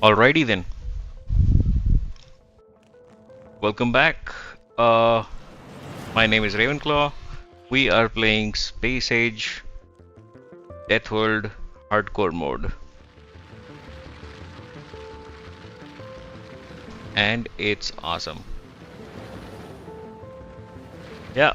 Alrighty then, welcome back. Uh, my name is Ravenclaw. We are playing SpAge Deathworld Hardcore mode, and it's awesome. Yeah.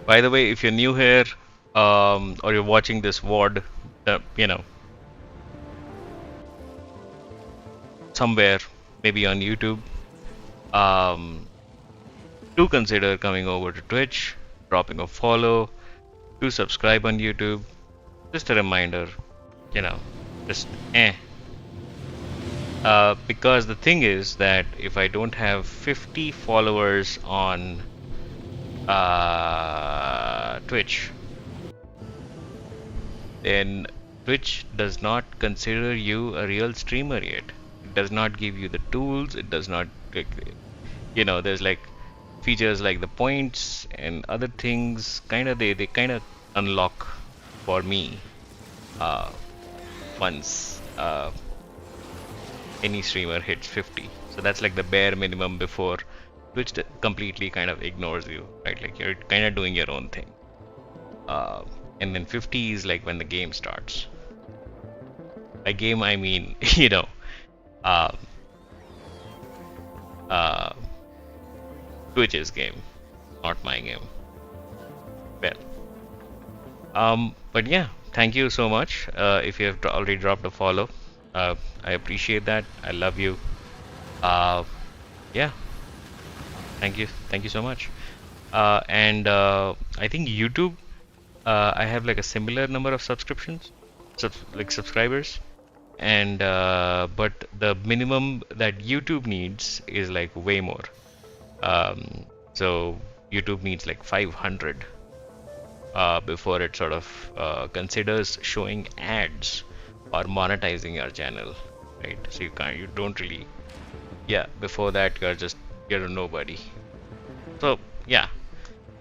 By the way, if you're new here, or you're watching this VOD, somewhere, maybe on YouTube, um, do consider coming over to Twitch, dropping a follow, do subscribe on YouTube. Just a reminder, you know, just eh. Because the thing is that if I don't have 50 followers on Twitch, then Twitch does not consider you a real streamer yet. It does not give you the tools. It does not, there's like features like the points and other things. They kind of unlock for me once any streamer hits 50. So that's like the bare minimum before Twitch completely kind of ignores you, right? Like you're kind of doing your own thing. And then 50 is like when the game starts. By game, I mean, Twitch's game, not my game. Well, but yeah, thank you so much. If you have already dropped a follow, I appreciate that. I love you. Yeah, thank you so much. And I think YouTube, I have like a similar number of subscriptions, like subscribers, and but the minimum that YouTube needs is like way more. So YouTube needs like 500 before it sort of considers showing ads or monetizing your channel, right? So you don't really, yeah. Before that, you're a nobody. So yeah,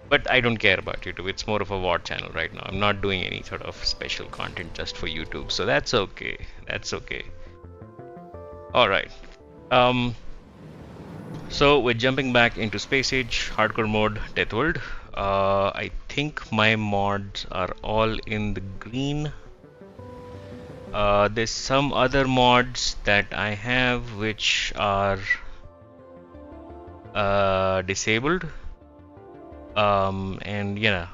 but I don't care about YouTube. It's more of a VOD channel right now. I'm not doing any sort of special content just for YouTube, so that's okay. That's okay. All right. So we're jumping back into SpAge hardcore mode, Deathworld. I think my mods are all in the green. There's some other mods that I have which are disabled, and yeah,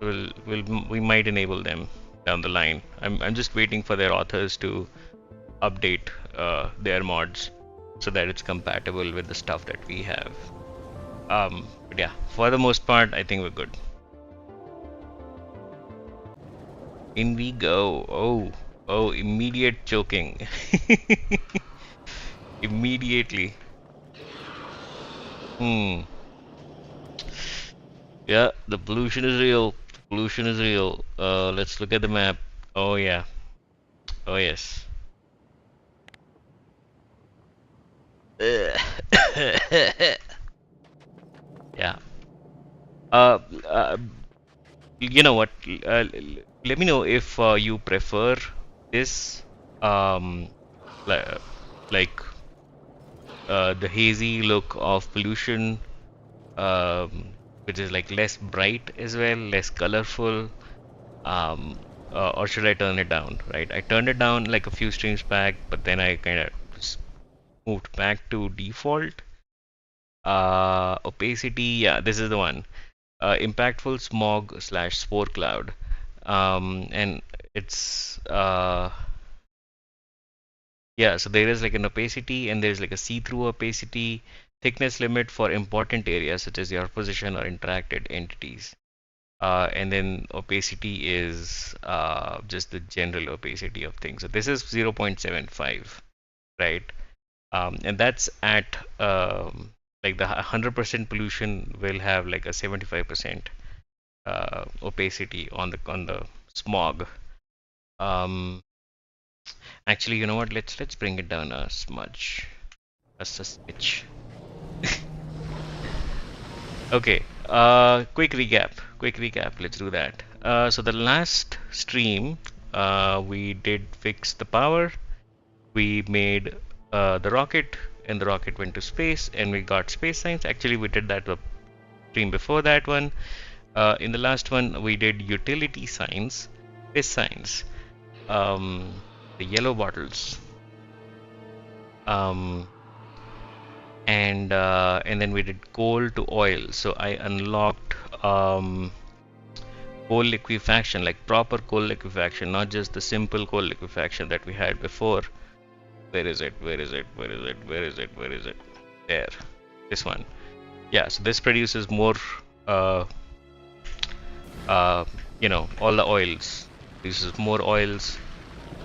we might enable them down the line. I'm just waiting for their authors to update their mods so that it's compatible with the stuff that we have. But yeah, for the most part, I think we're good. In we go. Oh, immediate choking. Immediately. Yeah, the pollution is real. Pollution is real. Let's look at the map. Oh yeah. Oh yes. Yeah. Uh, uh, you know what? Let me know if you prefer this, um, li- like the hazy look of pollution, which is like less bright as well, less colorful, or should I turn it down? Right? I turned it down like a few streams back, but then I kind of moved back to default. Opacity, yeah, this is the one. Impactful smog slash spore cloud. And it's yeah, so there is like an opacity and there's like a see-through opacity, thickness limit for important areas such as your position or interacted entities. And then opacity is just the general opacity of things. So this is 0.75, right? And that's at like the 100% pollution will have like a 75% opacity on the smog. Um, Actually, you know what? Let's bring it down a smudge, a smidge. Okay. Quick recap. Quick recap. Let's do that. So the last stream, we did fix the power. We made the rocket, and the rocket went to space, and we got space science. Actually, we did that the stream before that one. In the last one, we did utility science, space science, the yellow bottles, um, and then we did coal to oil. So I unlocked coal liquefaction, like proper coal liquefaction, not just the simple coal liquefaction that we had before. Where is it? Where is it? Where is it? Where is it? Where is it? There. This one. Yeah, so this produces more, uh, uh, all the oils. Produces more oils.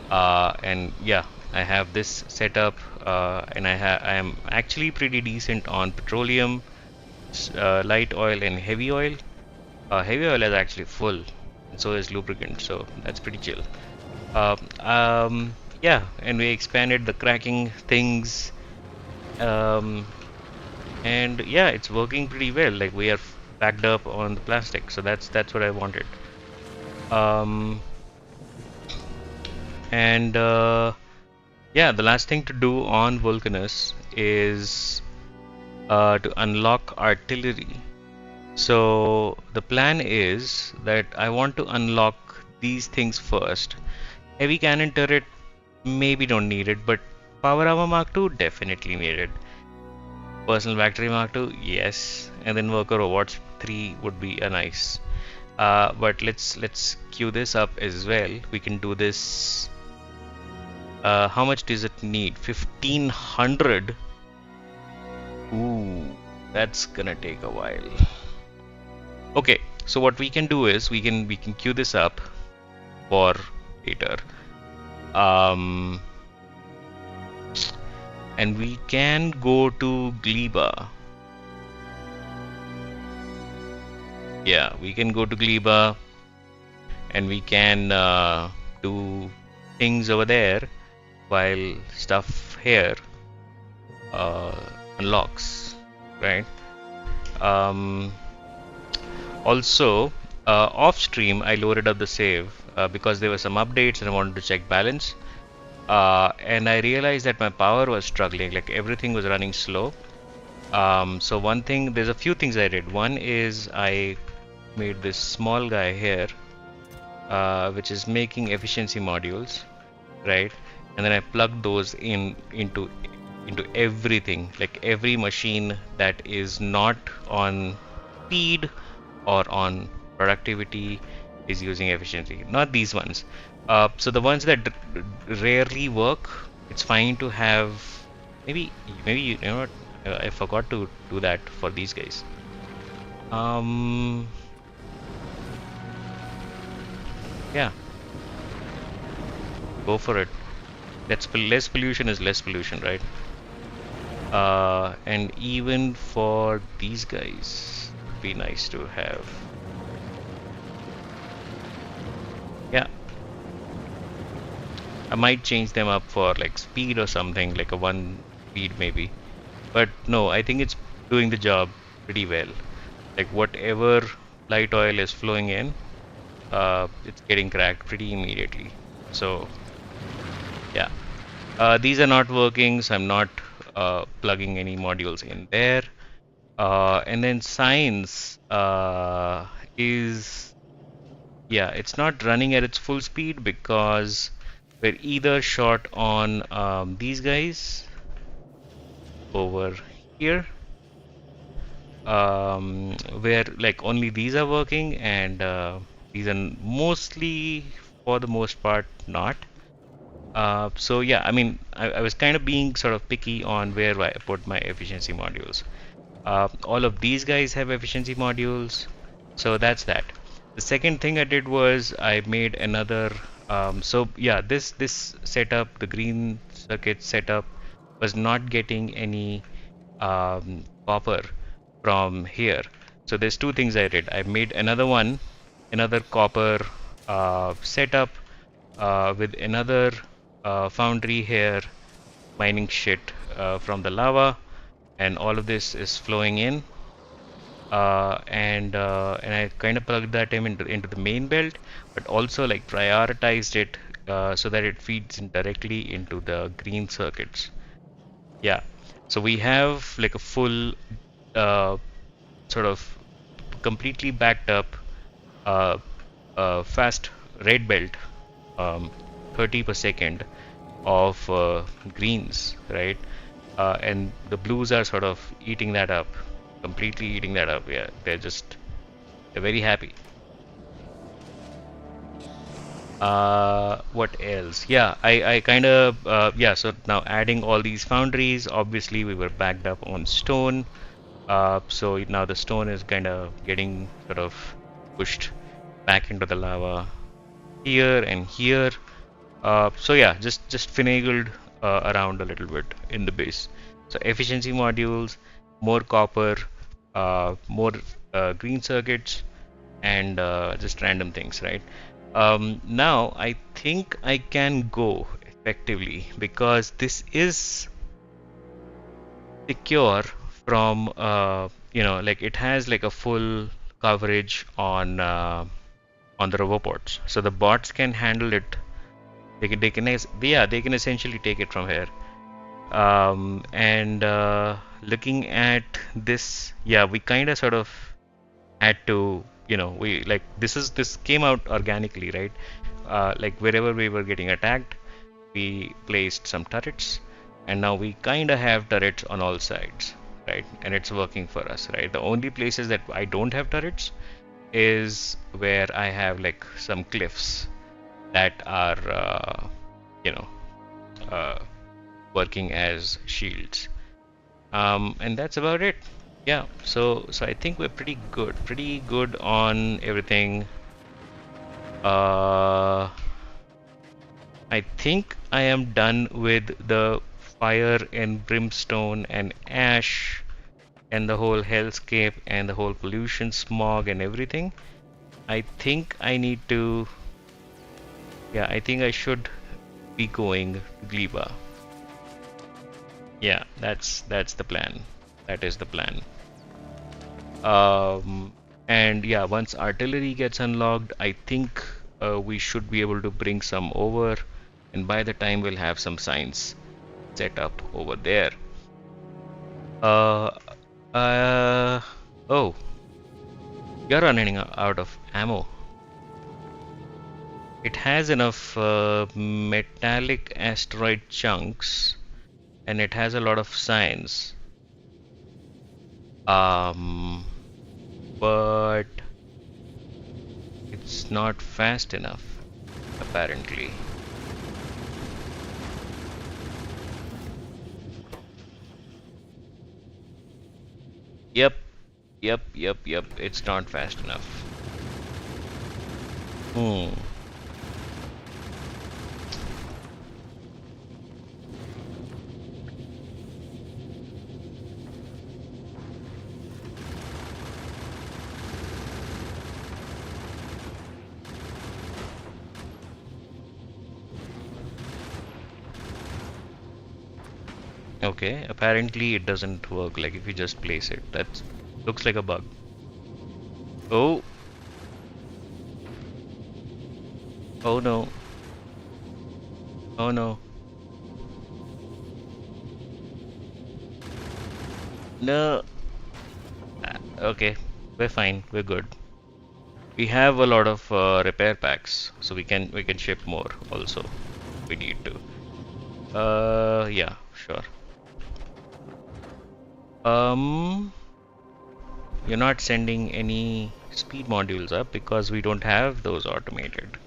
And yeah, I have this set up, and I am actually pretty decent on petroleum, light oil, and heavy oil. Heavy oil is actually full, and so is lubricant, so that's pretty chill. Uh, yeah, and we expanded the cracking things, um, and yeah, it's working pretty well. Like we are backed up on the plastic, so that's what I wanted. Um, and yeah, the last thing to do on Vulcanus is to unlock artillery. So the plan is that I want to unlock these things first. Heavy cannon turret, maybe don't need it, but power armor Mark II definitely needed. Personal battery Mark II, yes, and then worker robots 3 would be a nice. But let's queue this up as well. We can do this. How much does it need? 1500. Ooh, that's gonna take a while. Okay, so what we can do is we can queue this up for later. Um, and we can go to Gleba. Yeah, we can go to Gleba and we can do things over there while stuff here unlocks, right? Um, Also, off stream, I loaded up the save because there were some updates and I wanted to check balance. And I realized that my power was struggling, like everything was running slow. So one thing, there's a few things I did. One is I made this small guy here, which is making efficiency modules, right? And then I plugged those into everything, like every machine that is not on speed or on productivity is using efficiency, not these ones. So the ones that rarely work, it's fine to have. Maybe you know what? I forgot to do that for these guys. Um, yeah, go for it. Less pollution is less pollution, right? And even for these guys. would be nice to have. Yeah, I might change them up for like speed or something, like a 1 speed maybe. But no, I think it's doing the job pretty well. Like whatever light oil is flowing in, it's getting cracked pretty immediately. So yeah, these are not working, so I'm not plugging any modules in there. And then science is, yeah, it's not running at its full speed because we're either short on these guys over here, where like only these are working, and these are mostly, for the most part, not. So yeah, I mean, I was kind of being sort of picky on where I put my efficiency modules. All of these guys have efficiency modules, so that's that. The second thing I did was I made another. So yeah, this setup, the green circuit setup, was not getting any copper from here. So there's two things I did. I made another one, another copper setup with another foundry here, mining shit from the lava, and all of this is flowing in. And I kind of plugged that into the main belt, but also like prioritized it so that it feeds in directly into the green circuits. Yeah, so we have like a full sort of completely backed up fast red belt, 30 per second of greens, right? And the blues are sort of eating that up, completely eating that up. Yeah, they're very happy. What else? Yeah, I kind of, yeah, so now adding all these foundries, obviously we were backed up on stone. So now the stone is kind of getting sort of pushed back into the lava here and here. So yeah, just finagled around a little bit in the base. So efficiency modules, more copper, more green circuits, and just random things, right? Now I think I can go effectively because this is secure from like it has like a full coverage on the roboports, so the bots can handle it. They can essentially take it from here. And looking at this, yeah, we kind of sort of had to, we like this came out organically, right? Like wherever we were getting attacked, we placed some turrets, and now we kind of have turrets on all sides, right? And it's working for us, right? The only places that I don't have turrets is where I have like some cliffs that are, you know, uh, working as shields. And that's about it. Yeah, so I think we're pretty good on everything. I think I am done with the fire and brimstone and ash and the whole hellscape and the whole pollution, smog and everything. I think I need to, yeah, I think I should be going to Gleba. Yeah, that's the plan. That is the plan. And yeah, once artillery gets unlocked, I think we should be able to bring some over, and by the time we'll have some science set up over there. Uh, oh, you're running out of ammo. It has enough metallic asteroid chunks, and it has a lot of science. But it's not fast enough, apparently. Yep, yep. It's not fast enough. Hmm. Okay, apparently it doesn't work. Like if you just place it, that looks like a bug. Oh, oh no, oh no, no. Okay, we're fine. We're good. We have a lot of repair packs, so we can ship more also. We need to. Yeah, sure. Um, you're not sending any speed modules up because we don't have those automated.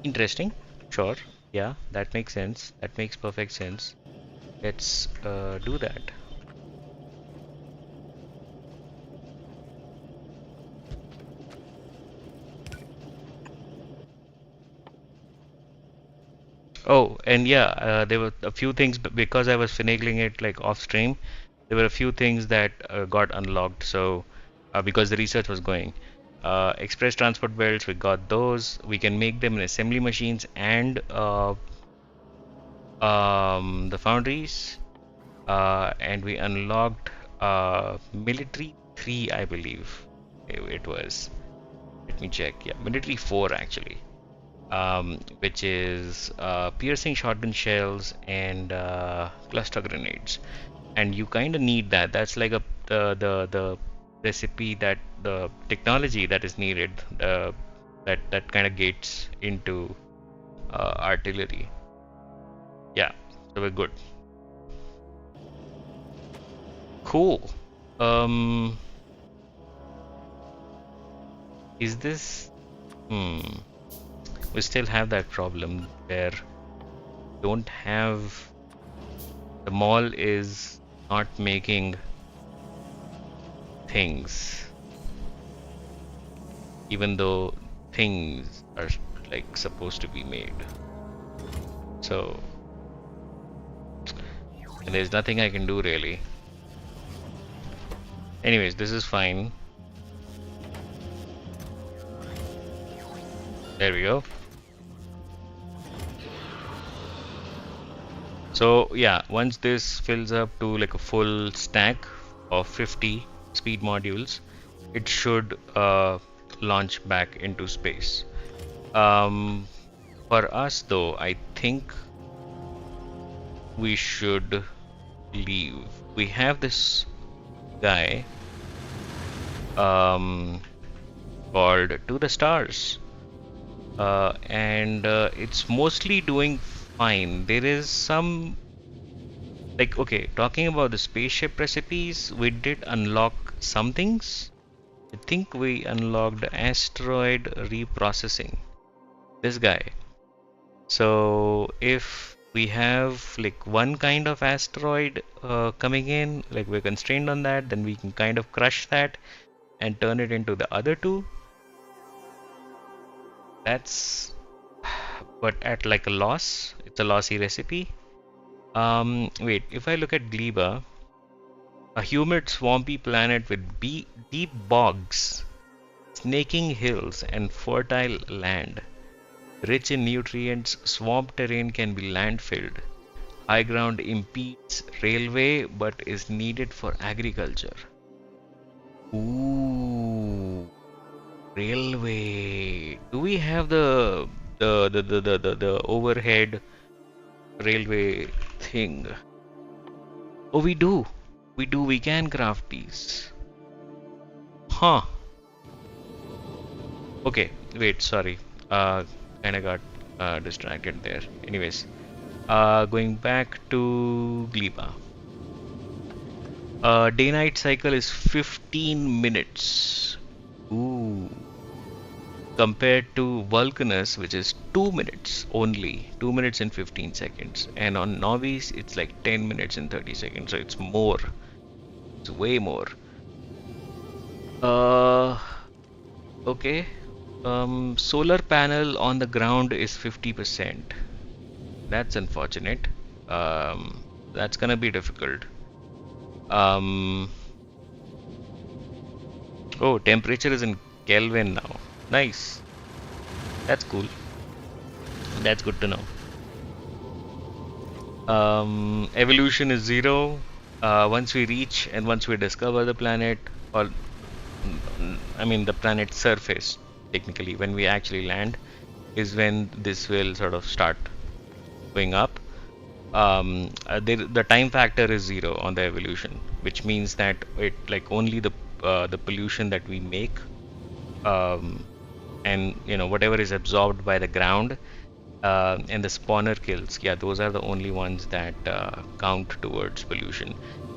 Interesting. Sure. Yeah, that makes sense. That makes perfect sense. Let's do that. Oh, and yeah, there were a few things because I was finagling it like off stream. There were a few things that got unlocked. So because the research was going, express transport belts, we got those. We can make them in assembly machines and the foundries. And we unlocked military 3, I believe it was. Let me check. Yeah, military 4 actually. Which is piercing shotgun shells and cluster grenades. And you kind of need that. That's like the recipe, that the technology that is needed, that kind of gets into artillery. Yeah, so we're good. Cool. Um, is this? Hmm. We still have that problem where don't have the mall is not making things, even though things are like supposed to be made. So there's nothing I can do really. Anyways, this is fine. There we go. So yeah, once this fills up to like a full stack of 50 speed modules, it should launch back into space. For us though, I think we should leave. We have this guy called To the Stars, and it's mostly doing fine. There is some, like, okay, talking about the spaceship recipes, we did unlock some things. I think we unlocked asteroid reprocessing. This guy. So if we have like one kind of asteroid coming in, like we're constrained on that, then we can kind of crush that and turn it into the other two. That's but at like a loss. It's a lossy recipe. Wait, if I look at Gleba, a humid swampy planet with deep bogs, snaking hills and fertile land. Rich in nutrients, swamp terrain can be landfilled. High ground impedes railway but is needed for agriculture. Ooh, railway. Do we have the overhead railway thing? Oh, we do. We do. We can craft these. Huh. Okay. Wait. Sorry. Kind of got distracted there. Anyways, going back to Gleba. Day-night cycle is 15 minutes. Ooh. Compared to Vulcanus, which is 2 minutes only. 2 minutes and 15 seconds. And on Novice, it's like 10 minutes and 30 seconds. So it's more. It's way more. Uh, okay. Solar panel on the ground is 50%. That's unfortunate. That's gonna be difficult. Um, oh, temperature is in Kelvin now. Nice. That's cool. That's good to know. Evolution is 0. Once we reach and once we discover the planet, or I mean the planet's surface, technically, when we actually land, is when this will sort of start going up. The time factor is 0 on the evolution, which means that it like only the pollution that we make, um, and whatever is absorbed by the ground, and the spawner kills. Yeah, those are the only ones that count towards pollution.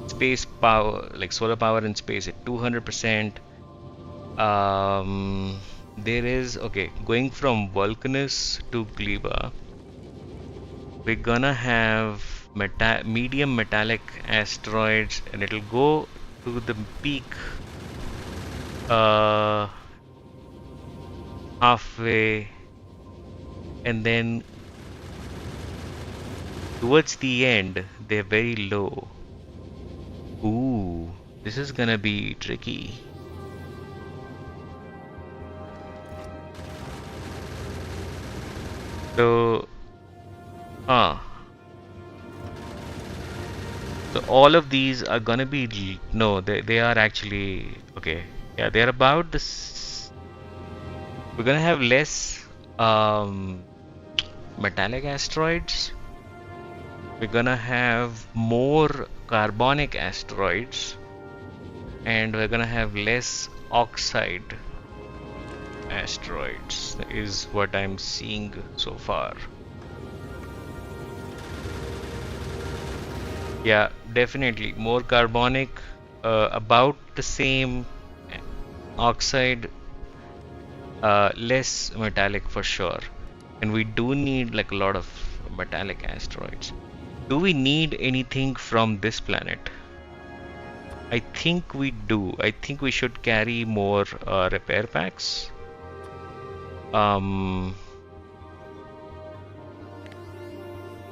Space power, like solar power in space, at 200%. There is, okay, going from Vulcanus to Gleba, we're gonna have medium metallic asteroids, and it'll go to the peak uh, halfway, and then towards the end, they're very low. Ooh, this is gonna be tricky. So, so all of these are gonna be, no, they are actually, okay. Yeah, they're about this. We're gonna have less metallic asteroids. We're gonna have more carbonic asteroids, and we're gonna have less oxide asteroids, is what I'm seeing so far. Yeah, definitely more carbonic, about the same oxide, less metallic for sure. And we do need like a lot of metallic asteroids. Do we need anything from this planet? I think we do. I think we should carry more repair packs.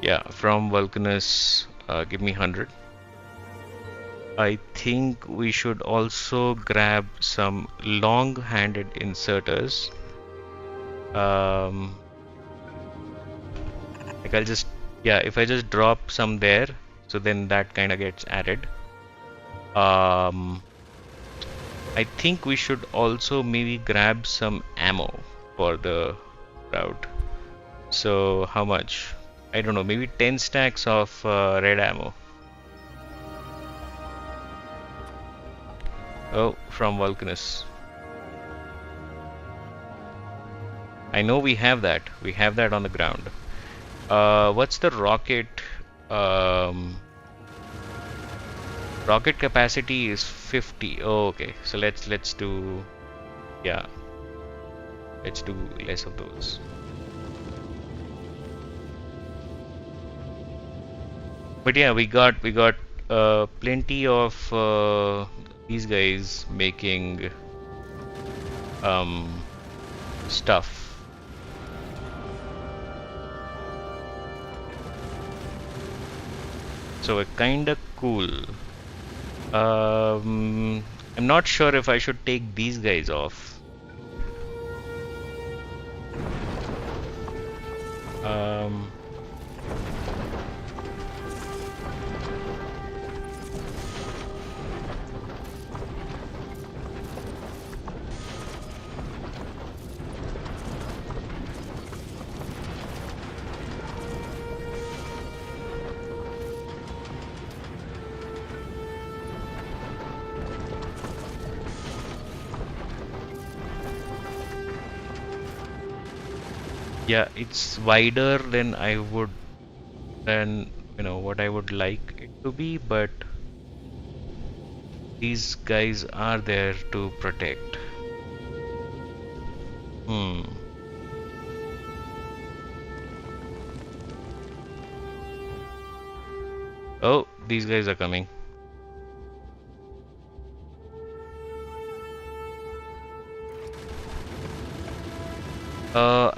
Yeah, from Vulcanus, give me 100. I think we should also grab some long-handed inserters. Like I'll just, yeah, if I just drop some there, so then that kind of gets added. I think we should also maybe grab some ammo for the route. So how much? I don't know, maybe 10 stacks of red ammo. Oh, from Vulcanus. I know we have that. We have that on the ground. What's the rocket? Rocket capacity is 50. Oh, okay. So let's do, yeah. Let's do less of those. But yeah, we got plenty of these guys making stuff. So we're kinda cool. I'm not sure if I should take these guys off. Yeah, it's wider than what I would like it to be, but these guys are there to protect. Oh, these guys are coming.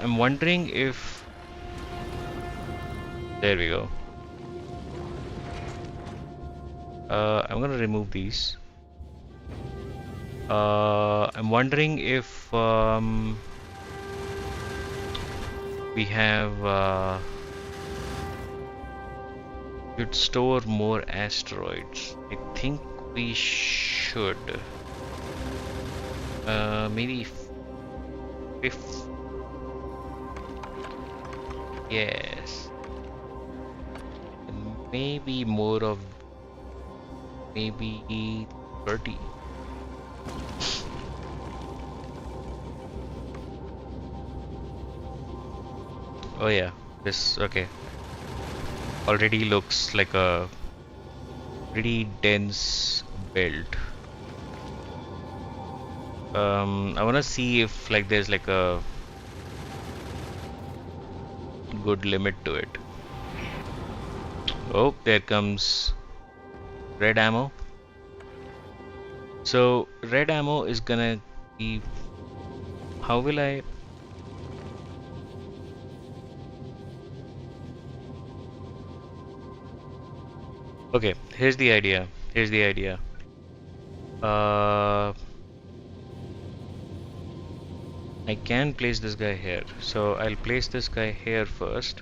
I'm wondering if... There we go. I'm gonna remove these. I'm wondering if we have Should store more asteroids. I think we should. Maybe fifth. Yes. Maybe more of. Maybe 30. Oh yeah. This okay. Already looks like a pretty dense belt. I wanna see if like there's like a good limit to it. Oh, there comes red ammo. So red ammo is gonna be. How will I? Okay, here's the idea. Here's the idea. I can place this guy here. So I'll place this guy here first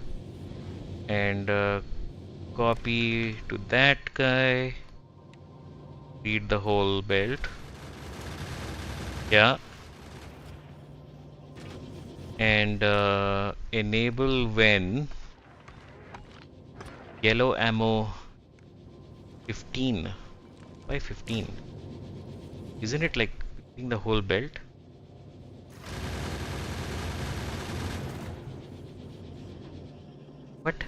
and copy to that guy. Read the whole belt. Yeah. And enable when yellow ammo 15. Why 15? Isn't it like the whole belt? What?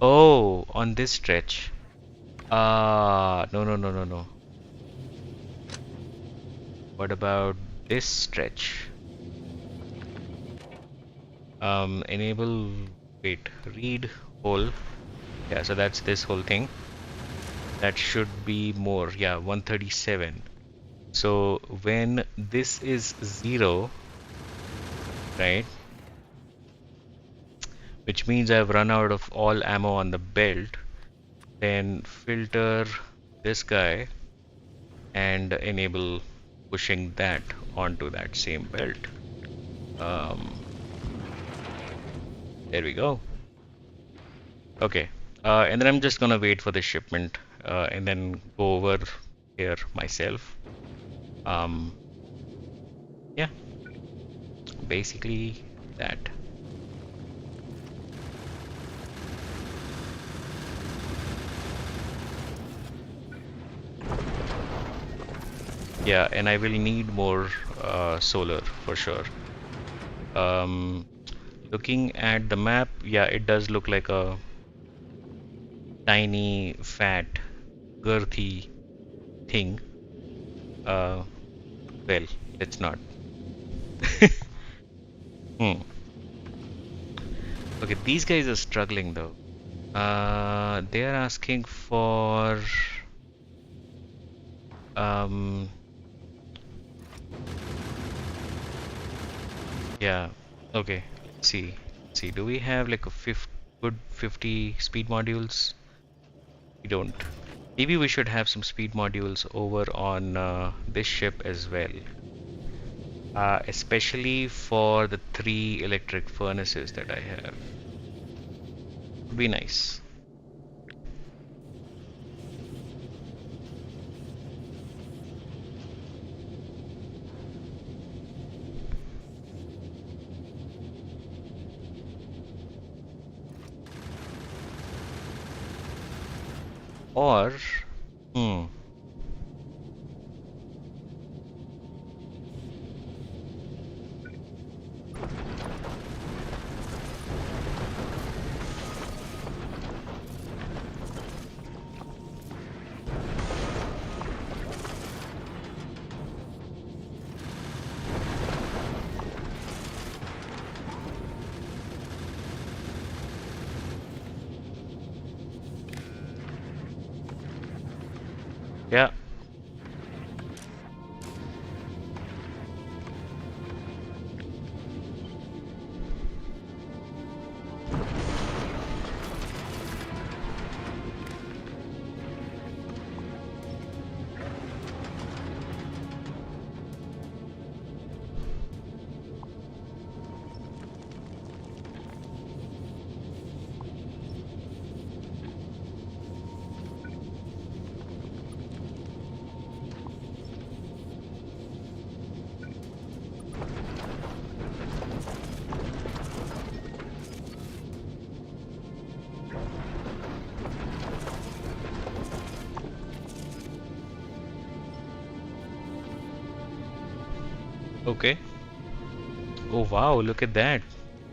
Oh, on this stretch. No. What about this stretch? Enable, wait, read whole. Yeah, so that's this whole thing. That should be more. Yeah, 137. So when this is 0, right? Which means I've run out of all ammo on the belt, then filter this guy and enable pushing that onto that same belt. There we go. Okay, and then I'm just gonna wait for the shipment and then go over here myself. Yeah, basically that. Yeah, and I will need more solar for sure. Looking at the map, yeah, it does look like a tiny, fat, girthy thing. Well, let's not. Hmm. Okay, these guys are struggling though. They are asking for yeah. Okay. Let's see. Do we have like a good 50 speed modules? We don't. Maybe we should have some speed modules over on this ship as well. Especially for the 3 electric furnaces that I have. Would be nice. Or, Okay. Oh wow, look at that.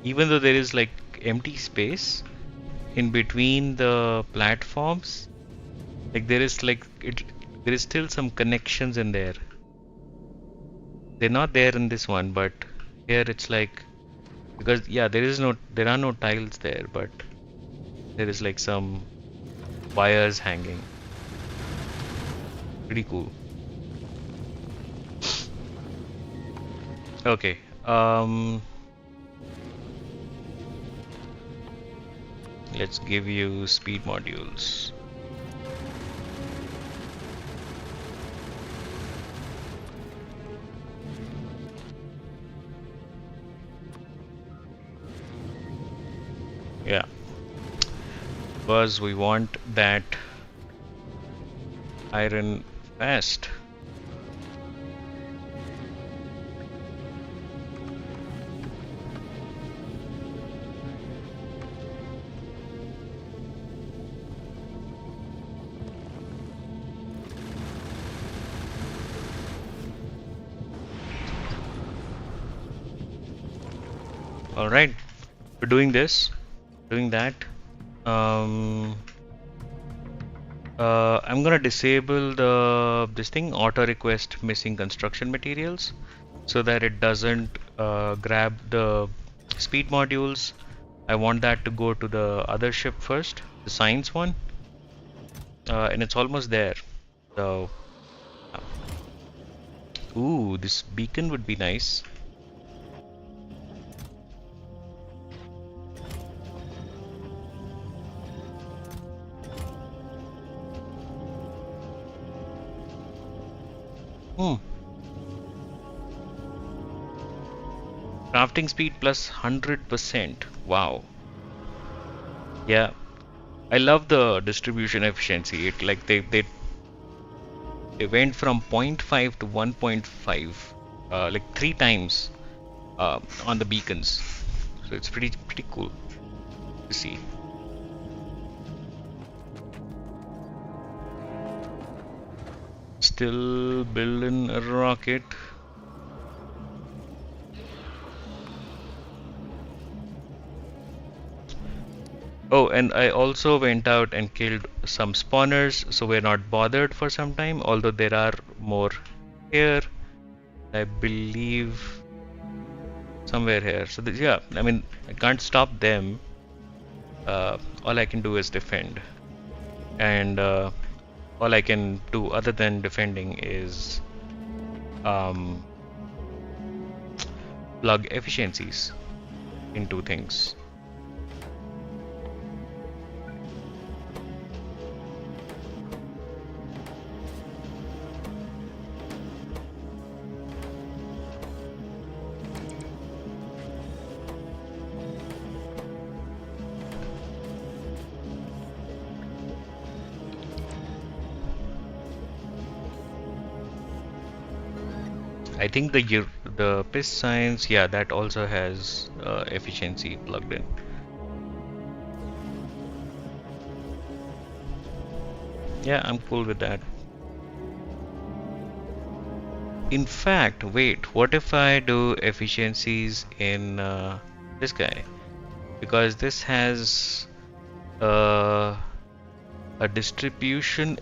Even though there is like empty space in between the platforms, like there is still some connections in there. They're not there in this one, but here it's like, because yeah, there are no tiles there, but there is like some wires hanging. Pretty cool. Okay. Let's give you speed modules. Yeah, because we want that iron fast. All right, we're doing this, doing that. Um, I'm gonna disable this thing auto request missing construction materials so that it doesn't grab the speed modules. I want that to go to the other ship first, the science one, and it's almost there. So, ooh, this beacon would be nice. Hmm. Crafting speed plus 100%. Wow. Yeah, I love the distribution efficiency. It like they went from zero point 0.5 to 1.5, like 3 times on the beacons. So it's pretty cool to see. Still building a rocket. Oh, and I also went out and killed some spawners, so we're not bothered for some time, although there are more here. I believe somewhere here. So yeah, I mean, I can't stop them. All I can do is defend. And all I can do other than defending is um, plug efficiencies into things. I think the PIS science, yeah, that also has efficiency plugged in. Yeah, I'm cool with that. In fact, wait, what if I do efficiencies in this guy? Because this has uh, a distribution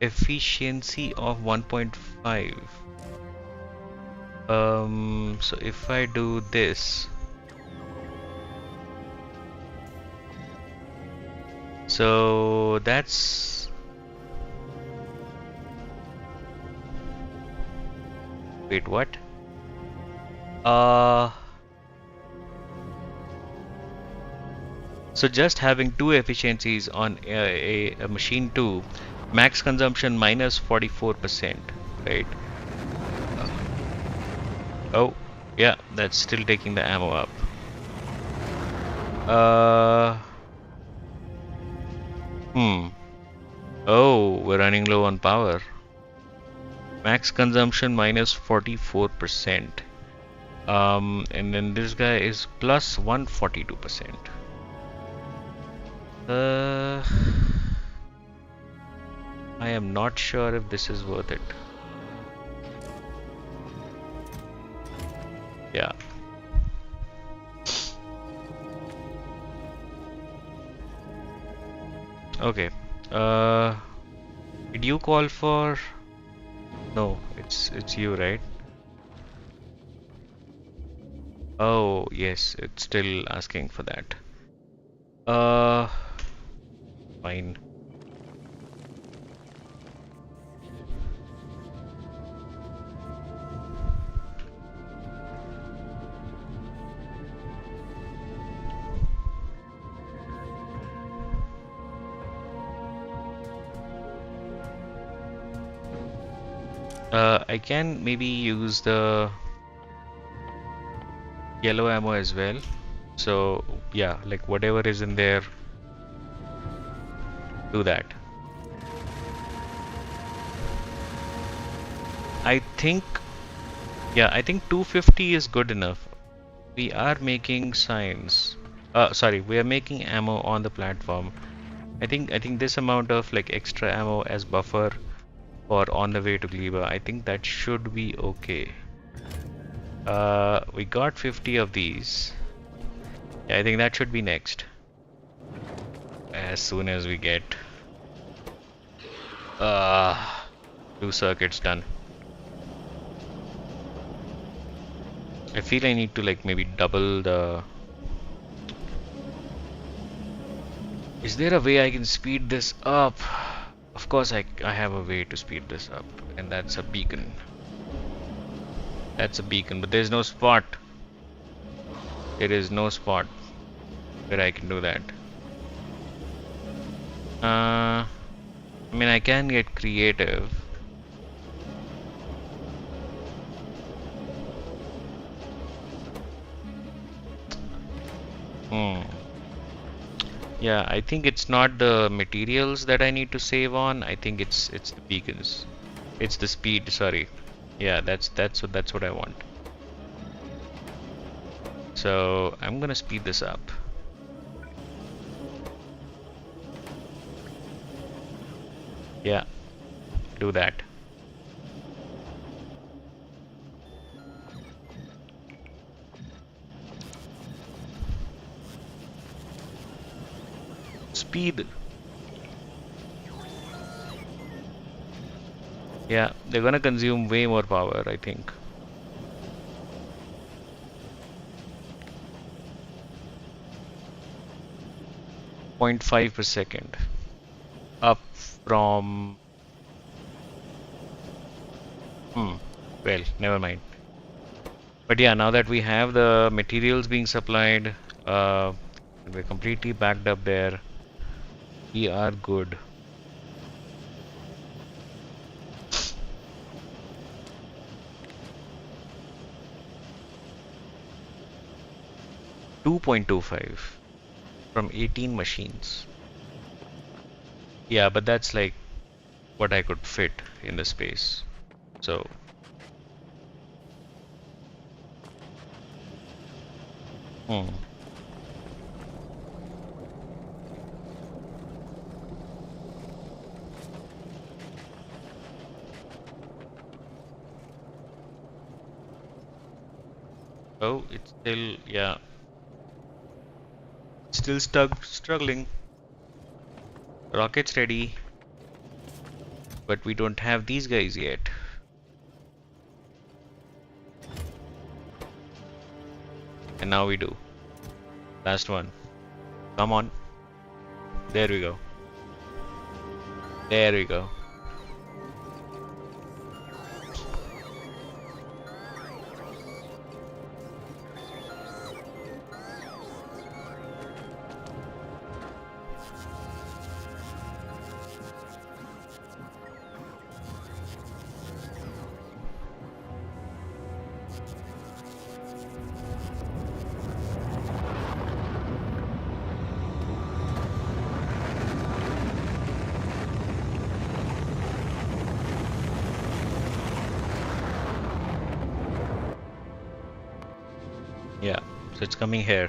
efficiency of 1.5. So if I do this, so that's wait, what? So just having two efficiencies on a machine 2, max consumption minus 44%, right? Oh, yeah, that's still taking the ammo up. Uh, Oh, we're running low on power. Max consumption minus 44%. And then this guy is plus 142%. I am not sure if this is worth it. Yeah. Okay. Uh, did you call for? No, it's you, right? Oh, yes, it's still asking for that. Uh, Fine. I can maybe use the yellow ammo as well. So yeah, like whatever is in there, do that. I think, yeah, I think 250 is good enough. We are making signs. Sorry, we are making ammo on the platform. I think this amount of like extra ammo as buffer for on the way to Gleba, I think that should be okay. We got 50 of these. Yeah, I think that should be next. As soon as we get uh 2 circuits done. I feel I need to like maybe double the. Is there a way I can speed this up? Of course I have a way to speed this up, and that's a beacon. That's a beacon, but there's no spot. There is no spot where I can do that. I mean, I can get creative. Hmm. Yeah, I think it's not the materials that I need to save on. I think it's the beacons. It's the speed, sorry. Yeah, that's what I want. So I'm gonna speed this up. Yeah, do that. Speed. Yeah, they're gonna consume way more power, I think. 0.5 per second. Up from. Hmm. Well, never mind. But yeah, now that we have the materials being supplied, we're completely backed up there. We are good. $2.25 from 18 machines. Yeah, but that's like what I could fit in the space. So, hmm. Oh, it's still, yeah, still stuck, struggling. Rockets ready, but we don't have these guys yet. And now we do. Last one. Come on. There we go. There we go. Yeah, so it's coming here.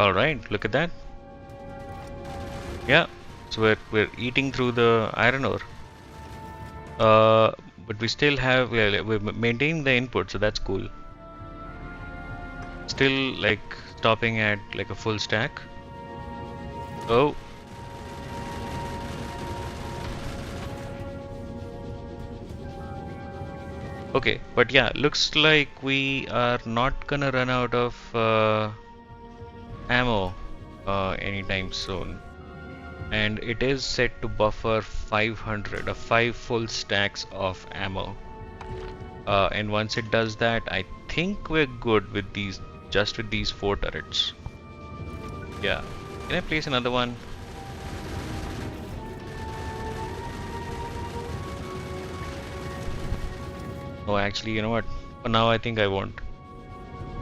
All right, look at that. Yeah, so we're eating through the iron ore. But we still have we're maintaining the input, so that's cool. Still like stopping at like a full stack. Oh. Okay, but yeah, looks like we are not gonna run out of ammo anytime soon. And it is set to buffer 500 or 5 full stacks of ammo. And once it does that, I think we're good with these, just with these 4 turrets. Yeah. Can I place another one? Oh, actually, you know what? For now, I think I won't.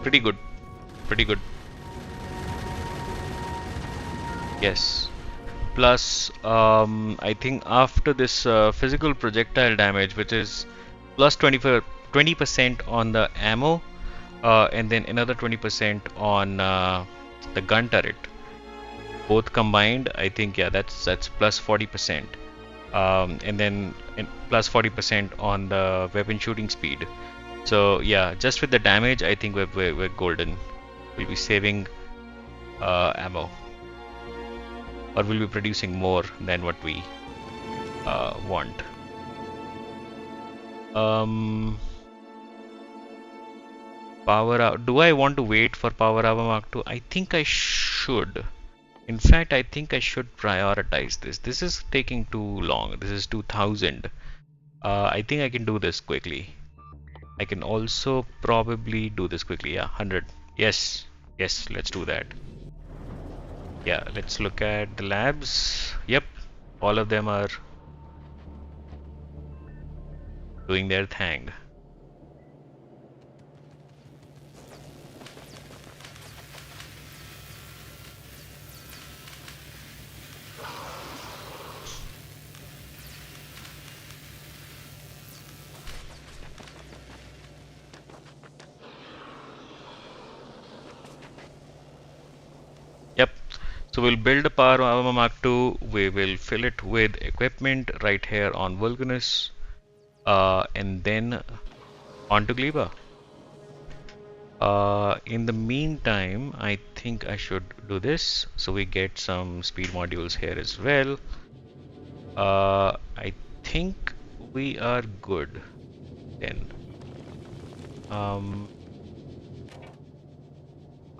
Pretty good. Pretty good. Yes. Plus, I think after this physical projectile damage, which is plus 20% on the ammo, and then another 20% on the gun turret. Both combined, I think, yeah, that's plus 40%. And then plus 40% on the weapon shooting speed. So yeah, just with the damage, I think we're golden. We'll be saving ammo, or we'll be producing more than what we want. Power out. Do I want to wait for Power Hour Mark 2? I think I should. In fact, I think I should prioritize this. This is taking too long. This is 2000. I think I can do this quickly. I can also probably do this quickly. Yeah, 100. Yes, yes, let's do that. Yeah, let's look at the labs. Yep, all of them are doing their thing. Yep. So we'll build a Power Armor Mark II. We will fill it with equipment right here on Vulcanus, and then on to Gleba. In the meantime, I think I should do this so we get some speed modules here as well. I think we are good then. How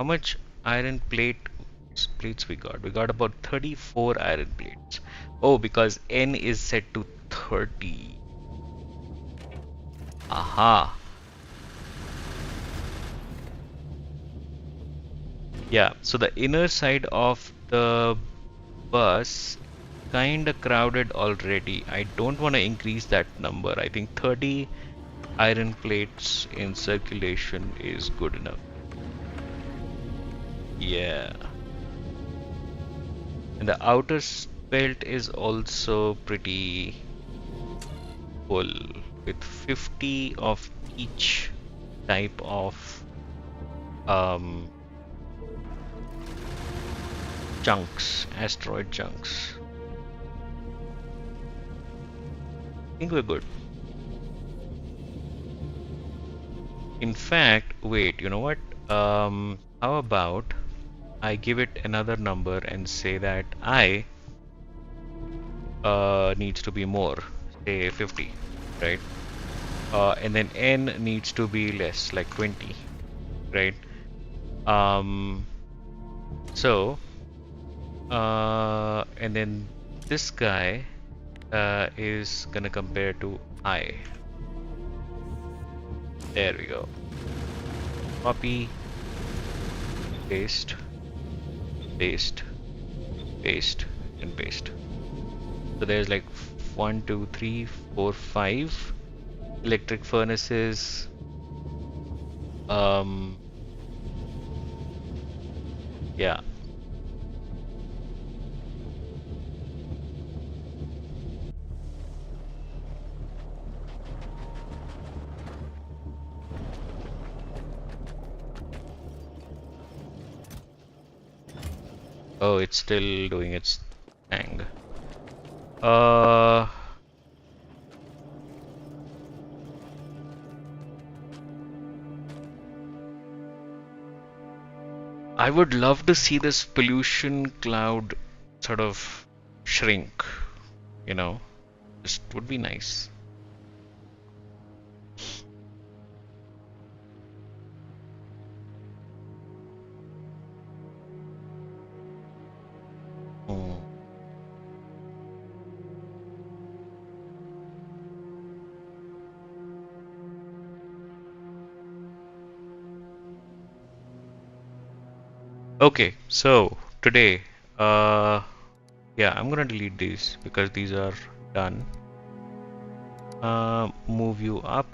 much iron plates we got? We got about 34 iron plates. Oh, because N is set to 30. Aha. Yeah, so the inner side of the bus kinda crowded already. I don't want to increase that number. I think 30 iron plates in circulation is good enough. Yeah. And the outer belt is also pretty full with 50 of each type of chunks, asteroid chunks. I think we're good. In fact, wait, you know what? How about I give it another number and say that I needs to be more, say 50, right? And then N needs to be less, like 20, right? So, and then this guy is gonna compare to I. There we go. Copy, paste, paste, paste, and paste. So there's like 1, 2, 3, 4, 5 electric furnaces. Yeah. Oh, it's still doing its thing. Uh, I would love to see this pollution cloud sort of shrink, you know. Just would be nice. Hmm. Okay, so today, yeah, I'm gonna delete these because these are done. Move you up,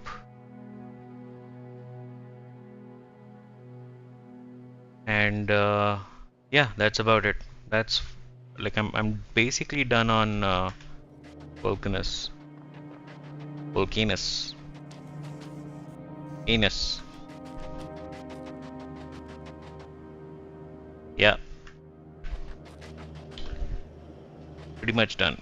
and yeah, that's about it. That's like I'm basically done on Vulcanus, Vulcanus, Anus. Yeah, pretty much done.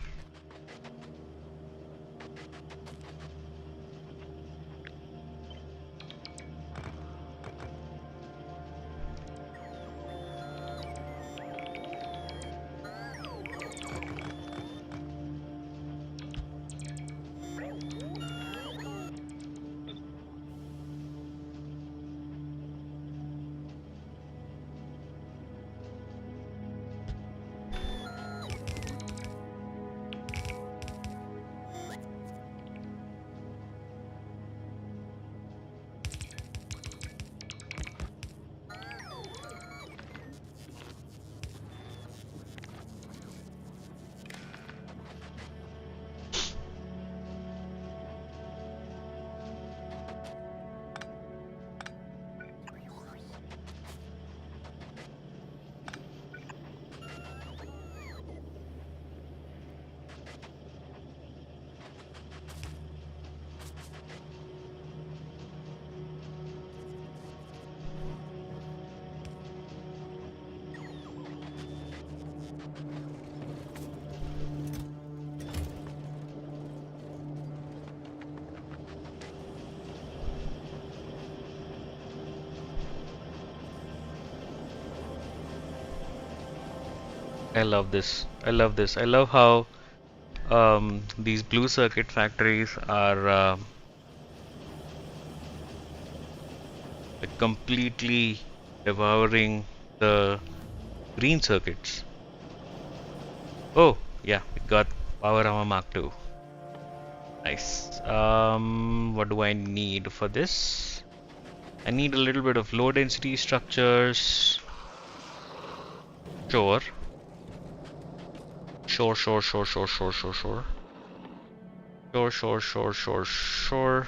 I love this. I love this. I love how these blue circuit factories are like completely devouring the green circuits. Oh, yeah, we got Power Armor Mark II. Nice. What do I need for this? I need a little bit of low density structures. Sure. Sure, sure, sure, sure, sure, sure, sure. Sure, sure, sure, sure, sure.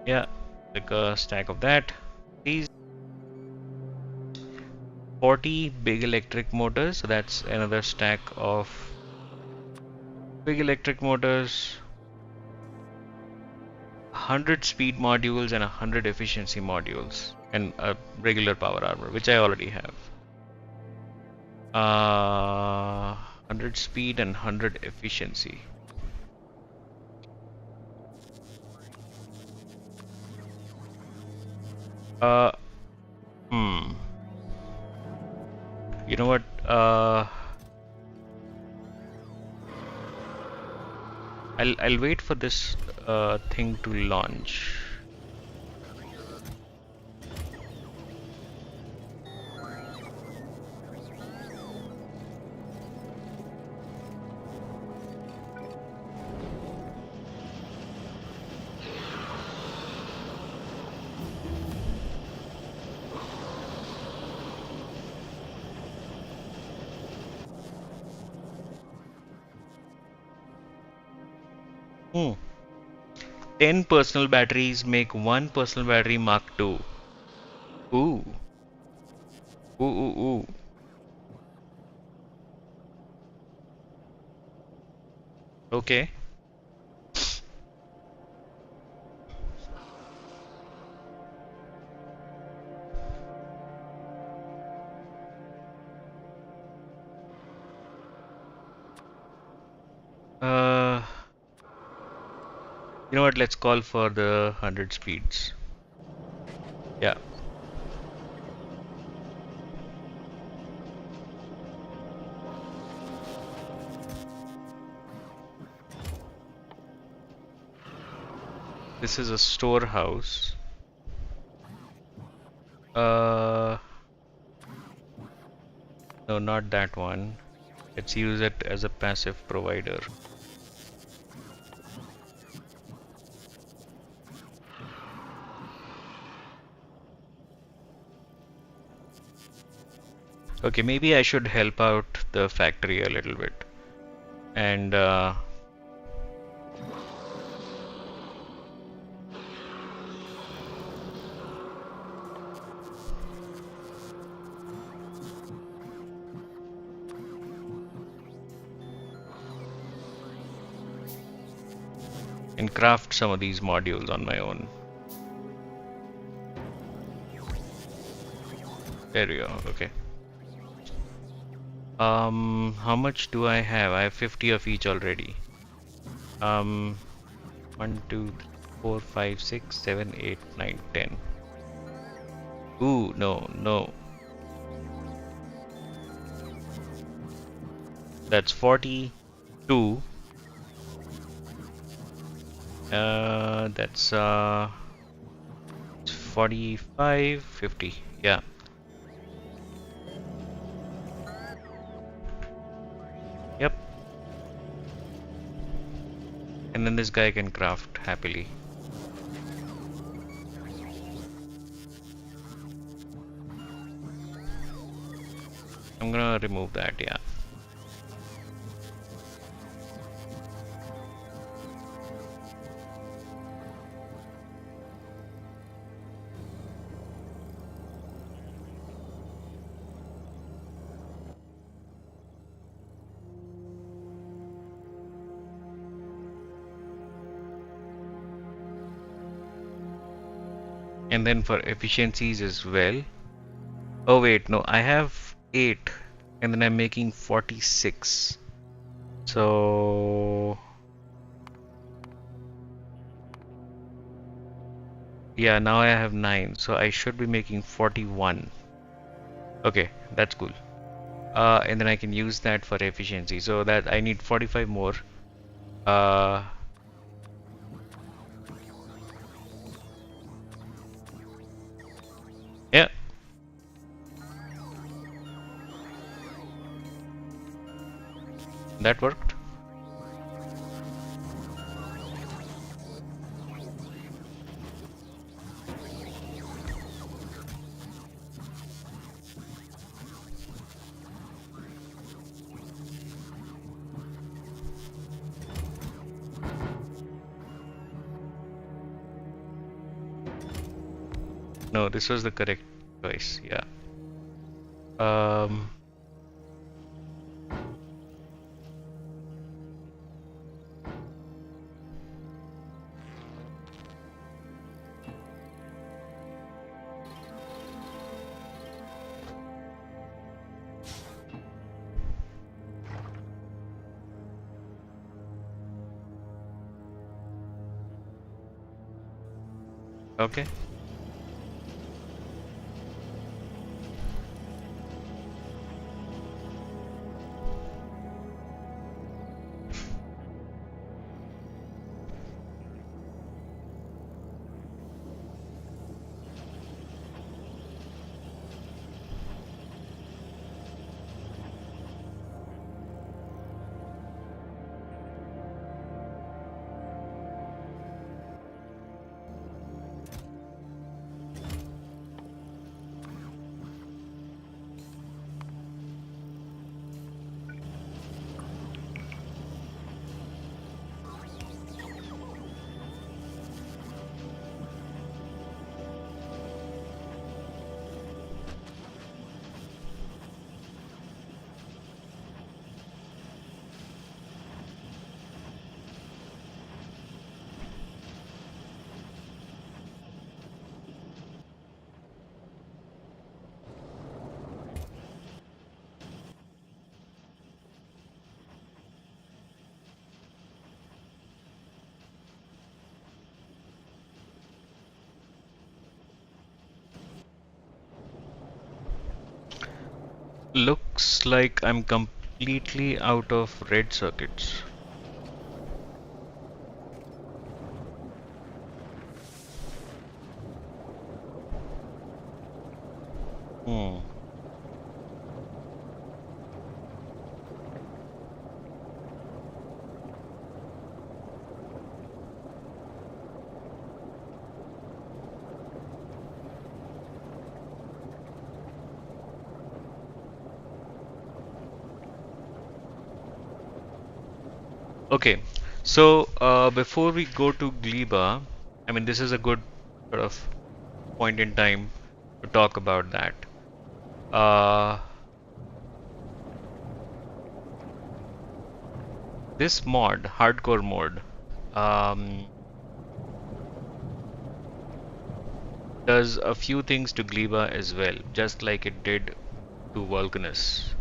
Yeah, like a stack of that. These 40 big electric motors, so that's another stack of big electric motors. 100 speed modules and 100 efficiency modules, and a regular power armor, which I already have. 100 speed and 100 efficiency. Uh, hmm. You know what? I'll wait for this thing to launch. Hmm. 10 personal batteries make one personal battery Mark II. Ooh. Ooh, ooh, ooh. Okay. You know what? Let's call for the 100 speeds. Yeah. This is a storehouse. No, not that one. Let's use it as a passive provider. Okay, maybe I should help out the factory a little bit and craft some of these modules on my own. There we go. Okay. How much do I have? I have 50 of each already. 1, 2, 3, 4, 5, 6, 7, 8, 9, 10. Ooh, no, no. That's 42. That's 45, 50. Yeah. Yep. And then this guy can craft happily. I'm gonna remove that, yeah. And then for efficiencies as well. Oh wait, no, I have 8 and then I'm making 46. So yeah, now I have 9, so I should be making 41. Okay, that's cool. And then I can use that for efficiency, so that I need 45 more. Yeah. That worked. No, this was the correct choice. Yeah. Okay. Looks like I'm completely out of red circuits. Hmm. Okay, so before we go to Gleba, I mean, this is a good sort of point in time to talk about that. Uh, this mod, hardcore mode, um, does a few things to Gleba as well, just like it did to Vulcanus.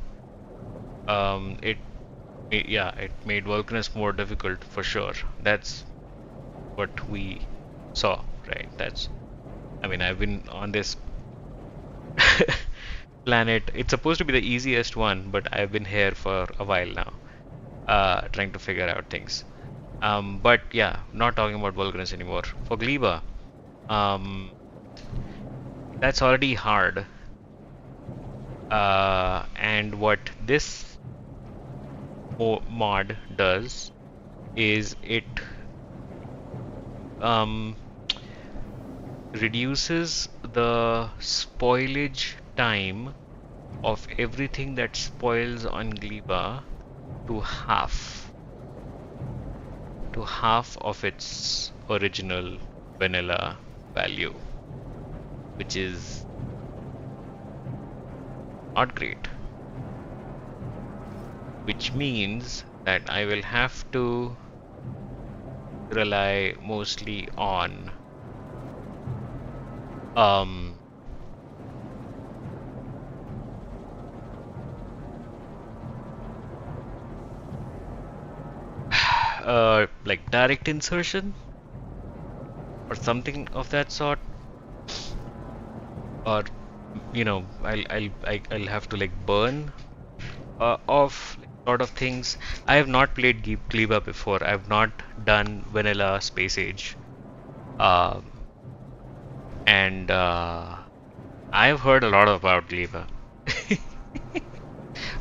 It, yeah, it made Vulcanus more difficult for sure. That's what we saw, right? I mean, I've been on this planet. It's supposed to be the easiest one, but I've been here for a while now, trying to figure out things. But yeah, not talking about Vulcanus anymore. For Gleba, um, that's already hard. And what this mod does is it um, reduces the spoilage time of everything that spoils on Gleba to half of its original vanilla value, which is not great. Which means that I will have to rely mostly on um like direct insertion or something of that sort, or I'll have to like burn off sort of things. I have not played Gleba before. I've not done vanilla Space Age, um, and I've heard a lot about Gleba.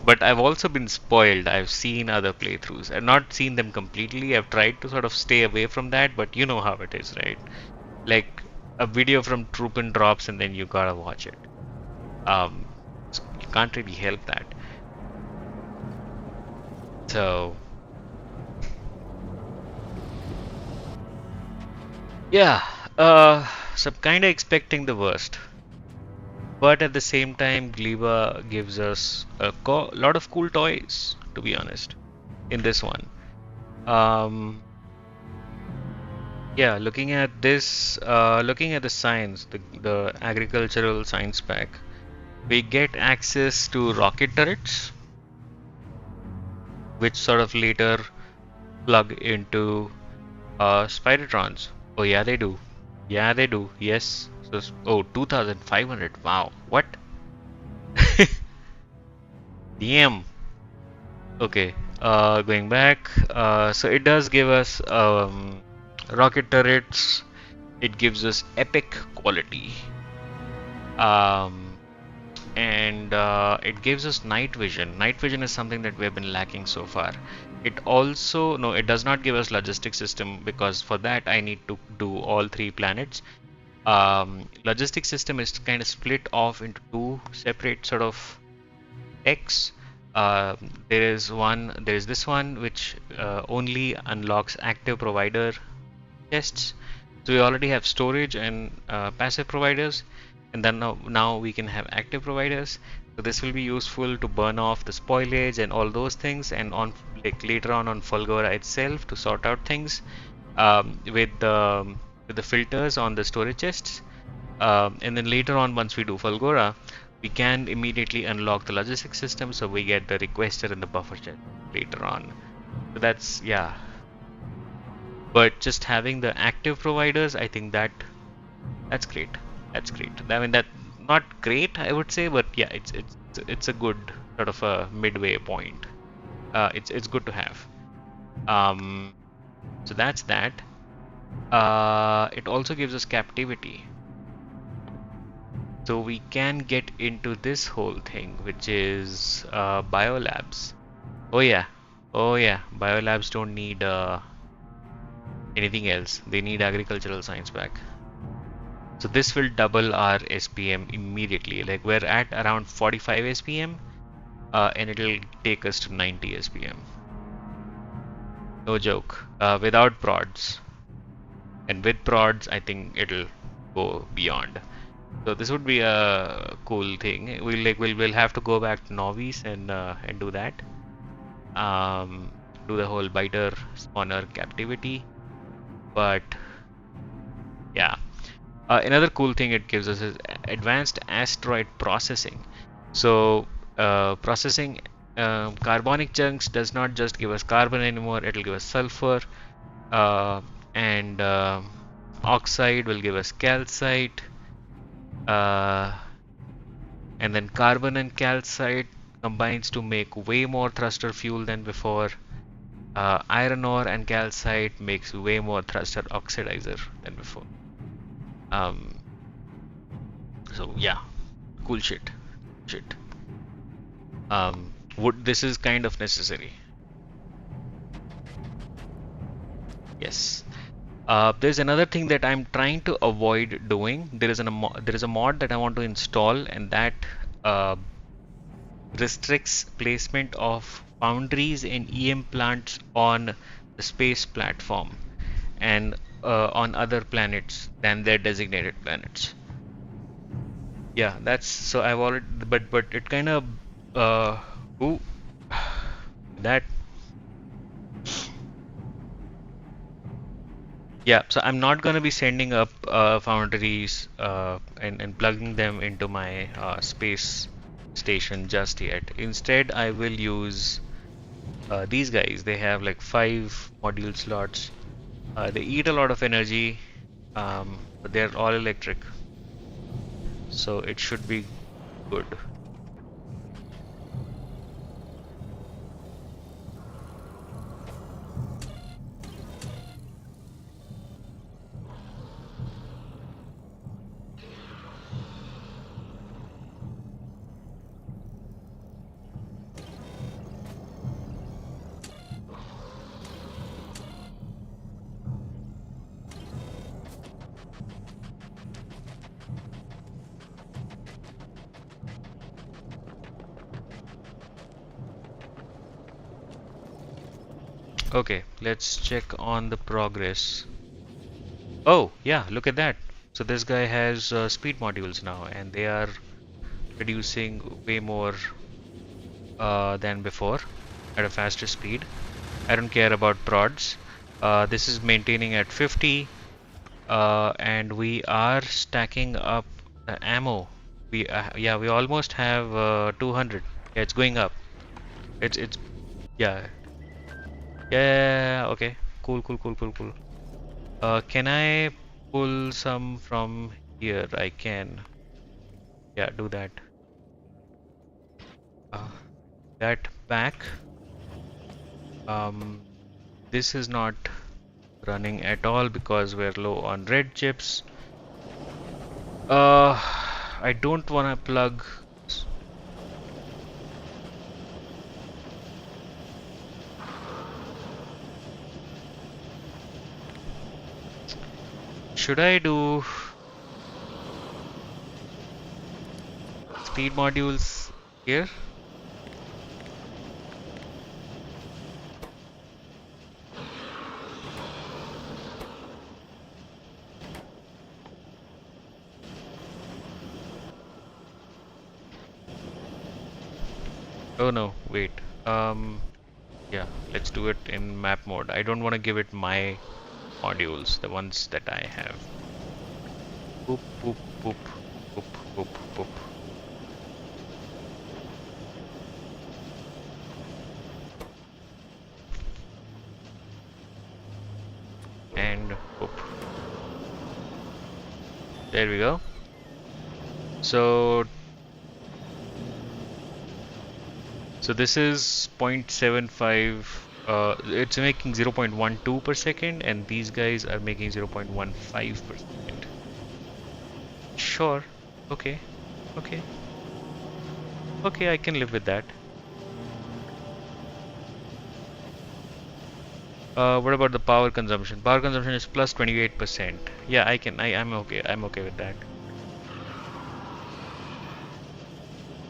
But I've also been spoiled. I've seen other playthroughs. I've not seen them completely. I've tried to sort of stay away from that, but you know how it is, right? Like a video from Troopin drops and then you gotta watch it. Um, so you can't really help that. So yeah, so I'm kinda expecting the worst. But at the same time, Gleba gives us a lot of cool toys, to be honest, in this one. Um, Yeah, looking at this, looking at the science, the agricultural science pack, we get access to rocket turrets, which sort of later plug into Spidertrons. Oh yeah, they do. Yeah, they do. Yes. So, oh, 2,500. Wow. What? Damn. Okay. Going back. So it does give us rocket turrets. It gives us epic quality. Um, and it gives us night vision. Night vision is something that we have been lacking so far. It also, no, it does not give us logistics system, because for that I need to do all three planets. Logistics system is kind of split off into two separate sort of techs. There is this one which only unlocks active provider chests. So we already have storage and passive providers, and then now we can have active providers. So this will be useful to burn off the spoilage and all those things, and on like later on Fulgora itself to sort out things with the filters on the storage chests. And then later on, once we do Fulgora, we can immediately unlock the logistics system, so we get the requester and the buffer chest later on. So that's, yeah. But just having the active providers, I think that's great. That's great. I mean, that not great, I would say, but yeah, it's a good sort of a midway point. It's good to have. So that's that. It also gives us captivity. So we can get into this whole thing, which is biolabs. Oh yeah, oh yeah. Biolabs don't need anything else. They need agricultural science back. So this will double our SPM immediately. Like we're at around 45 SPM, and it'll take us to 90 SPM. No joke. Without prods, and with prods, I think it'll go beyond. So this would be a cool thing. We'll have to go back to novice and do that. Do the whole biter spawner captivity. But yeah, another cool thing it gives us is advanced asteroid processing. So processing carbonic chunks does not just give us carbon anymore. It'll give us sulfur, and oxide will give us calcite. And then carbon and calcite combines to make way more thruster fuel than before. Iron ore and calcite makes way more thruster oxidizer than before. So yeah, cool shit. This is kind of necessary. Yes. There's another thing that I'm trying to avoid doing. There is a mod that I want to install, and that restricts placement of foundries and EM plants on the space platform and on other planets than their designated planets. Yeah, that's so I've already, but it kind of ooh, that. Yeah, so I'm not going to be sending up foundries and plugging them into my space station just yet. Instead, I will use these guys. They have like 5 module slots. They eat a lot of energy, but they're all electric, so it should be good. Okay, let's check on the progress. Oh, yeah, look at that. So this guy has speed modules now, and they are producing way more than before at a faster speed. I don't care about prods. This is maintaining at 50, and we are stacking up the ammo. We almost have 200. Yeah, it's going up. It's yeah. Yeah, okay. Cool. Can I pull some from here? I can. Yeah, do that. That back. This is not running at all because we're low on red chips. I don't want to plug. Should I do speed modules here? Oh no, wait. Yeah, let's do it in map mode. I don't want to give it my modules, the ones that I have. Boop, boop, boop, boop, boop, boop. And boop. There we go. So So this is 0.75. It's making 0.12 per second, and these guys are making 0.15 per second. Sure. Okay. Okay. Okay, I can live with that. What about the power consumption? Power consumption is plus 28%. Yeah, I'm okay. I'm okay with that.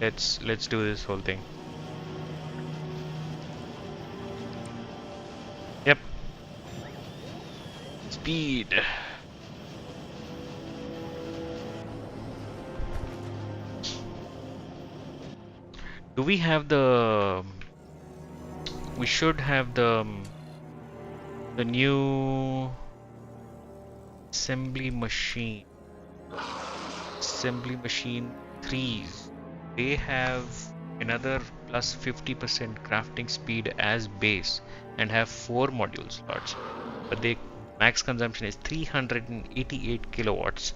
Let's do this whole thing. Yep. Speed. Do we have the? We should have the new assembly machine. Assembly machine 3s. They have another plus 50% crafting speed as base and have 4 module slots, but they max consumption is 388 kilowatts,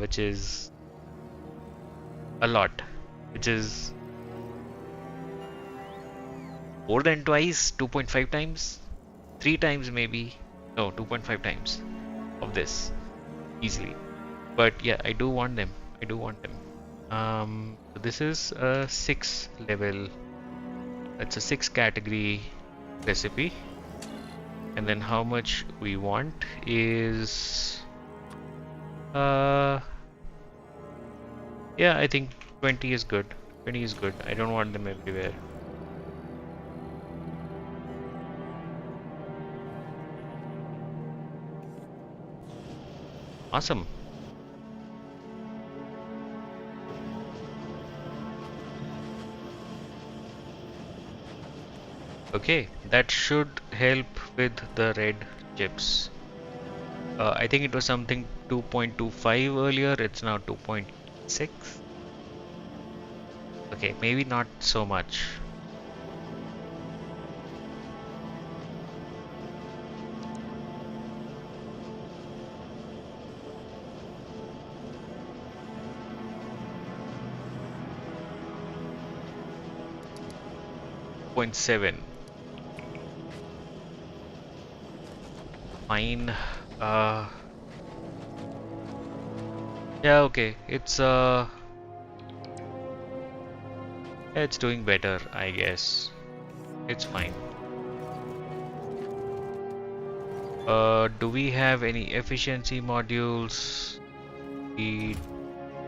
which is a lot, which is more than twice, 2.5 times, 3 times maybe, no, 2.5 times of this easily. But yeah, I do want them. This is a 6 level, it's a 6 category recipe, and then how much we want is yeah, I think 20 is good. I don't want them everywhere. Awesome. Okay, that should help with the red chips. I think it was something 2.25 earlier, it's now 2.6. Okay, maybe not so much. .7. Fine. Yeah, okay. It's doing better, I guess. It's fine. Do we have any efficiency modules? We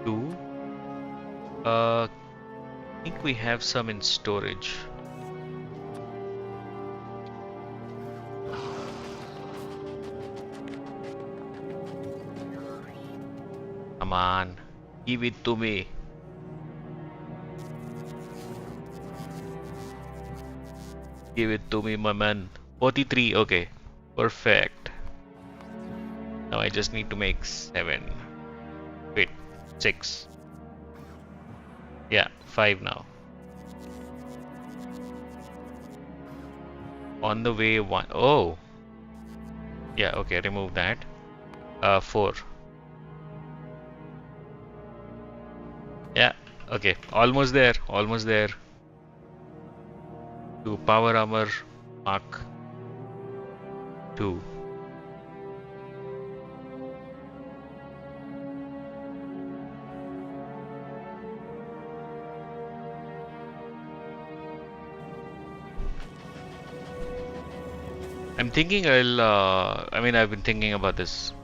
do. I think we have some in storage. Come on, give it to me. Give it to me, my man. 43, okay. Perfect. Now I just need to make 7. Wait, 6. Yeah, 5 now. On the way, 1. Oh! Yeah, okay, remove that. 4. Yeah, okay, almost there, To power armor Mark 2. I'm thinking I've been thinking about this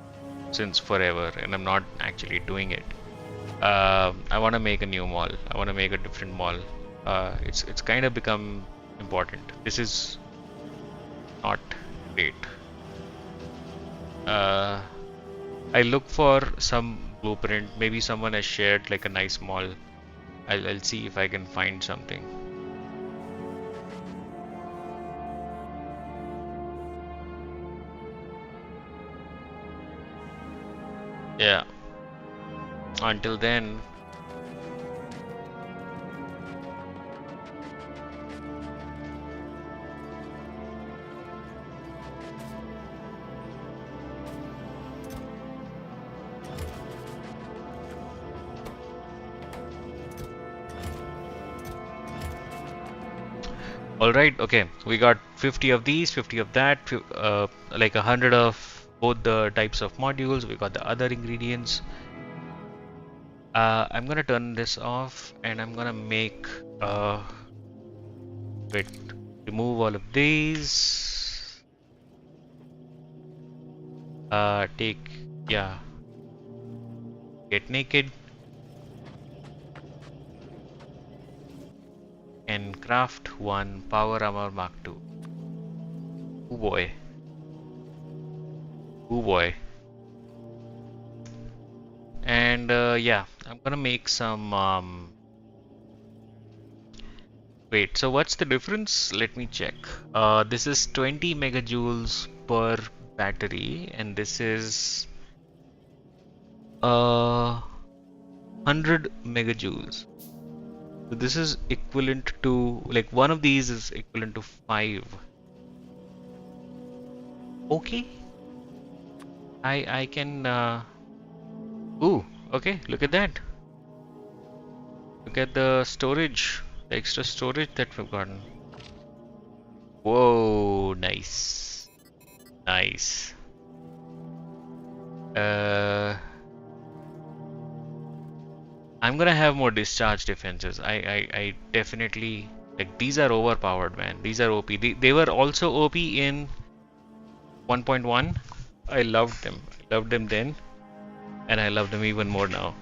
since forever and I'm not actually doing it. I want to make a new mall. I want to make a different mall. It's kind of become important. This is not great. I look for some blueprint. Maybe someone has shared like a nice mall. I'll see if I can find something. Yeah. Until then, All right, okay. We got 50 of these, 50 of that, like 100 of both the types of modules. We got the other ingredients. I'm gonna turn this off and I'm gonna make wait, remove all of these. Take, yeah, get naked and craft one power armor Mark II. Oh boy, oh boy. And yeah, I'm gonna make some wait, so what's the difference? Let me check. This is 20 megajoules per battery, and this is 100 megajoules. So this is equivalent to, like, one of these is equivalent to 5. Okay, I can. Ooh, okay. Look at that. Look at the storage, the extra storage that we've gotten. Whoa, nice, nice. I'm gonna have more discharge defenses. I definitely, like, these are overpowered, man. These are OP. They were also OP in 1.1. I loved them. I loved them then, and I love them even more now.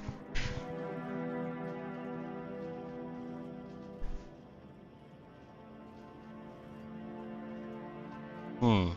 Hmm.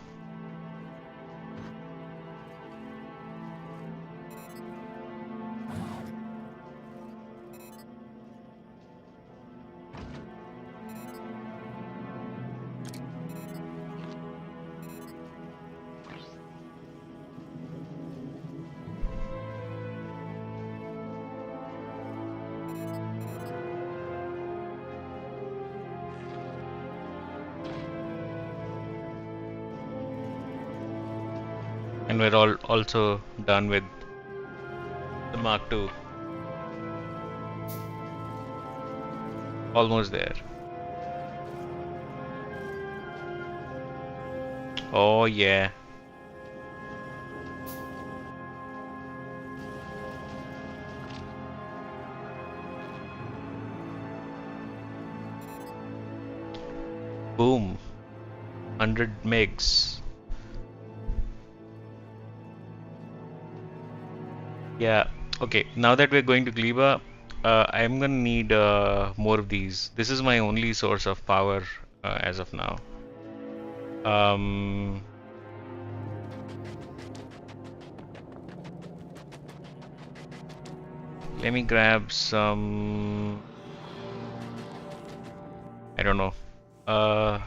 And we're all also done with the Mark II. Almost there. Oh yeah. Boom. 100 megs. Yeah. Okay. Now that we're going to Gleba, I'm gonna need more of these. This is my only source of power as of now. Um, Let me grab some. I don't know. Uh,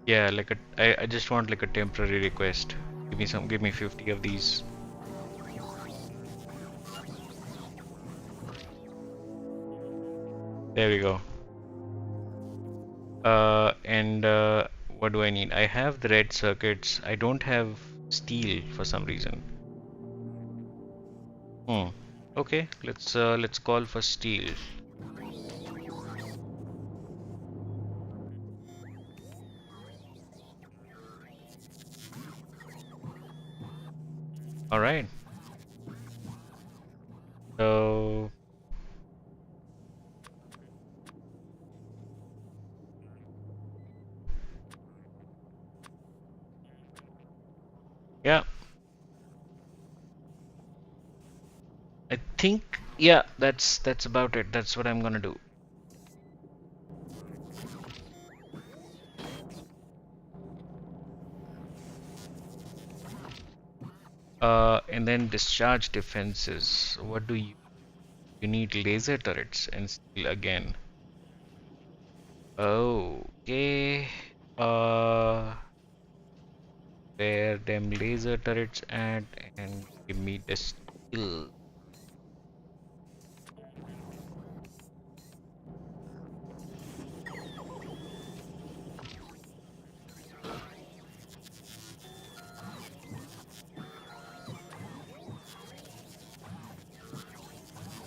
yeah, like I just want like a temporary request. Give me 50 of these. There we go. And what do I need? I have the red circuits. I don't have steel for some reason. Hmm. Okay, let's call for steel. All right. So yeah, I think yeah, that's about it. That's what I'm gonna do. And then discharge defenses. What do you need? Laser turrets and steel again. Okay. Uh, where them laser turrets at and give me the steel.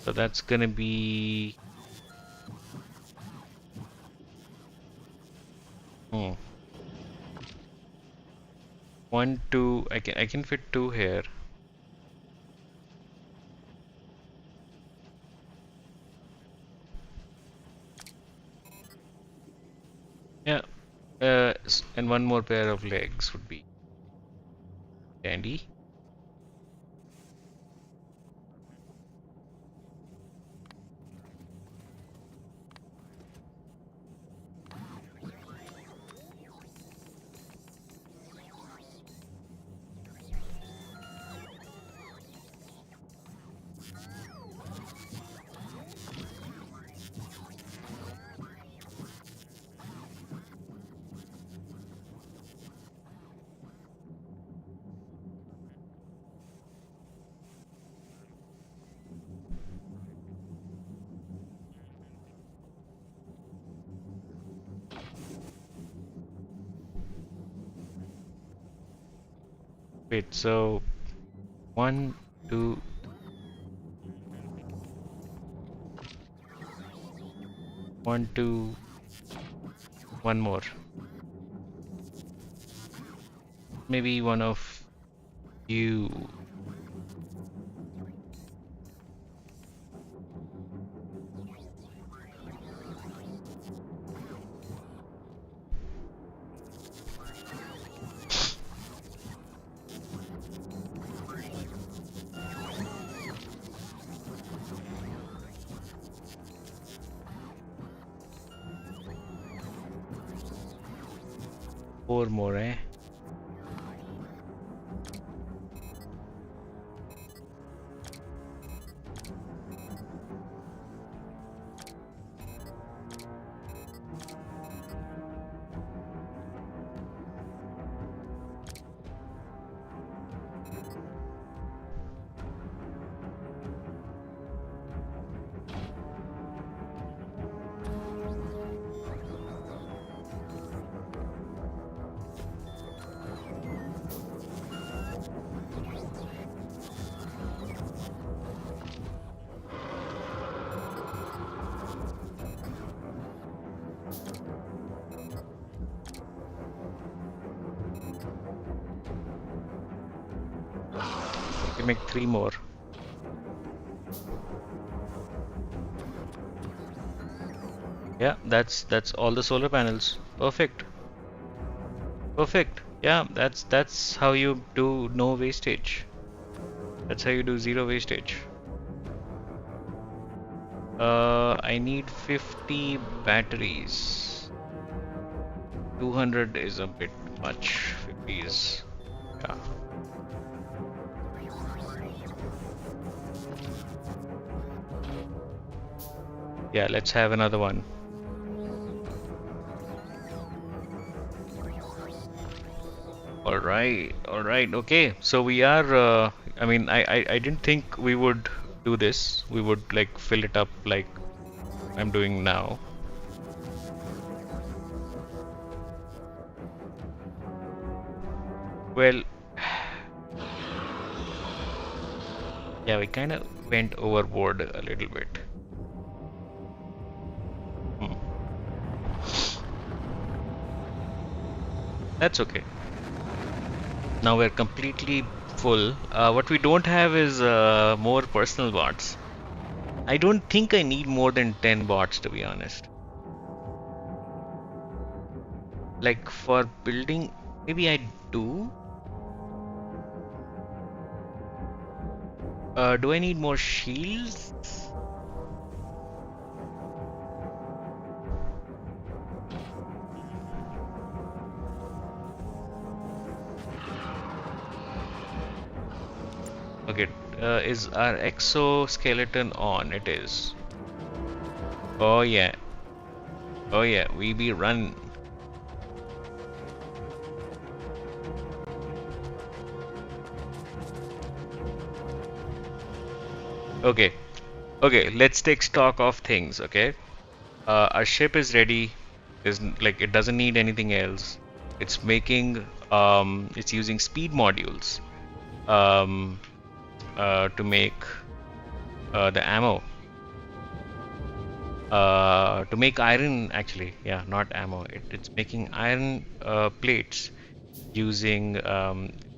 So that's gonna be 1, 2. I can fit 2 here. Yeah. And one more pair of legs would be dandy. Wait, so 1, 2, 1, 2, one more. Maybe one of you. Four more, eh? We make 3 more. Yeah, that's all the solar panels. Perfect. Perfect. Yeah, that's how you do no wastage. That's how you do zero wastage. I need 50 batteries. 200 is a bit much. 50 is, yeah. Yeah, let's have another one. All right, okay. So we are, I mean, I didn't think we would do this. We would like fill it up like I'm doing now. Well, yeah, we kind of went overboard a little bit. That's okay. Now we're completely full. What we don't have is more personal bots. I don't think I need more than 10 bots, to be honest. Like for building, maybe I do. Do I need more shields? Okay, is our exoskeleton on? It is. Oh yeah. Oh yeah, we be run. Okay. Okay, let's take stock of things, okay? Our ship is ready. Is like it doesn't need anything else. It's making it's using speed modules to make the ammo to make iron actually. Yeah, not ammo. It's making iron plates using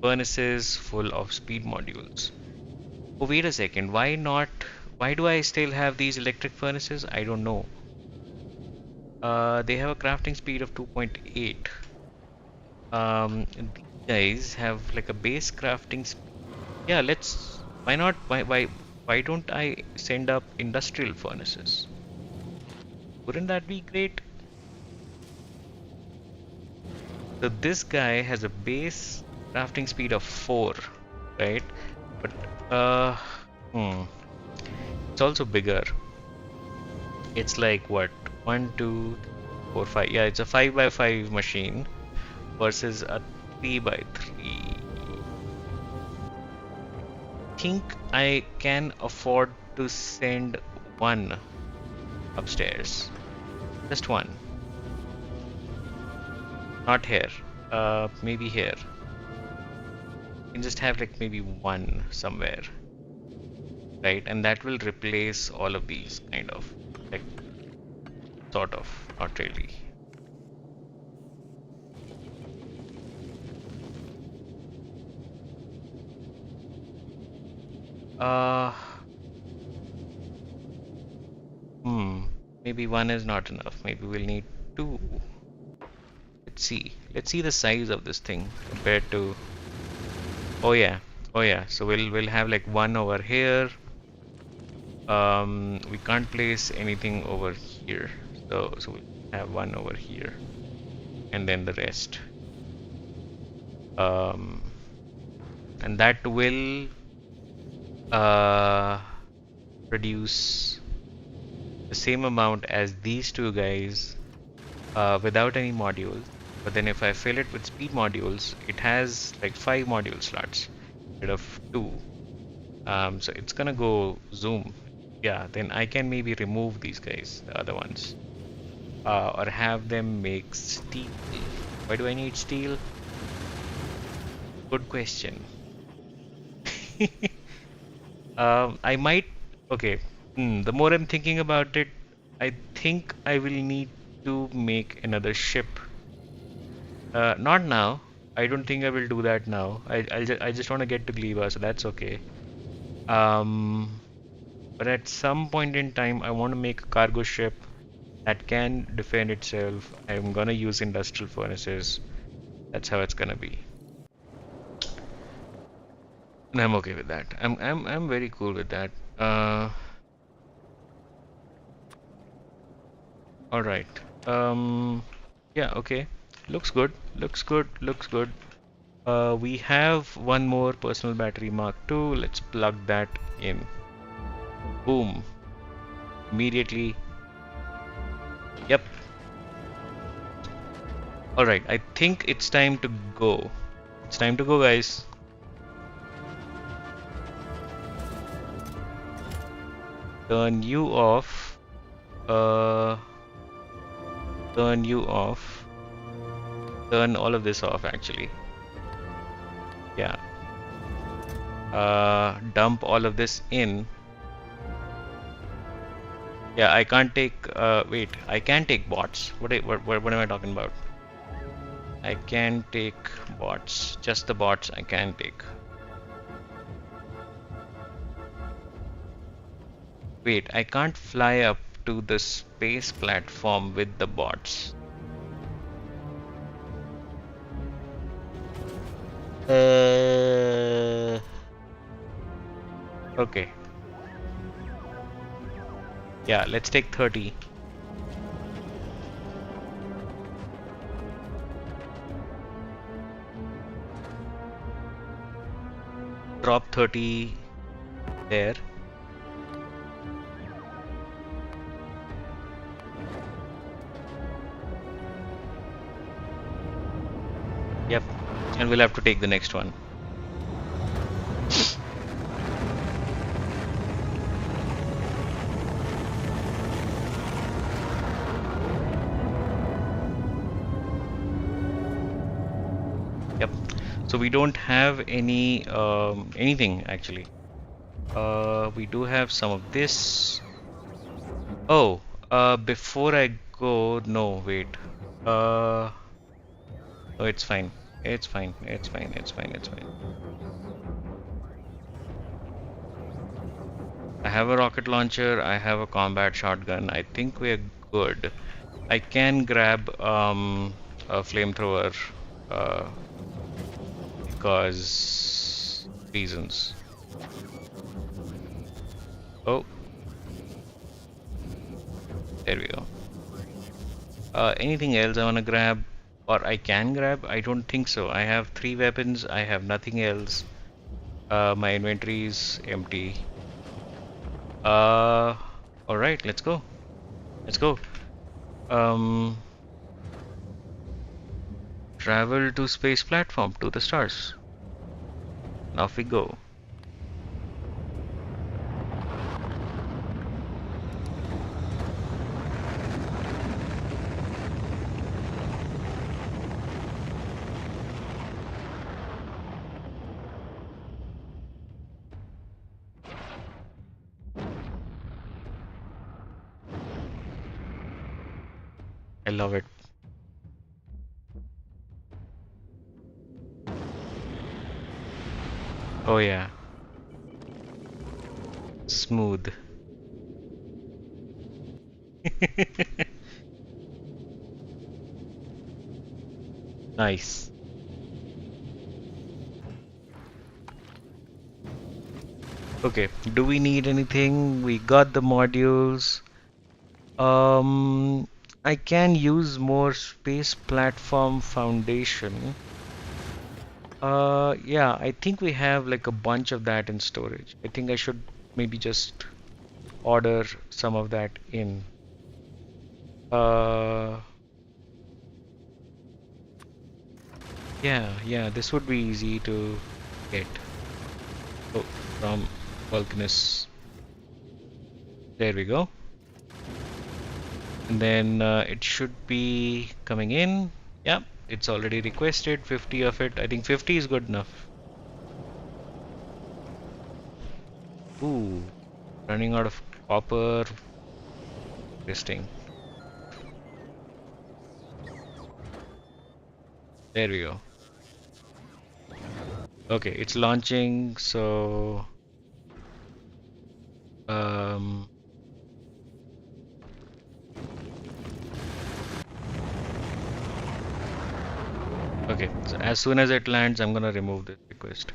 furnaces full of speed modules. Oh, wait a second. Why not? Why do I still have these electric furnaces? I don't know. They have a crafting speed of 2.8. These guys have like a base crafting speed. Yeah, let's. Why not? Why don't I send up industrial furnaces? Wouldn't that be great? So this guy has a base crafting speed of 4, right? But hmm, it's also bigger. It's like what? 1, 2, 3, 4, 5. Yeah, it's a 5 by 5 machine versus a 3 by 3. Think I can afford to send one upstairs. Just one. Not here. Maybe here. You can just have like maybe one somewhere. Right? And that will replace all of these kind of. Like, sort of. Not really. Uh, Maybe one is not enough. Maybe we'll need two. Let's see. Let's see the size of this thing compared to. Oh yeah. Oh yeah. So we'll have like one over here. We can't place anything over here. So we'll have one over here, and then the rest. And that will produce the same amount as these two guys without any modules. But then if I fill it with speed modules, it has like 5 module slots instead of 2. So it's gonna go zoom. Yeah, then I can maybe remove these guys, the other ones, or have them make steel. Why do I need steel? Good question. I might. Okay. The more I'm thinking about it, I think I will need to make another ship. Not now. I don't think I will do that now. I just want to get to Gleba, so that's okay. But at some point in time, I want to make a cargo ship that can defend itself. I'm gonna use industrial furnaces. That's how it's gonna be. And I'm okay with that. I'm very cool with that. All right. Yeah, okay. Looks good. Looks good. Looks good. We have one more personal battery Mark II. Let's plug that in. Boom. Immediately. Yep. All right. I think it's time to go. It's time to go, guys. Turn you off. Turn you off. Turn all of this off, actually. Yeah. Dump all of this in. Yeah, I can't take. Wait, I can take bots. What am I talking about? I can take bots. Just the bots I can take. Wait, I can't fly up to the space platform with the bots. Okay. Yeah, let's take 30. Drop 30 there. Yep, and we'll have to take the next one. Yep. So we don't have any anything actually. We do have some of this. Oh, before I go, no, wait. Uh, oh, it's fine. It's fine. It's fine. It's fine. It's fine. I have a rocket launcher. I have a combat shotgun. I think we're good. I can grab a flamethrower uh, because reasons. Oh, there we go. Anything else I want to grab or I can grab? I don't think so. I have 3 weapons. I have nothing else. My inventory is empty. All right, let's go. Let's go. Um, Travel to space platform to the stars. Now off we go. I love it. Oh yeah, smooth. Nice. Okay, do we need anything? We got the modules. Um, I can use more space platform foundation. Yeah, I think we have like a bunch of that in storage. I think I should maybe just order some of that in. Uh, yeah, this would be easy to get. Oh, from Vulcanus. There we go. And then it should be coming in. Yeah, it's already requested 50 of it. I think 50 is good enough. Ooh, running out of copper. Interesting. There we go. Okay, it's launching, so um okay, so as soon as it lands, I'm gonna remove this request.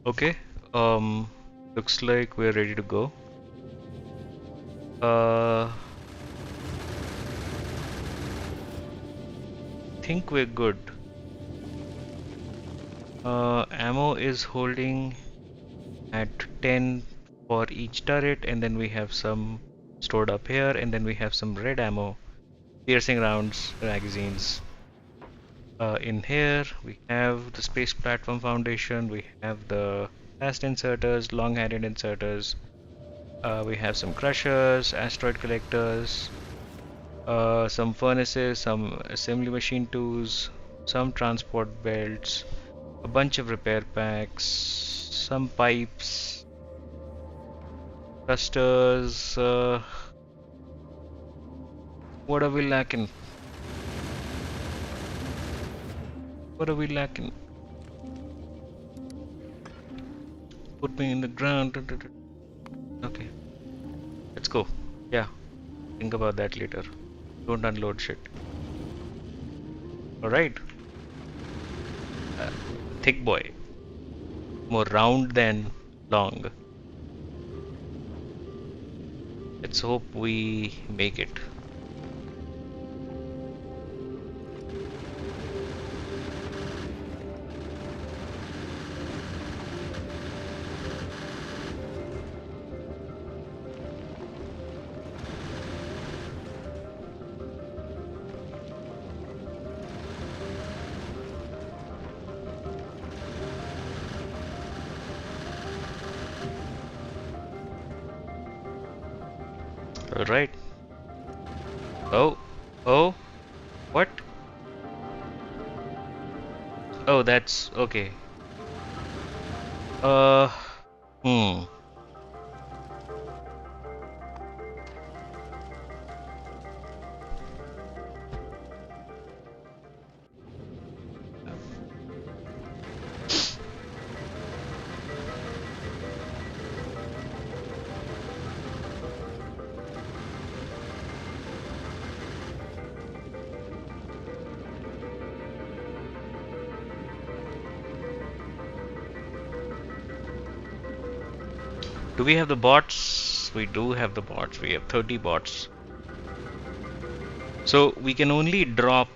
Okay, looks like we're ready to go. Think we're good. Ammo is holding at 10 for each turret, and then we have some stored up here, and then we have some red ammo, piercing rounds, magazines. In here, we have the space platform foundation, we have the fast inserters, long-handed inserters, we have some crushers, asteroid collectors, some furnaces, some assembly machine tools, some transport belts, a bunch of repair packs, some pipes, thrusters. What are we lacking? What are we lacking? Put me in the ground. Okay, let's go. Yeah, think about that later. Don't unload shit. Alright. Uh, thick boy. More round than long. Let's hope we make it. Alright. Oh, oh, what? Oh, that's okay. Uh, hmm. Do we have the bots? We do have the bots. We have 30 bots. So we can only drop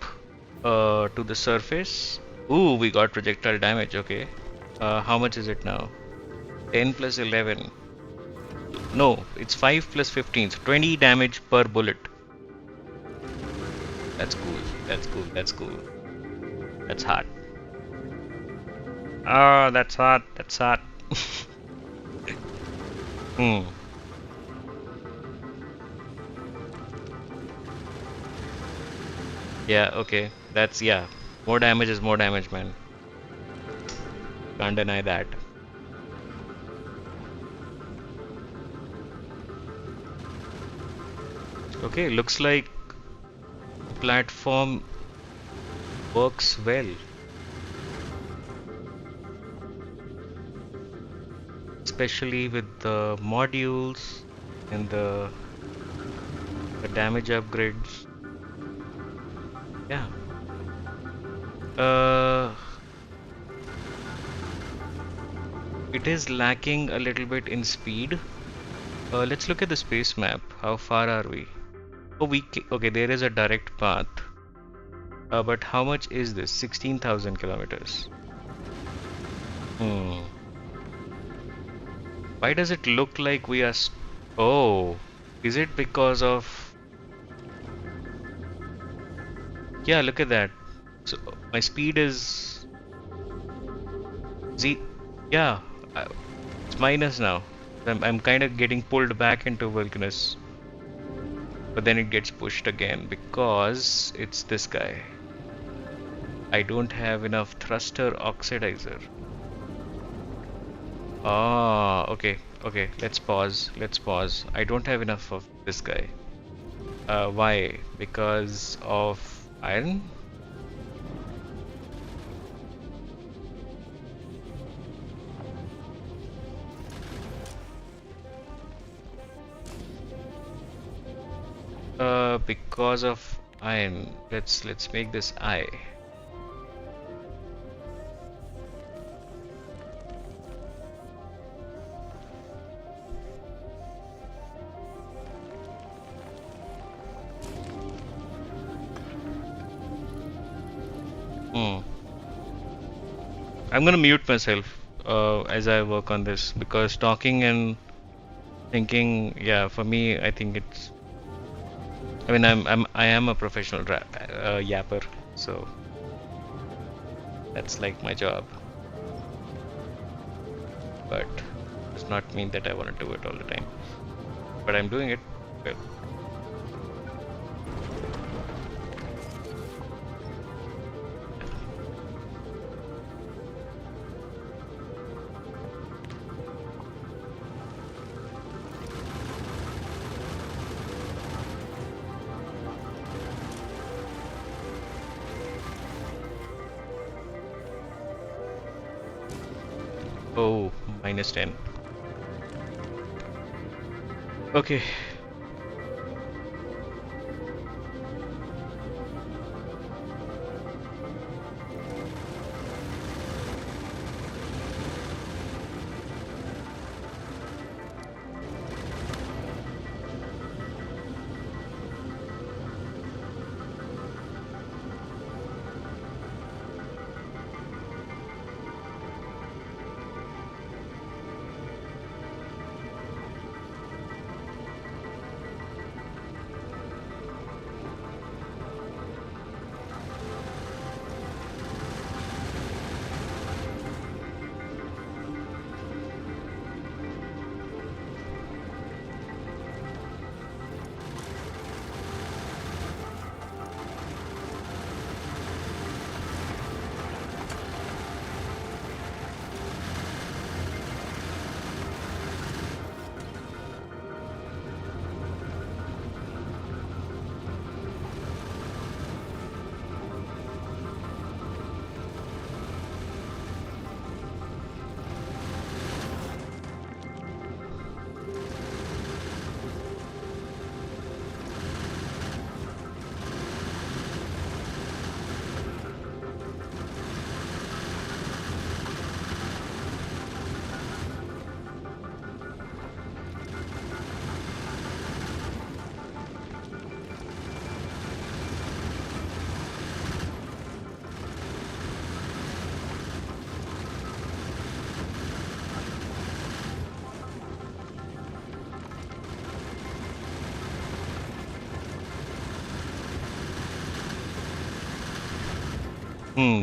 to the surface. Ooh, we got projectile damage. Okay. How much is it now? 10 plus 11. No, it's 5 plus 15. So 20 damage per bullet. That's cool. That's cool. That's cool. That's hot. Ah, that's hot. That's hot. Hmm. Yeah, okay. That's, yeah. More damage is more damage, man. Can't deny that. Okay, looks like the platform works well. Especially with the modules and the damage upgrades. Yeah. It is lacking a little bit in speed. Let's look at the space map. How far are we? Oh, okay, there is a direct path. But how much is this? 16,000 kilometers. Hmm. Why does it look like we are... Oh, is it because of... Yeah, look at that. So my speed is... Z... Yeah, it's minus now. I'm kind of getting pulled back into Vulcanus. But then it gets pushed again because it's this guy. I don't have enough thruster oxidizer. Ah, okay, okay. Let's pause. Let's pause. I don't have enough of this guy. Why? Because of iron? Because of iron. Let's make this I. I'm gonna mute myself as I work on this because talking and thinking, yeah, for me, I think it's. I mean, I am a professional yapper, so that's like my job. But does not mean that I want to do it all the time. But I'm doing it well. Oh, -10. Okay.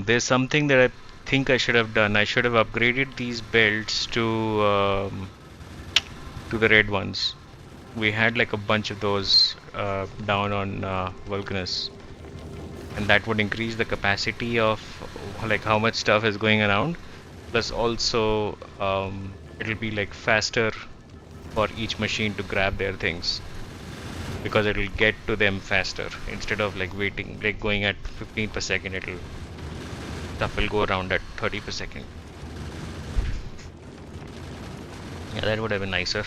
There's something that I think I should have done. I should have upgraded these belts to the red ones. We had like a bunch of those down on Vulcanus, and that would increase the capacity of like how much stuff is going around. Plus, also it'll be like faster for each machine to grab their things because it'll get to them faster instead of like waiting, like going at 15 per second. It'll Stuff will go around at 30 per second. Yeah, that would have been nicer.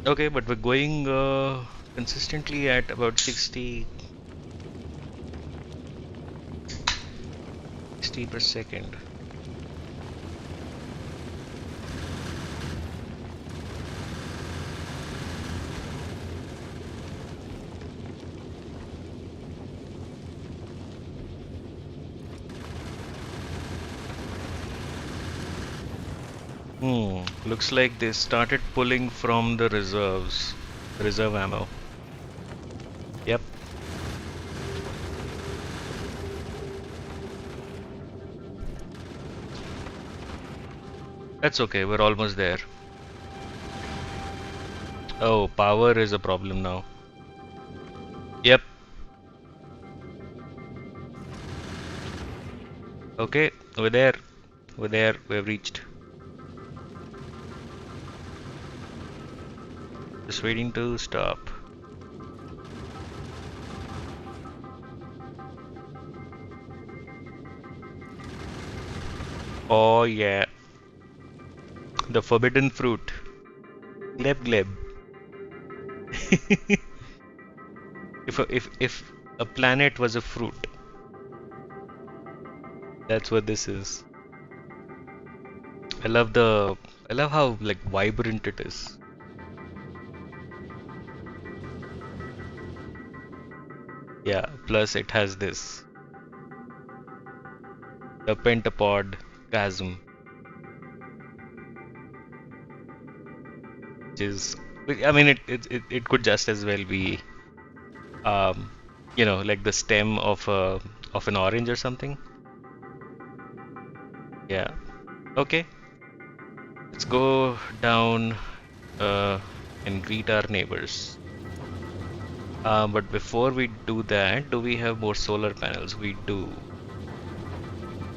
Okay, but we're going consistently at about 60 per second. Looks like they started pulling from the reserve ammo. Yep. That's okay, we're almost there. Oh, power is a problem now. Yep. Okay, we're there. We're there, we've reached. Just waiting to stop. Oh yeah. The forbidden fruit. Gleb gleb. If a planet was a fruit, that's what this is. I love how like vibrant it is. Yeah, plus it has this the pentapod chasm, which is I mean it could just as well be um like the stem of an orange or something. Yeah. Okay. Let's go down and greet our neighbors. But before we do that, do we have more solar panels? We do.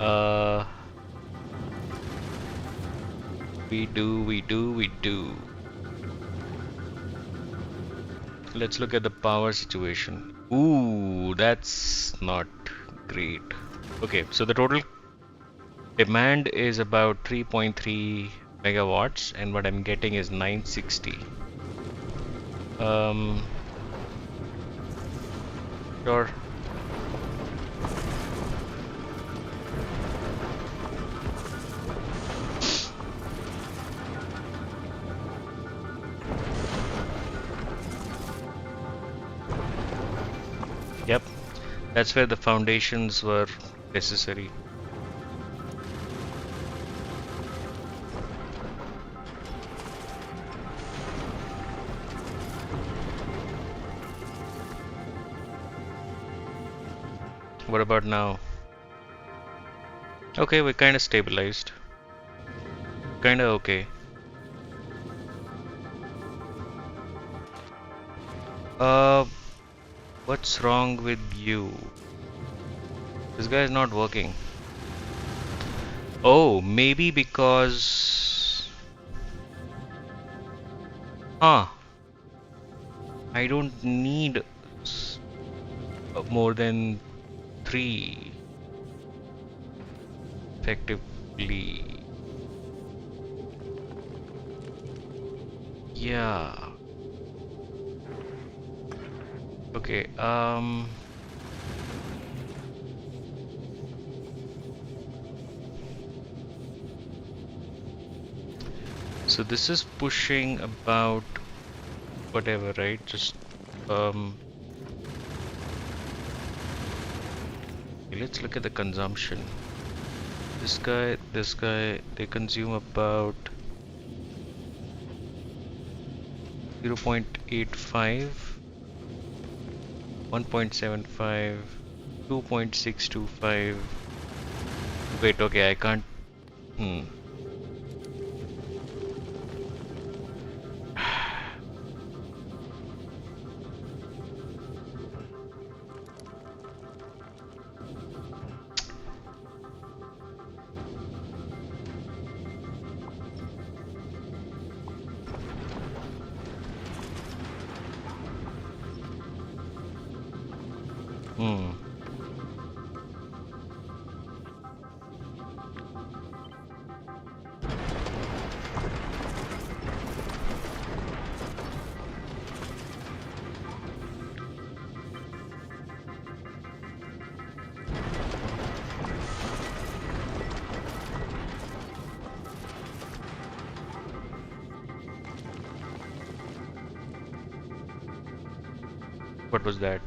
Uh, we do. Let's look at the power situation. Ooh, that's not great. Okay, so the total demand is about 3.3 megawatts, and what I'm getting is 960. Um, sure. Yep, that's where the foundations were necessary. What about now? Okay, we're kind of stabilized. Kind of okay. Uh, what's wrong with you? This guy is not working. Oh, maybe because... Huh. I don't need more than 3 effectively. Yeah. Okay, so this is pushing about whatever, right? Just let's look at the consumption. This guy, they consume about 0.85, 1.75, 2.625. Wait, okay, I can't. Hmm. Hmm. What was that?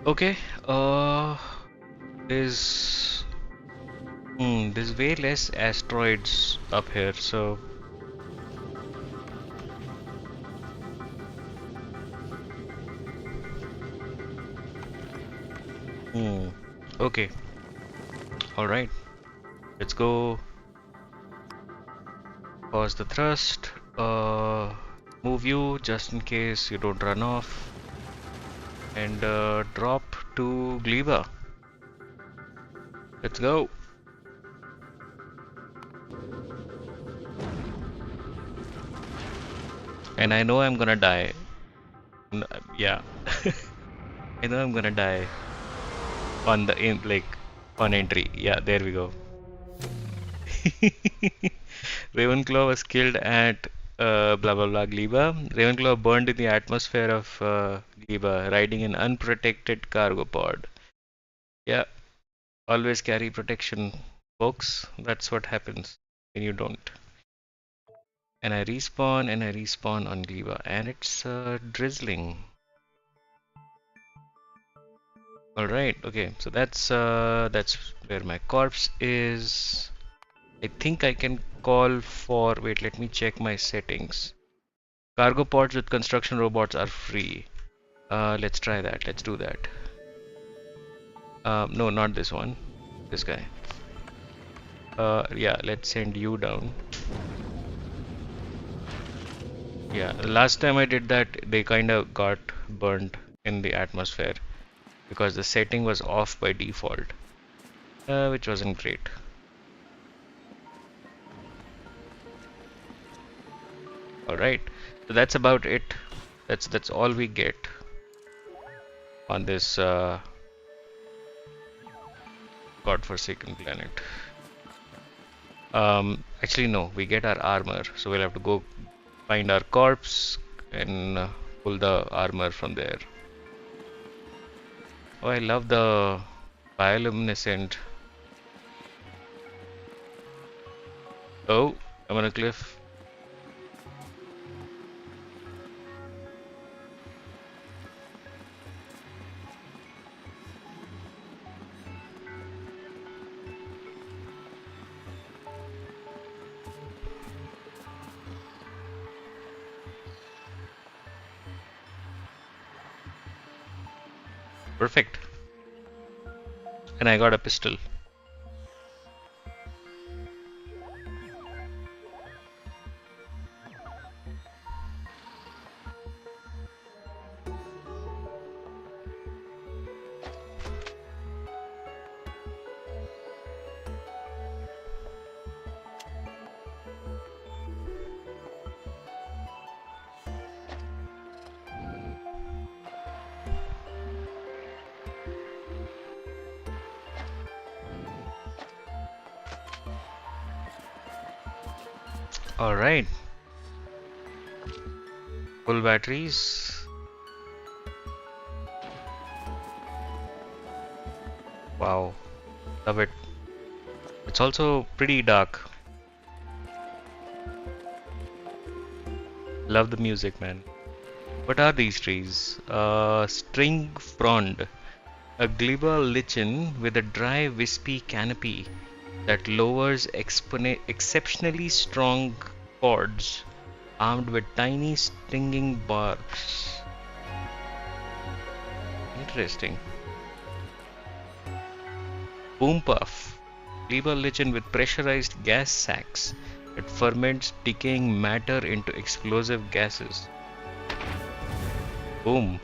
Okay, there's there's way less asteroids up here, so okay, all right, let's go. Pause the thrust. Move you just in case you don't run off, and drop to Gleba. Let's go. And I know I'm gonna die. Yeah, I know I'm gonna die on the on entry. Yeah, there we go. Ravenclaw was killed at blah blah blah Gleba. Ravenclaw burned in the atmosphere of Gleba, riding an unprotected cargo pod. Yeah, always carry protection, folks. That's what happens when you don't. And I respawn on Gleba, and it's drizzling. All right, okay. So that's where my corpse is. I think I can call for. Wait, let me check my settings. Cargo pods with construction robots are free. Let's try that. Let's do that. No, not this one. This guy. Yeah, let's send you down. Yeah, the last time I did that, they kind of got burnt in the atmosphere because the setting was off by default, which wasn't great. All right, so that's about it. That's all we get on this godforsaken planet. Actually, no, we get our armor, so we'll have to go find our corpse and pull the armor from there. Oh, I love the bioluminescent. Oh, I'm on a cliff. Perfect. And I got a pistol. All right. Full batteries. Wow. Love it. It's also pretty dark. Love the music, man. What are these trees? String frond. A gleba lichen with a dry, wispy canopy that lowers exceptionally strong cords armed with tiny stinging barbs. Interesting. Boom puff. Gleba lichen with pressurized gas sacs that ferments decaying matter into explosive gases. Boom.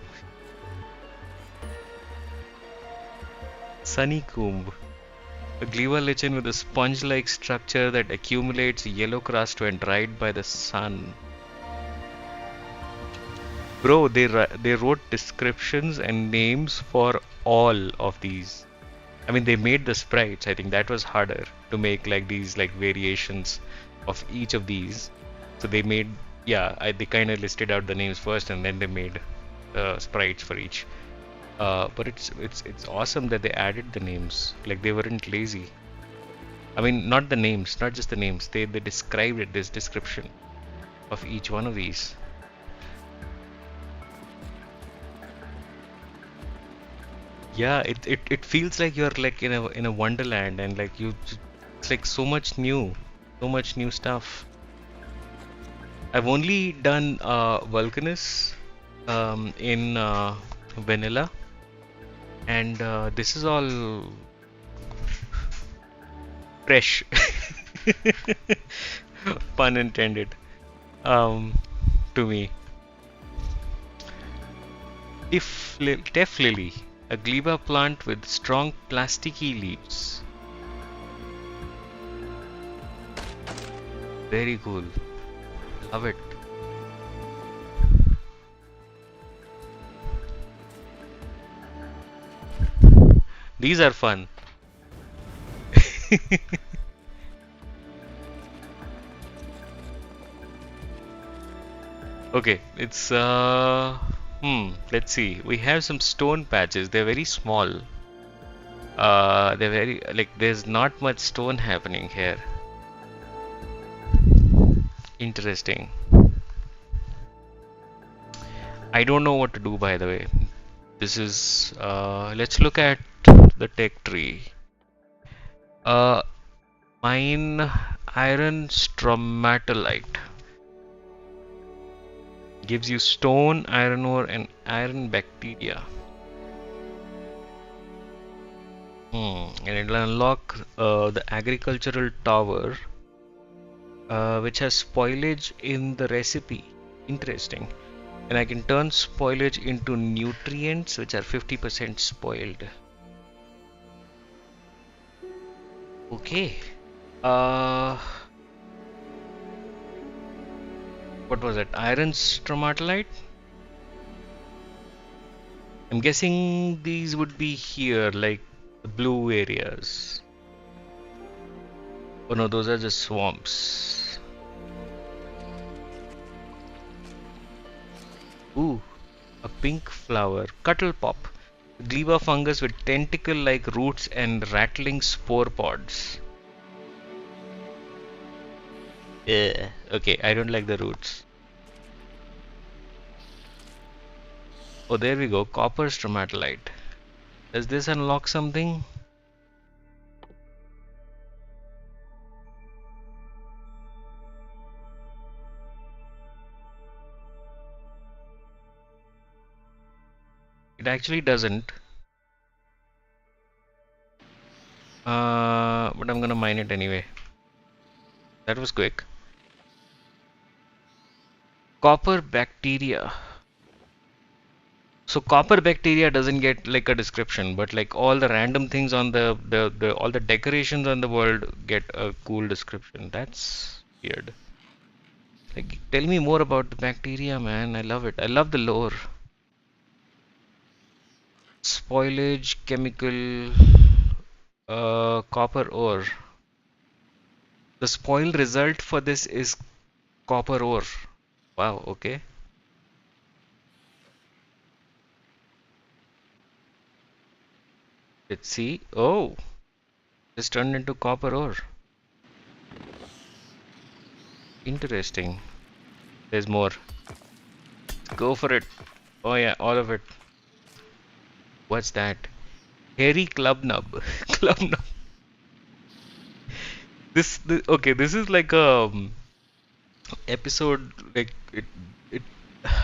Sunny comb. A gleba lichen with a sponge-like structure that accumulates yellow crust when dried by the sun. Bro, they wrote descriptions and names for all of these. I mean, they made the sprites. I think that was harder to make, like these like variations of each of these. So they made, yeah, they kind of listed out the names first, and then they made sprites for each. But it's awesome that they added the names. Like they weren't lazy. I mean, not the names, not just the names. They described it. This description of each one of these. Yeah, it feels like you're like in a wonderland, and like it's like so much new stuff. I've only done Vulcanus in vanilla, and this is all fresh, pun intended, um, to me. Teff lily, a gleba plant with strong plasticky leaves. Very cool. Love it. These are fun. Okay, it's let's see. We have some stone patches. They're very small. They're very like there's not much stone happening here. Interesting. I don't know what to do, by the way. This is let's look at the tech tree. Uh Mine iron stromatolite gives you stone, iron ore, and iron bacteria. And it'll unlock the agricultural tower, which has spoilage in the recipe. Interesting. And I can turn spoilage into nutrients, which are 50% spoiled. Okay. Uh, What was it? Iron stromatolite? I'm guessing these would be here, like the blue areas. Oh no, those are just swamps. Ooh, a pink flower. Cuttle pop. Gleba fungus with tentacle-like roots and rattling spore pods. Yeah. Okay, I don't like the roots. Oh, there we go. Copper stromatolite. Does this unlock something? It actually doesn't. But I'm gonna mine it anyway. That was quick. Copper bacteria. So copper bacteria doesn't get like a description, but like all the random things on the all the decorations on the world get a cool description. That's weird. Like tell me more about the bacteria, man. I love it. I love the lore. Spoilage, chemical, copper ore. The spoil result for this is copper ore. Wow, okay. Let's see. Oh, this turned into copper ore. Interesting. There's more. Go for it. Oh yeah, all of it. What's that? Hairy club nub. Club nub. Okay, this is like a episode like it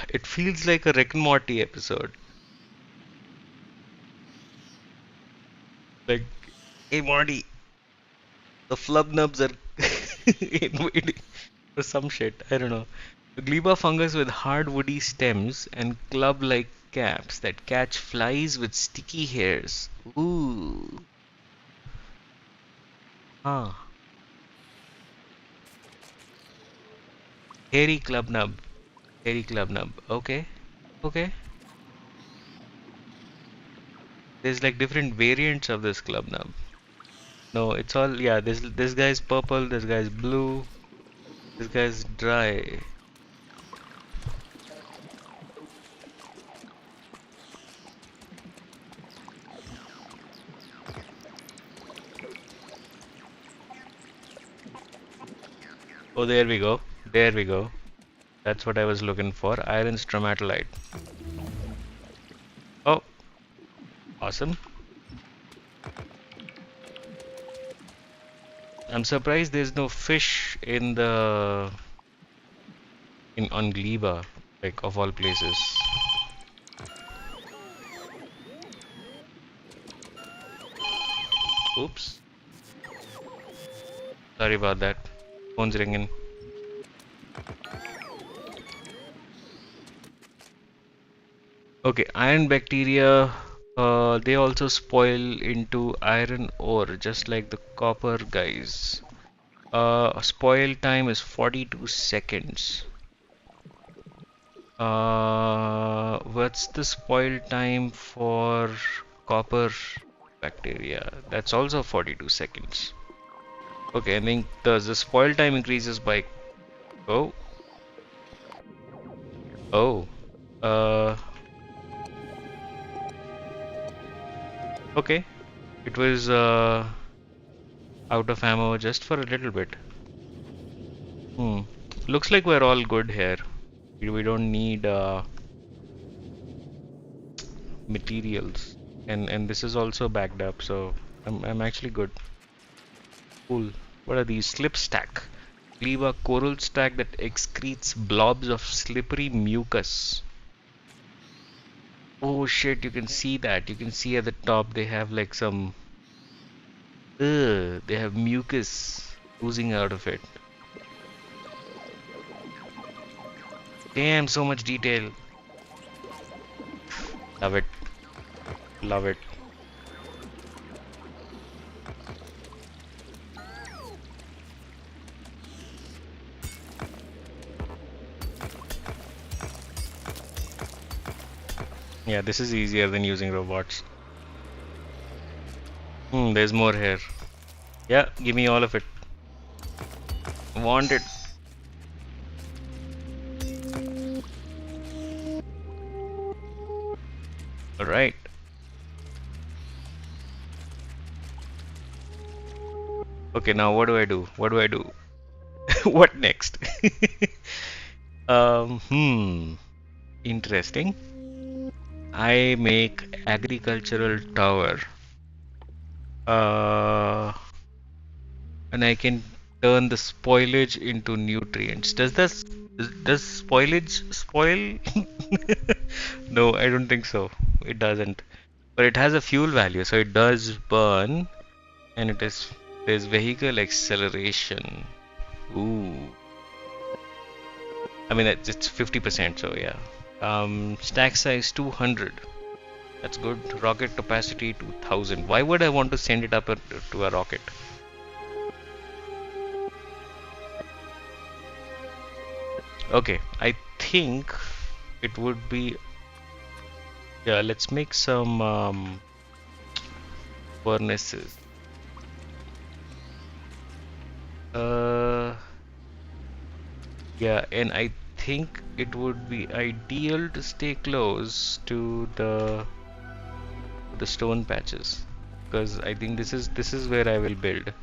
it feels like a Rick and Morty episode. Like, hey Morty, the flub nubs are invading or some shit. I don't know. The gleba fungus with hard woody stems and club-like caps that catch flies with sticky hairs. Ooh. Huh. Hairy club nub. Hairy club nub. Okay. Okay. There's like different variants of this club nub. No, it's all yeah. This guy's purple. This guy's blue. This guy's dry. Oh, there we go. There we go. That's what I was looking for. Iron stromatolite. Oh, awesome. I'm surprised there's no fish in the in on Gleba, like of all places. Oops. Sorry about that. Phone's ringing. Okay, iron bacteria. They also spoil into iron ore, just like the copper guys. Spoil time is 42 seconds. What's the spoil time for copper bacteria? That's also 42 seconds. Okay, I think the spoil time increases by oh oh uh okay. It was out of ammo just for a little bit. Hmm. Looks like we're all good here. We don't need materials, and this is also backed up, so I'm actually good. Cool. What are these? Slip stack. Leave a coral stack that excretes blobs of slippery mucus. Oh shit, you can see that. You can see at the top they have like some. Ugh, they have mucus oozing out of it. Damn, so much detail. Love it. Love it. Yeah, this is easier than using robots. There's more here. Yeah, give me all of it. Want it. All right. Okay, now what do I do? What do I do? What next? Interesting. I make agricultural tower. Uh, and I can turn the spoilage into nutrients. Does spoilage spoil? No, I don't think so. It doesn't. But it has a fuel value, so it does burn, and there's vehicle acceleration. Ooh. I mean it's 50%, so yeah. Stack size 200. That's good. Rocket capacity 2000. Why would I want to send it up to a rocket? Okay, I think it would be. Yeah, let's make some furnaces. Uh, yeah, and I think it would be ideal to stay close to the stone patches, because I think this is where I will build.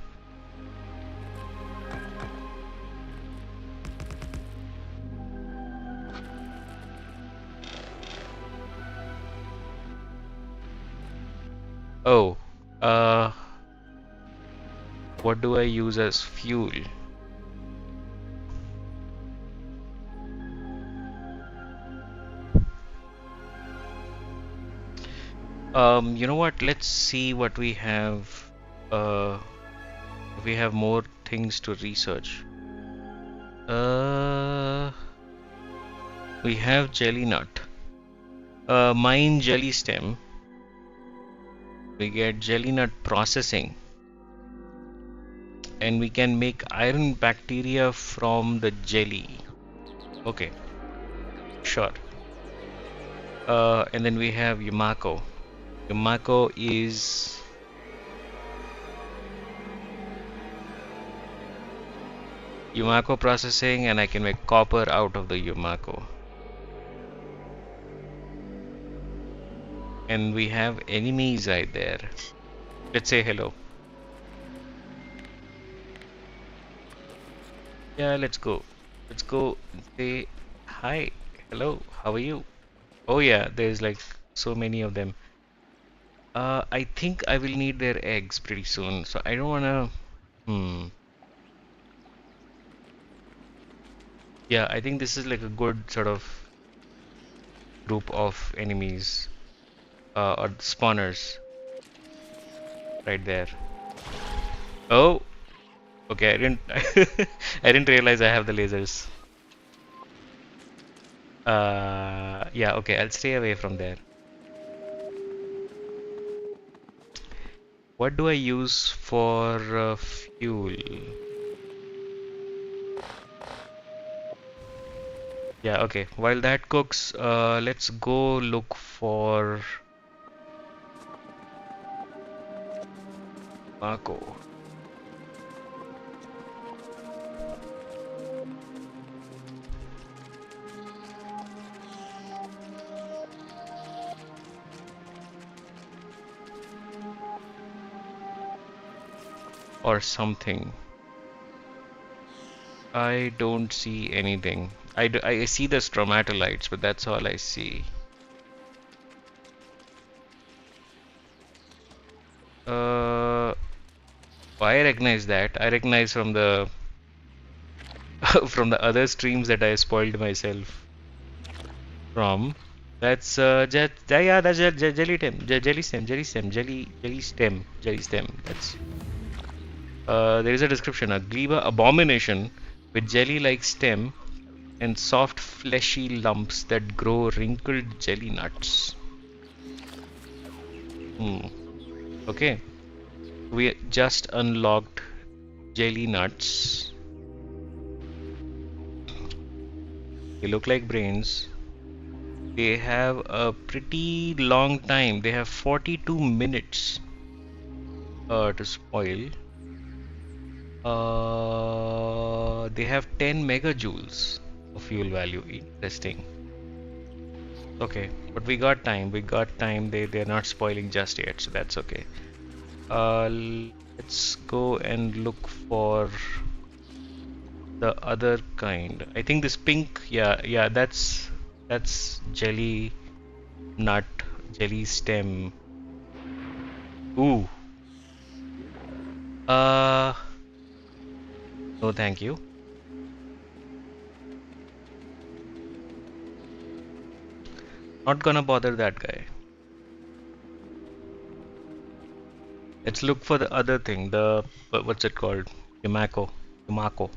Oh, uh, what do I use as fuel? You know what? Let's see what we have. Uh, if we have more things to research. Uh, we have jelly nut. Mine jelly stem. We get jelly nut processing, and we can make iron bacteria from the jelly. Okay, sure. And then we have Yumako. Yumako is Yumako processing, and I can make copper out of the Yumako. And we have enemies right there. Let's say hello. Yeah, let's go. Let's go and say hi. Hello, how are you? Oh yeah, there's like so many of them. I think I will need their eggs pretty soon, so I don't wanna. Hmm. Yeah, I think this is like a good sort of group of enemies or spawners right there. Oh, okay. I didn't. I didn't realize I have the lasers. Yeah. Okay. I'll stay away from there. What do I use for fuel? Yeah, okay. While that cooks, let's go look for Marco. Or something. I don't see anything. I see the stromatolites, but that's all I see. Uh, I recognize that. I recognize from the from the other streams that I spoiled myself from. That's yeah, that's jelly stem, jelly stem, jelly stem. That's there is a description: a gleba abomination with jelly-like stem and soft fleshy lumps that grow wrinkled jelly nuts. Okay, we just unlocked jelly nuts. They look like brains. They have a pretty long time. They have 42 minutes to spoil. They have 10 megajoules of fuel value. Interesting. Okay, but we got time. We got time. They're not spoiling just yet, so that's okay. Uh, let's go and look for the other kind. I think this pink, yeah, that's jelly nut, jelly stem. Ooh. Uh, no, thank you. Not gonna bother that guy. Let's look for the other thing. The what's it called? Yumako, Yumako,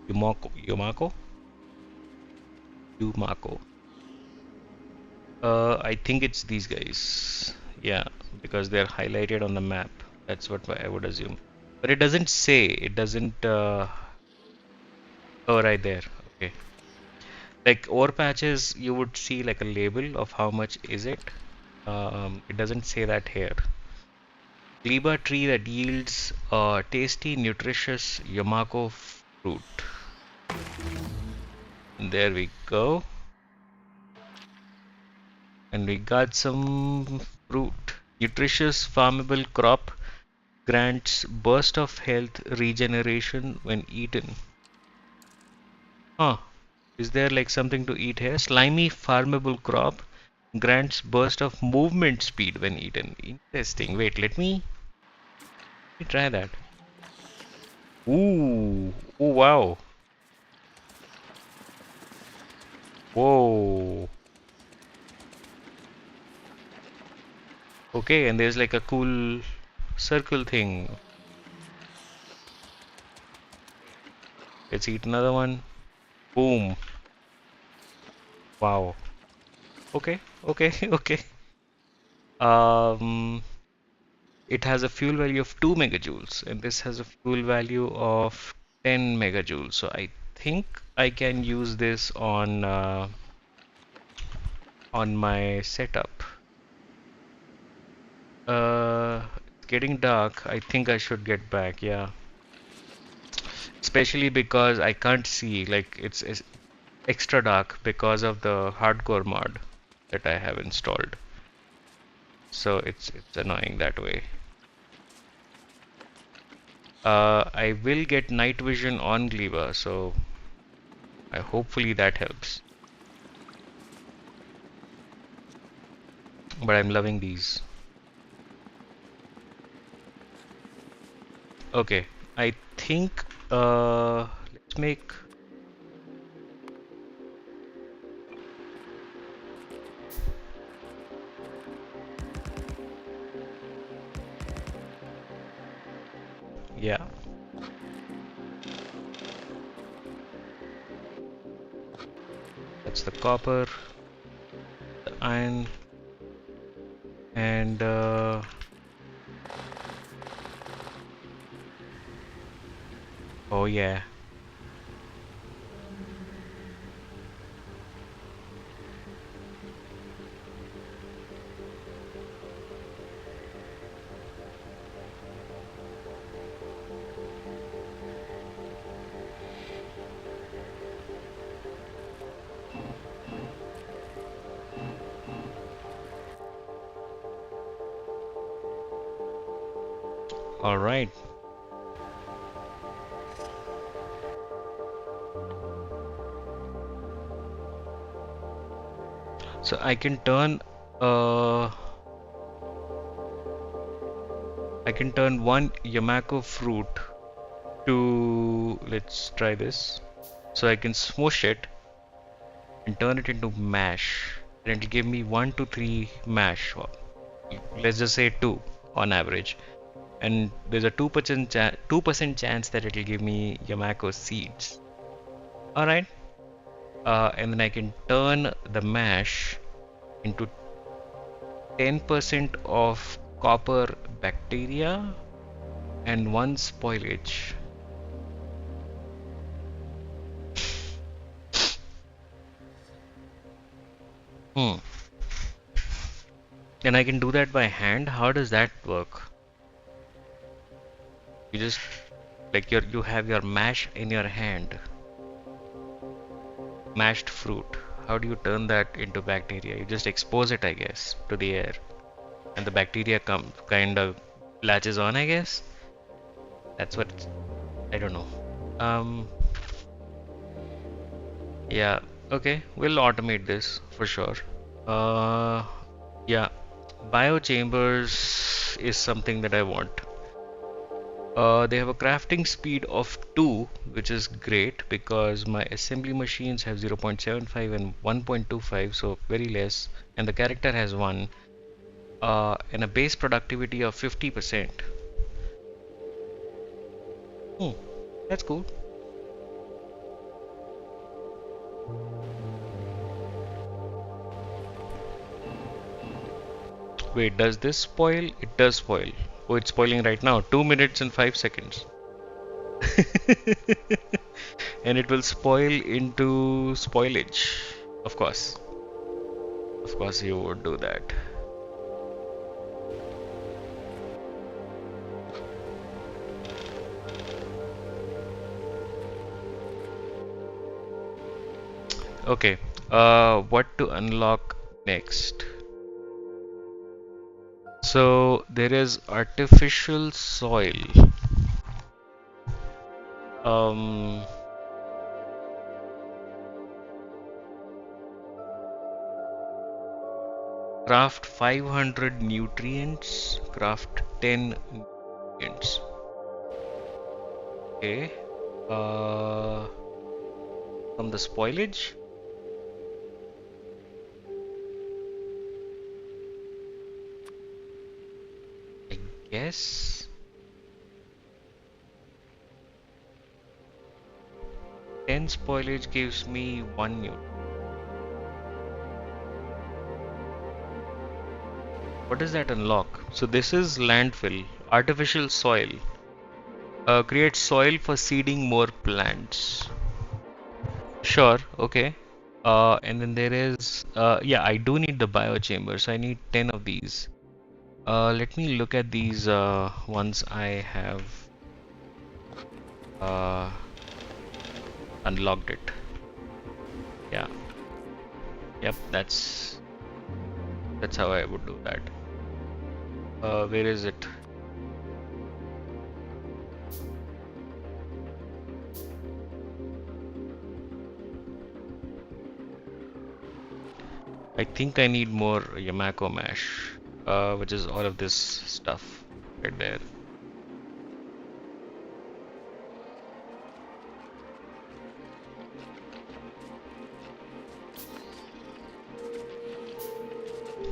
Yumako, Yumako. I think it's these guys. Yeah, because they're highlighted on the map. That's what I would assume. But it doesn't say. It doesn't. Oh, right there. Okay. Like ore patches, you would see like a label of how much is it. It doesn't say that here. Gleba tree that yields a tasty, nutritious Yamako fruit. There we go. And we got some fruit. Nutritious, farmable crop grants burst of health regeneration when eaten. Huh. Is there like something to eat here? Slimy, farmable crop grants burst of movement speed when eaten. Interesting. Wait, let me try that. Ooh. Oh, wow. Whoa. Okay, and there's like a cool circle thing. Let's eat another one. Boom. Wow. Okay, okay, okay. Um, it has a fuel value of 2 megajoules, and this has a fuel value of 10 megajoules. So I think I can use this on my setup. It's getting dark. I think I should get back. Yeah, especially because I can't see. Like it's extra dark because of the hardcore mod that I have installed. So it's annoying that way. I will get night vision on Gleba, so I hopefully that helps. But I'm loving these. Okay, I think let's make yeah. That's the copper, the iron, and oh yeah. All right. So uh I can turn one Yamako fruit to, let's try this. So I can smush it and turn it into mash. And it'll give me 1 to 3 mash. Let's just say 2 on average. And there's a 2% chance that it'll give me Yamako seeds. Alright. And then I can turn the mash into 10% of copper bacteria and 1 spoilage. Hmm. And I can do that by hand. How does that work? You just like you have your mash in your hand, mashed fruit. How do you turn that into bacteria? You just expose it, I guess, to the air, and the bacteria kind of latches on, I guess. That's what I don't know. Um, yeah, okay, we'll automate this for sure. Uh, yeah, biochambers is something that I want. They have a crafting speed of 2, which is great because my assembly machines have 0.75 and 1.25, so very less, and the character has 1, and a base productivity of 50%. Hmm, that's cool. Wait, does this spoil? It does spoil. Oh, it's spoiling right now. 2 minutes and 5 seconds. And it will spoil into spoilage. Of course. Of course you would do that. Okay. What to unlock next? So there is artificial soil. Um, Craft 500 nutrients. Craft 10 nutrients. Okay. From the spoilage. I guess. 10 spoilage gives me 1 nutrient. What does that unlock? So this is landfill, artificial soil. Create soil for seeding more plants. Sure, okay. And then there is, yeah, I do need the biochambers. I need 10 of these. Let me look at these ones I have uh, unlocked it. Yeah, yep, that's how I would do that. Where is it? I think I need more Yamako mash, which is all of this stuff right there.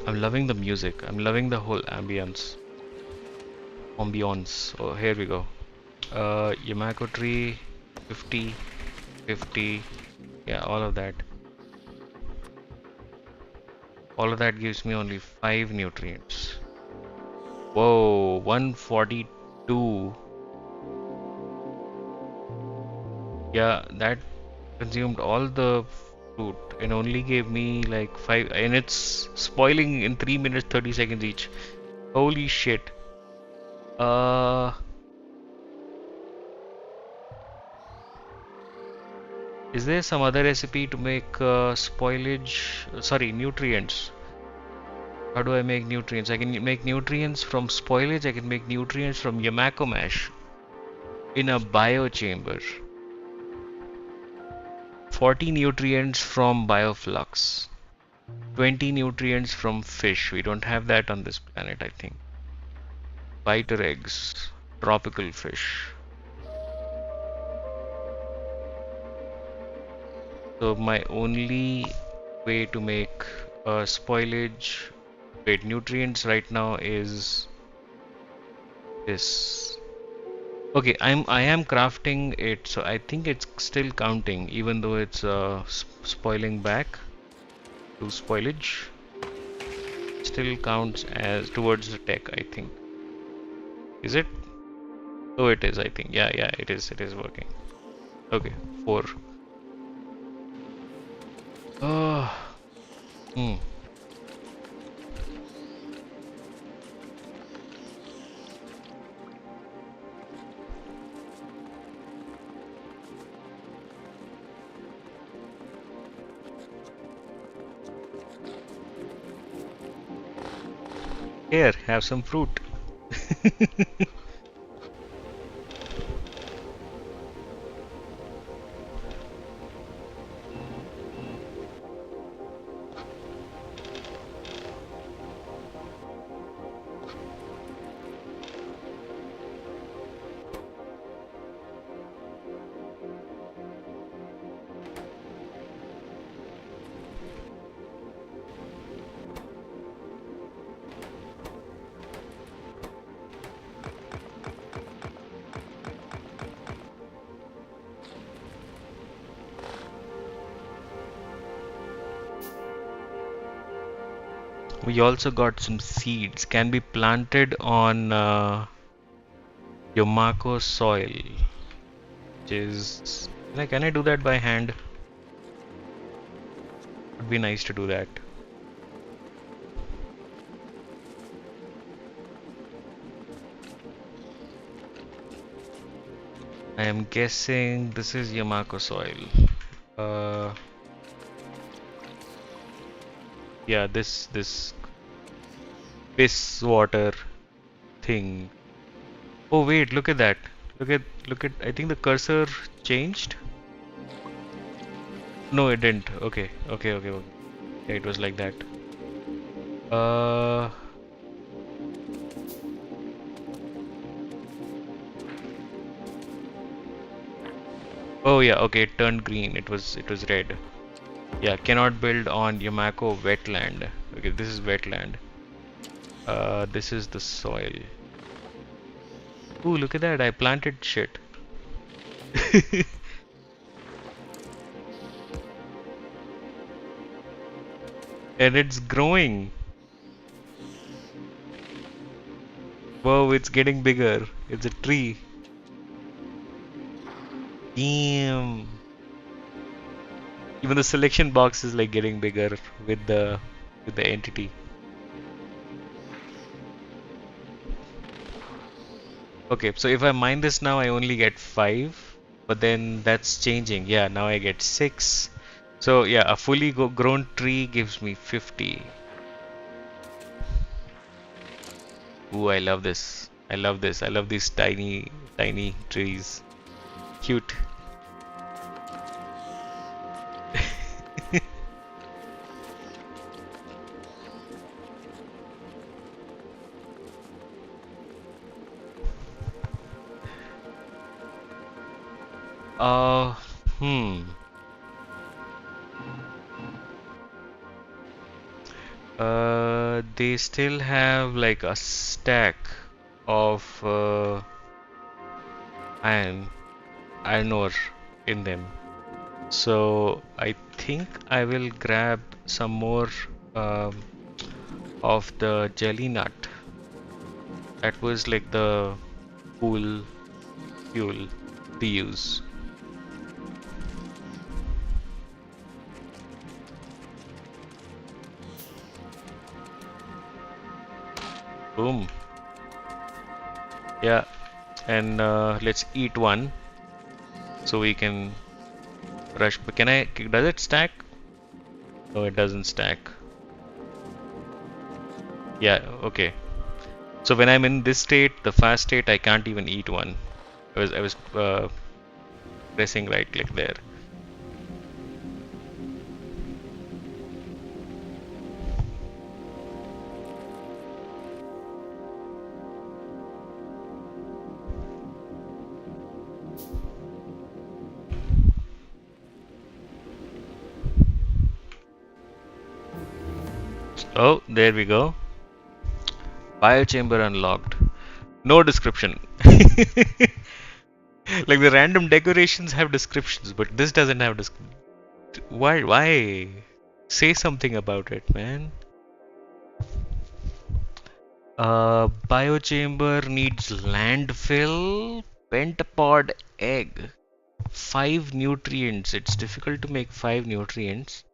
I'm loving the music. I'm loving the whole ambience. Oh, here we go. Yamako tree, 50, 50. Yeah, all of that. All of that gives me only 5 nutrients. Whoa, 142. Yeah, that consumed all the fruit and only gave me like 5, and it's spoiling in 3 minutes 30 seconds each. Holy shit. Uh, is there some other recipe to make spoilage? Sorry, nutrients. How do I make nutrients? I can make nutrients from spoilage. I can make nutrients from Yamako mash in a biochamber. 40 nutrients from bioflux. 20 nutrients from fish. We don't have that on this planet, I think. Biter eggs. Tropical fish. So my only way to make spoilage, wait, nutrients right now is this. Okay, I am crafting it, so I think it's still counting, even though it's spoiling back to spoilage. Still counts as towards the tech, I think. Is it? Oh, it is, I think. Yeah, it is. It is working. Okay, 4. Oh, Here, have some fruit. We also got some seeds. Can be planted on Yomako soil, which is like, can I do that by hand? Would be nice to do that. I am guessing this is Yamako soil. Uh, yeah, this water thing. Oh wait, look at that. Look at. I think the cursor changed. No, it didn't. Okay. Yeah, it was like that. Uh, oh yeah. Okay, it turned green. It was red. Yeah, cannot build on Yamako wetland. Okay, this is wetland. This is the soil. Ooh, look at that. I planted shit. And it's growing. Whoa, it's getting bigger. It's a tree. Damn. Even the selection box is like getting bigger with the entity. Okay, so if I mine this now, I only get 5, but then that's changing. Yeah, now I get 6. So yeah, a fully grown tree gives me 50. Ooh, I love this. I love this. I love these tiny trees. Cute. Uh, hmm. They still have like a stack of iron, iron ore in them. So I think I will grab some more um, of the jelly nut. That was like the cool fuel to use. Boom. Yeah, and let's eat one so we can rush. But can I? Does it stack? No, it doesn't stack. Yeah, okay. So when I'm in this state, the fast state, I can't even eat one. I was pressing right click there. Oh, there we go. Biochamber unlocked. No description. Like the random decorations have descriptions, but this doesn't have description. Why? Why? Say something about it, man. Biochamber needs landfill, pentapod egg, 5 nutrients. It's difficult to make 5 nutrients,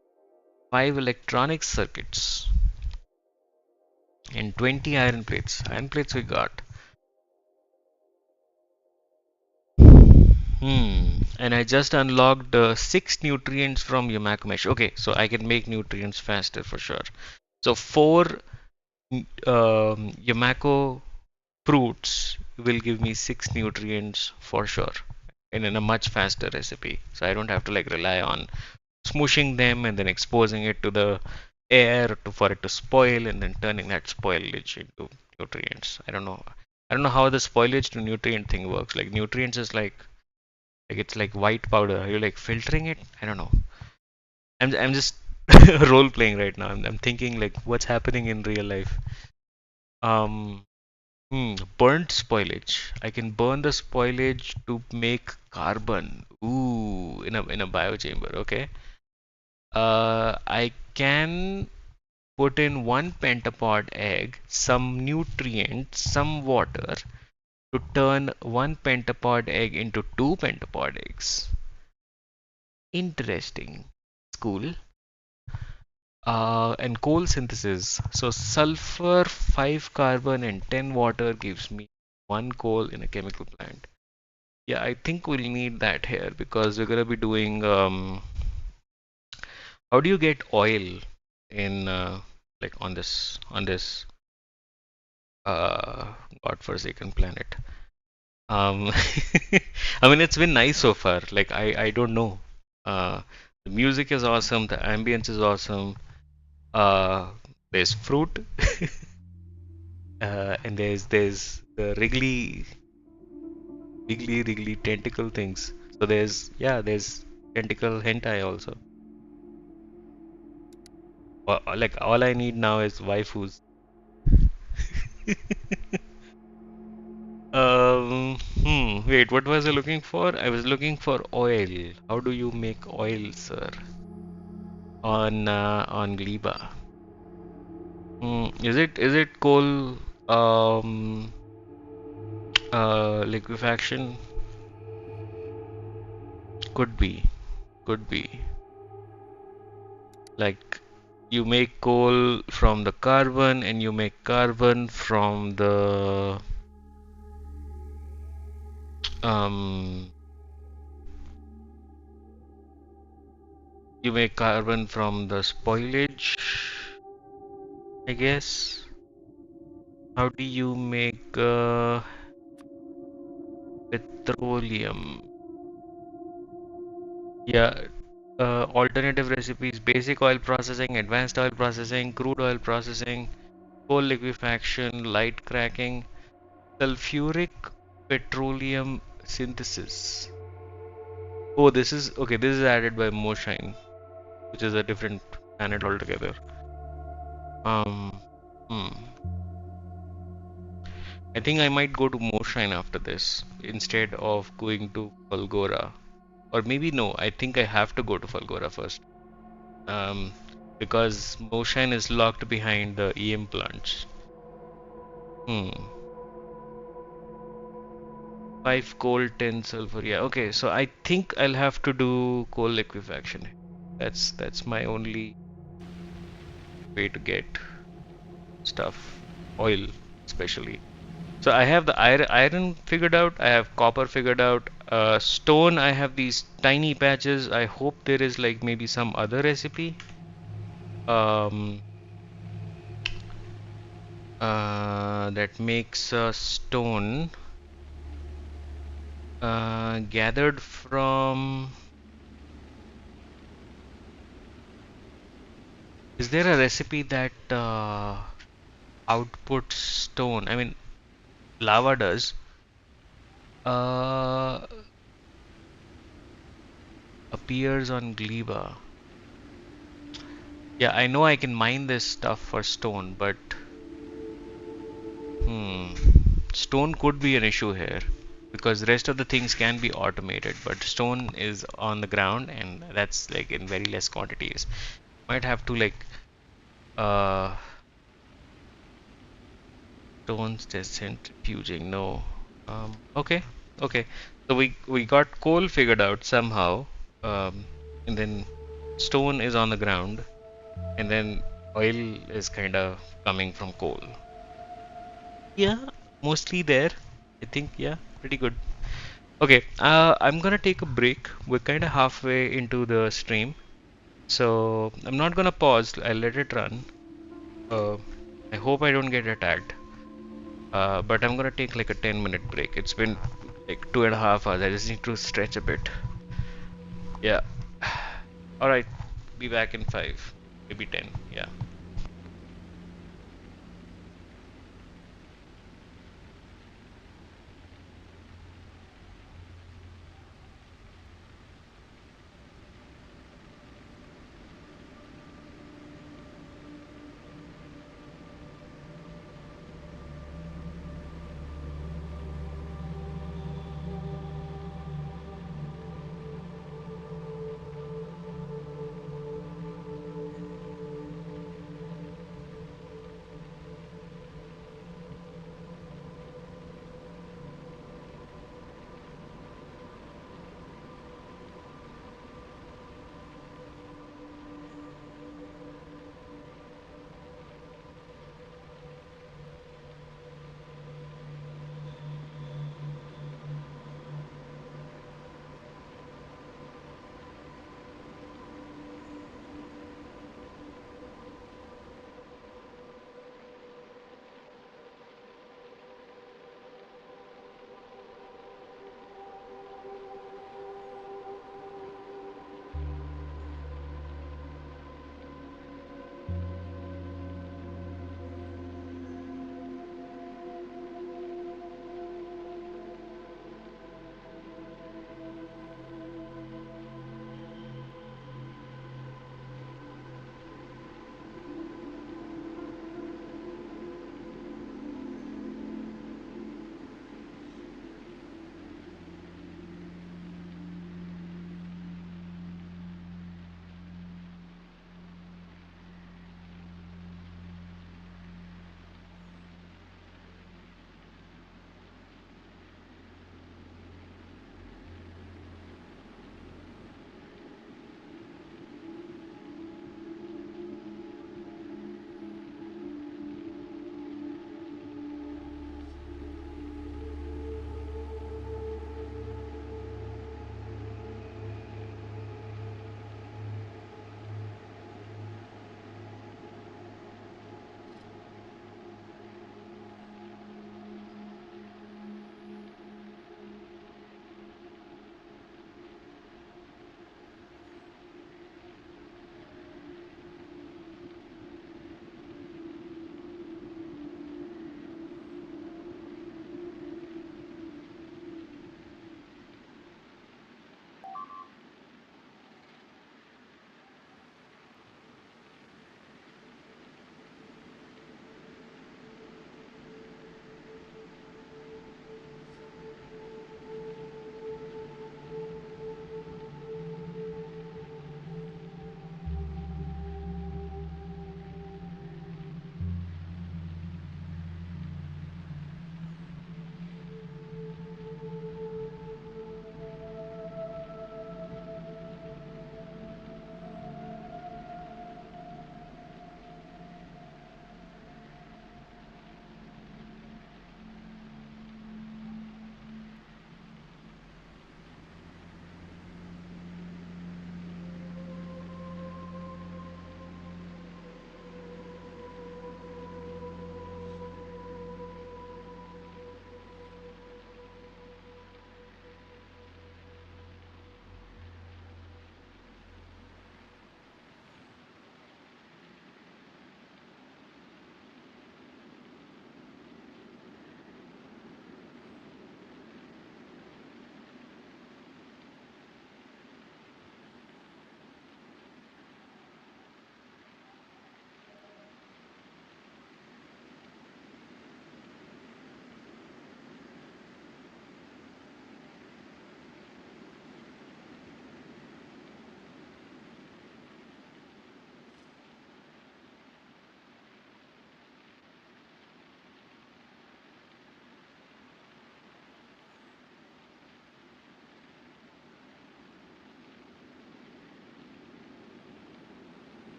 5 electronic circuits, and 20 iron plates. Iron plates we got. And I just unlocked 6 nutrients from Yamaku Mesh. Okay, so I can make nutrients faster for sure. So 4 Yamako fruits will give me 6 nutrients for sure, and in a much faster recipe. So I don't have to like rely on smooshing them and then exposing it to the air for it to spoil and then turning that spoilage into nutrients. I don't know. I don't know how the spoilage to nutrient thing works. Like nutrients is like it's like white powder. Are you like filtering it? I don't know. I'm just role playing right now. I'm thinking like what's happening in real life. Um, burnt spoilage. I can burn the spoilage to make carbon. Ooh, in a biochamber. Okay. I can put in one pentapod egg, some nutrients, some water to turn one pentapod egg into two pentapod eggs. Interesting. Cool. And coal synthesis. So sulfur, 5 carbon, and 10 water gives me one coal in a chemical plant. Yeah, I think we'll need that here because we're gonna be doing how do you get oil in like on this uh godforsaken planet? Um I mean it's been nice so far. Like I don't know. The music is awesome, the ambience is awesome. Uh there's fruit and there's the wriggly tentacle things. So there's tentacle hentai also. Like all I need now is waifus. Wait, what was I looking for? I was looking for oil. How do you make oil, sir? On Gleba. Is it coal liquefaction? Could be. Could be. Like you make coal from the carbon and you make carbon from the um you make carbon from the spoilage, I guess. How do you make petroleum? Yeah, alternative recipes, basic oil processing, advanced oil processing, crude oil processing, coal liquefaction, light cracking, sulfuric petroleum synthesis. Oh, this is okay. This is added by Moshine, which is a different planet altogether. Um, hmm. I think I might go to Moshine after this instead of going to Falgora. Or maybe no, I think I have to go to Falgora first. Um, because Moshine is locked behind the EM plants. Hmm. 5 coal, 10 sulfur. Yeah, okay. So I think I'll have to do coal liquefaction. That's my only way to get stuff, oil especially. So I have the iron figured out. I have copper figured out. Stone, I have these tiny patches. I hope there is like maybe some other recipe. Um, that makes stone gathered from. Is there a recipe that outputs stone? I mean, lava does. Uh, appears on Gleba. Yeah, I know I can mine this stuff for stone, but hmm, stone could be an issue here because rest of the things can be automated, but stone is on the ground and that's like in very less quantities. Might have to like uh stones centrifuging. No. Okay, okay. So we got coal figured out somehow, and then stone is on the ground, and then oil is kind of coming from coal. Yeah, mostly there. I think yeah, pretty good. Okay, I'm gonna take a break. We're kind of halfway into the stream, so I'm not gonna pause. I'll let it run. Uh, I hope I don't get attacked. But I'm gonna take like a 10-minute break. It's been like 2.5 hours. I just need to stretch a bit. Yeah. All right. Be back in 5, maybe 10. Yeah.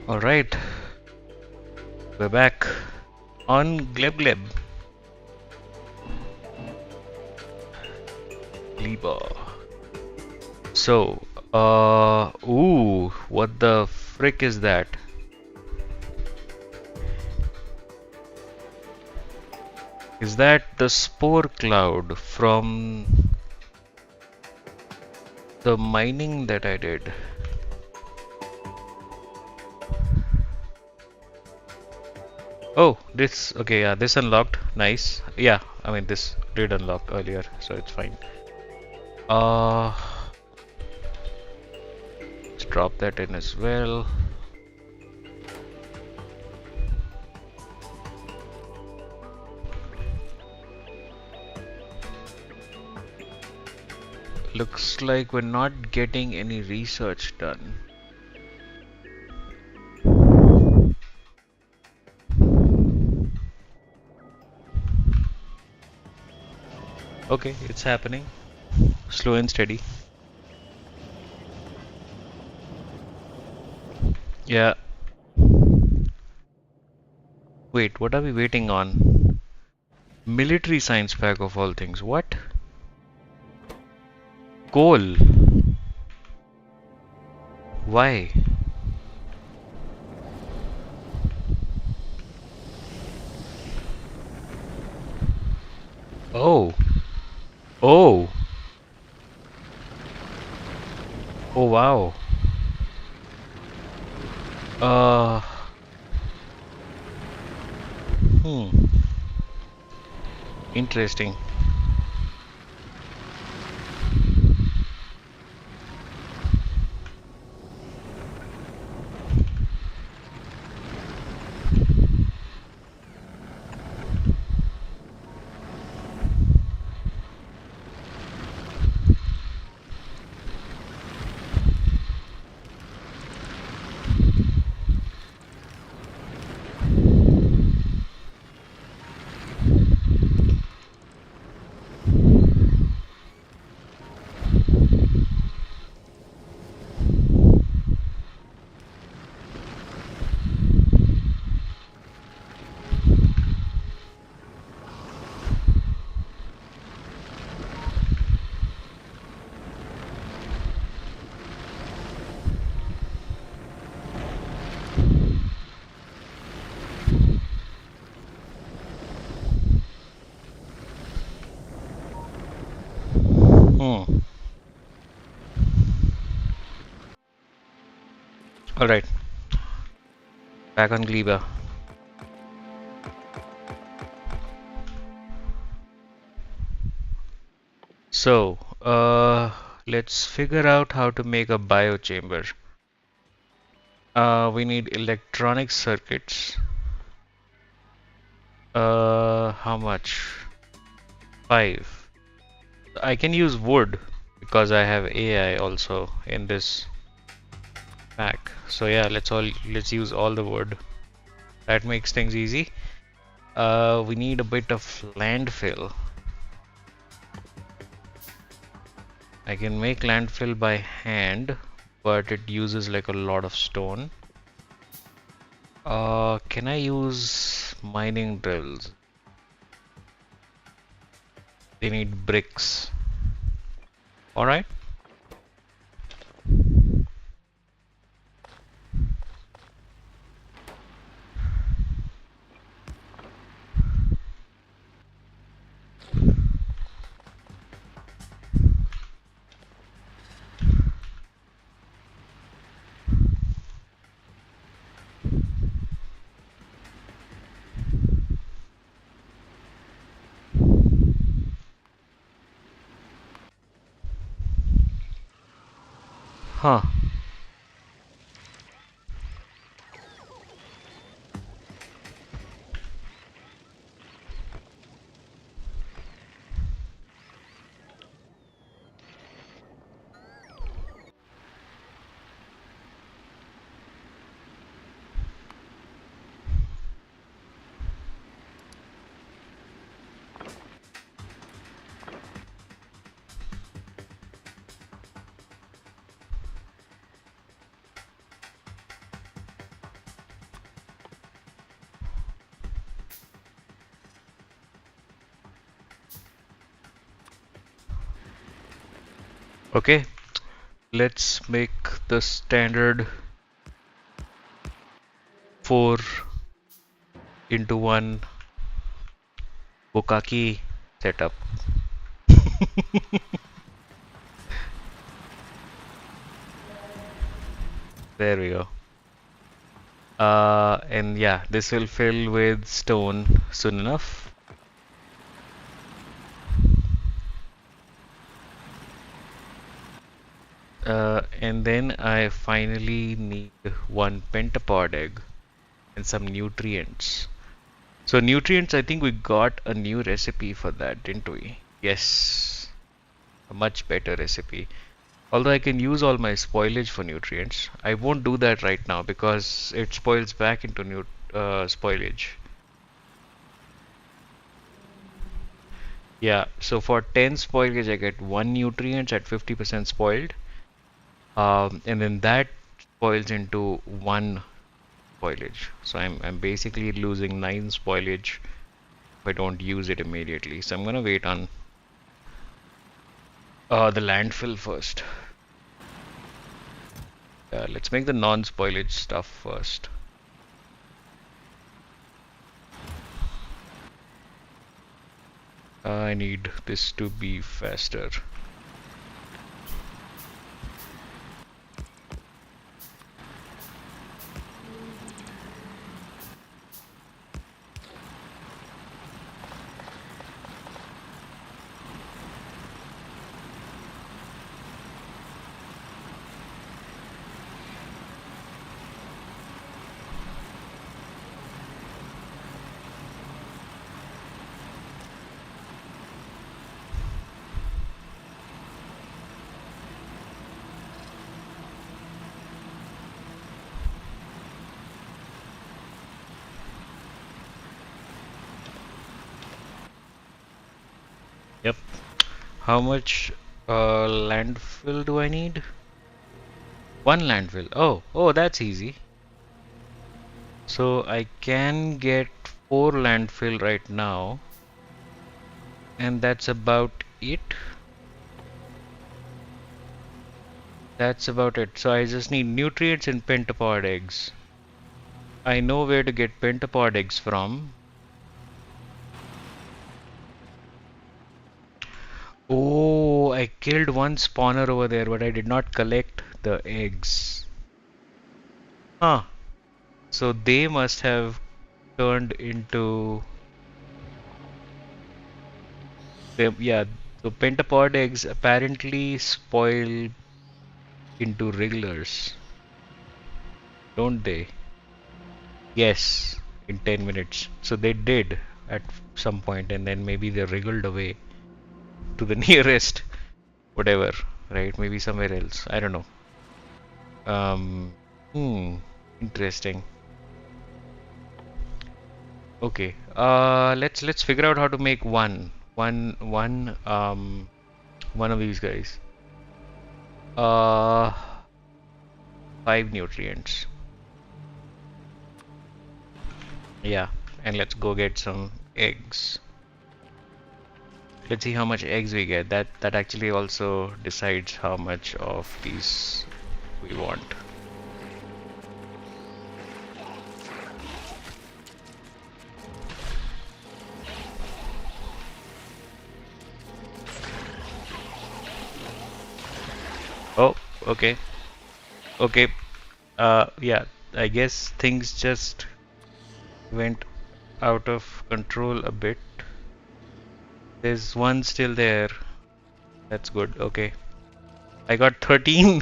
Alright, we're back on Gleb Gleb. Gleba. So, ooh, what the frick is that? Is that the spore cloud from the mining that I did? Oh, this, okay, yeah, this unlocked. Nice. Yeah, I mean, this did unlock earlier, so it's fine. Let's drop that in as well. Looks like we're not getting any research done. Okay, it's happening. Slow and steady. Yeah. Wait, what are we waiting on? Military science pack of all things. What? Coal. Why? Oh. Oh. Oh wow. Uh. Hmm. Interesting. Hmm. Alright. Back on Gleba. So, let's figure out how to make a biochamber. We need electronic circuits. How much? 5. I can use wood because I have AI also in this pack. So yeah, let's use all the wood. That makes things easy. We need a bit of landfill. I can make landfill by hand, but it uses like a lot of stone. Can I use mining drills? They need bricks. Alright. Huh. Okay, let's make the standard 4 into 1 Bukaki setup. There we go. And yeah, this will fill with stone soon enough. And then I finally need one pentapod egg and some nutrients. So nutrients, I think we got a new recipe for that, didn't we? Yes, a much better recipe. Although I can use all my spoilage for nutrients, I won't do that right now because it spoils back into new spoilage. Yeah, so for 10 spoilage, I get 1 nutrients at 50% spoiled, and then that spoils into 1 spoilage. So I'm basically losing 9 spoilage if I don't use it immediately. So I'm gonna wait on the landfill first. Let's make the non-spoilage stuff first. I need this to be faster. Yep. How much landfill do I need? 1 landfill. Oh, that's easy. So I can get 4 landfill right now, and that's about it. That's about it. So I just need nutrients and pentapod eggs. I know where to get pentapod eggs from. Oh, I killed one spawner over there, but I did not collect the eggs. Huh. So they must have turned into yeah. So pentapod eggs apparently spoil into regulars, don't they? Yes, in 10 minutes. So they did at some point, and then maybe they wriggled away to the nearest whatever, right? Maybe somewhere else. I don't know. Um, hmm, interesting. Okay. Let's figure out how to make one of these guys. Uh, 5 nutrients. Yeah, and let's go get some eggs. Let's see how much eggs we get. That actually also decides how much of these we want. Oh, okay. Okay. Yeah, I guess things just went out of control a bit. There's one still there. That's good. Okay. I got 13.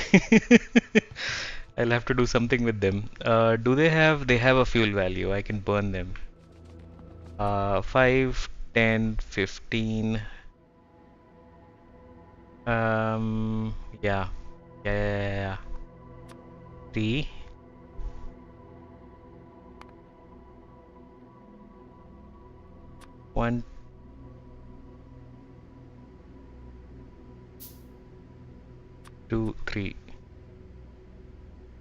I'll have to do something with them. They have a fuel value. I can burn them. 5, 10, 15. Yeah. Yeah. 3, 1, 2, 3.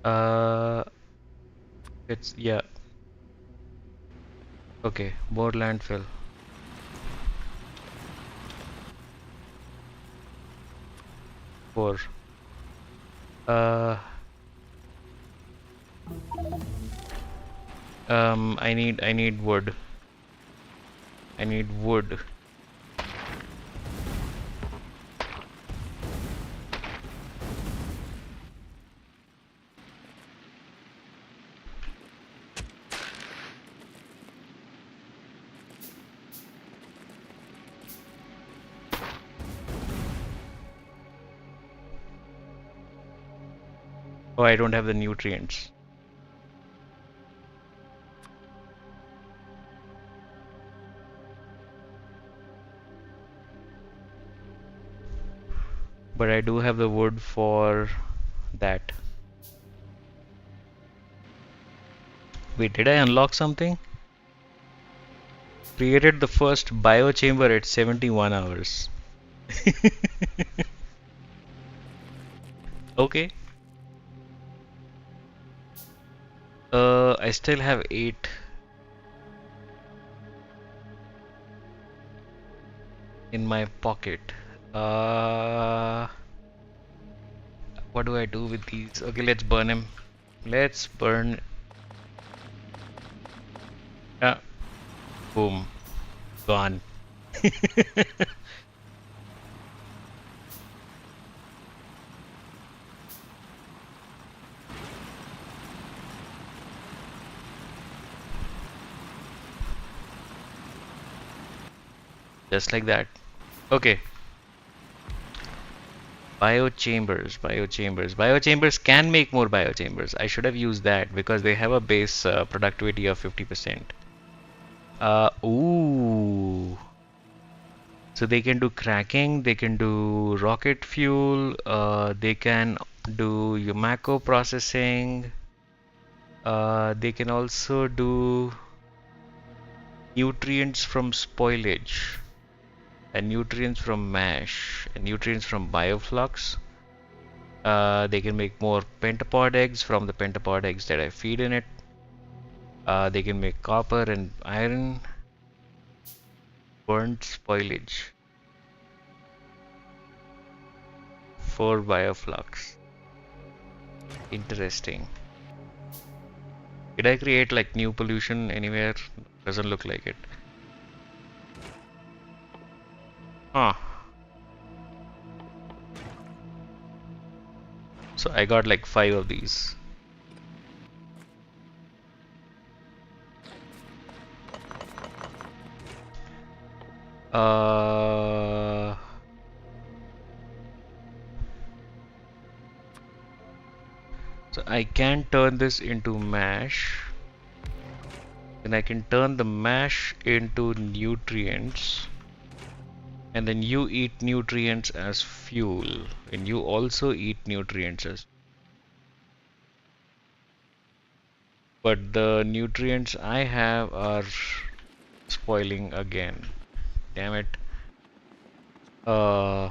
Uh, it's yeah. Okay, more landfill. 4. Uh, I need wood. I need wood. Oh, I don't have the nutrients. But I do have the wood for that. Wait, did I unlock something? Created the first biochamber at 71 hours. Okay. I still have 8 in my pocket. What do I do with these? Okay, let's burn him. Let's burn. Ah, boom, gone. Just like that. Okay. Biochambers can make more biochambers. I should have used that because they have a base productivity of 50%. Ooh. So they can do cracking, they can do rocket fuel, they can do Yumako processing, they can also do nutrients from spoilage, and nutrients from mash, and nutrients from bioflux. They can make more pentapod eggs from the pentapod eggs that I feed in it. They can make copper and iron. Burnt spoilage for bioflux. Interesting. Did I create like new pollution anywhere? Doesn't look like it. Huh. So I got like 5 of these. Uh, so I can turn this into mash. Then I can turn the mash into nutrients. And then you eat nutrients as fuel. And you also eat nutrients as. But the nutrients I have are spoiling again. Damn it. Uh,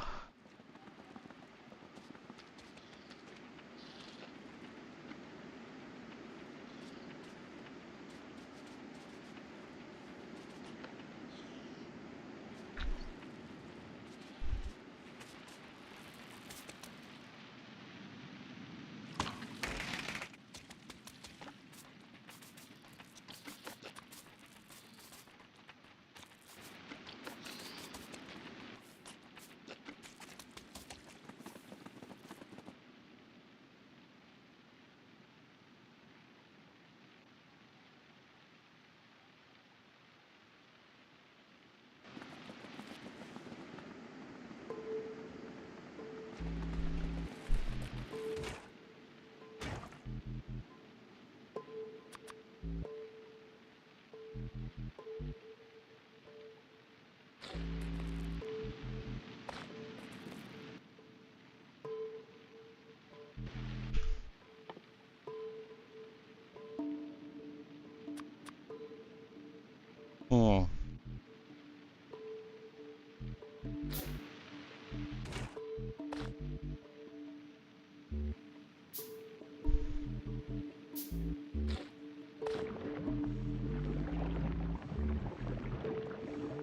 hmm.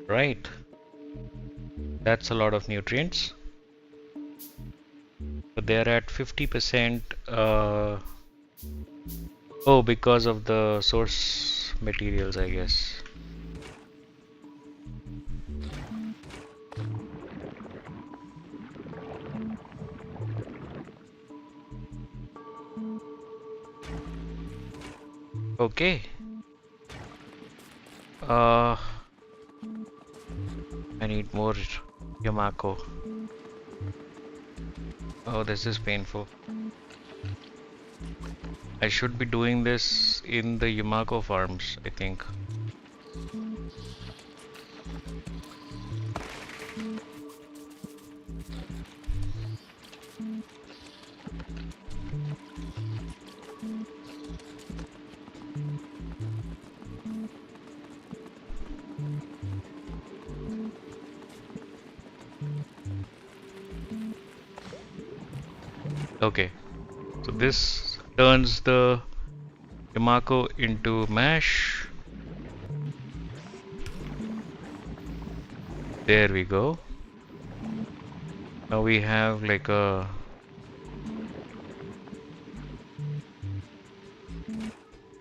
Right. That's a lot of nutrients. they're at 50%. Oh, because of the source materials, I guess. Okay. I need more Yamako. Oh, this is painful. I should be doing this in the Yamako farms, I think. Okay, so this turns the Yamako into mash. There we go. Now we have like a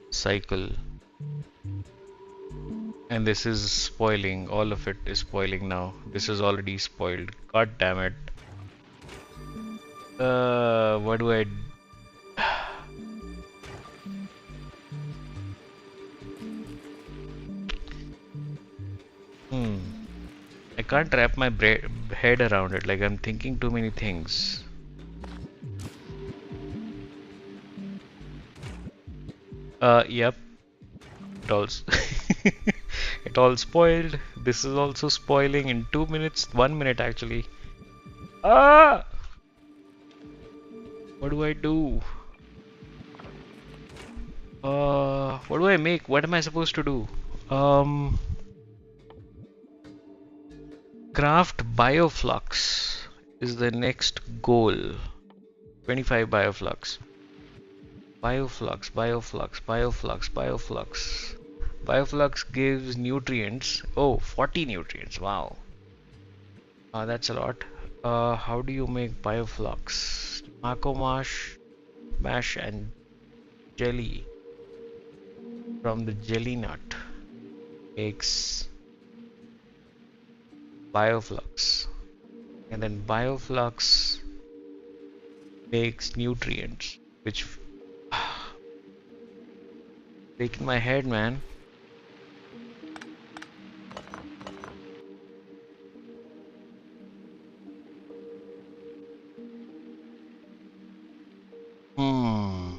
cycle. And this is spoiling. All of it is spoiling now. This is already spoiled. God damn it. What do I... Hmm. I can't wrap my head around it. Like I'm thinking too many things. Yep. It all, it all spoiled. This is also spoiling in 2 minutes. 1 minute actually. Ah! What do I do? What do I make? What am I supposed to do? Craft bioflux is the next goal. 25 bioflux. Bioflux, bioflux, bioflux, bioflux. Bioflux gives nutrients. Oh, 40 nutrients. Wow. That's a lot. How do you make bioflux? Mako mash and jelly from the jelly nut makes bioflux. And then bioflux makes nutrients, which breaking my head, man. Hmm.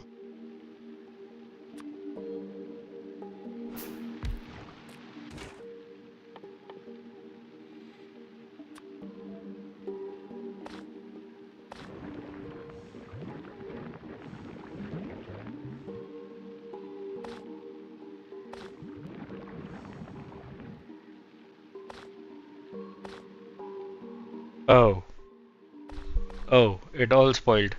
Oh. Oh, it all spoiled.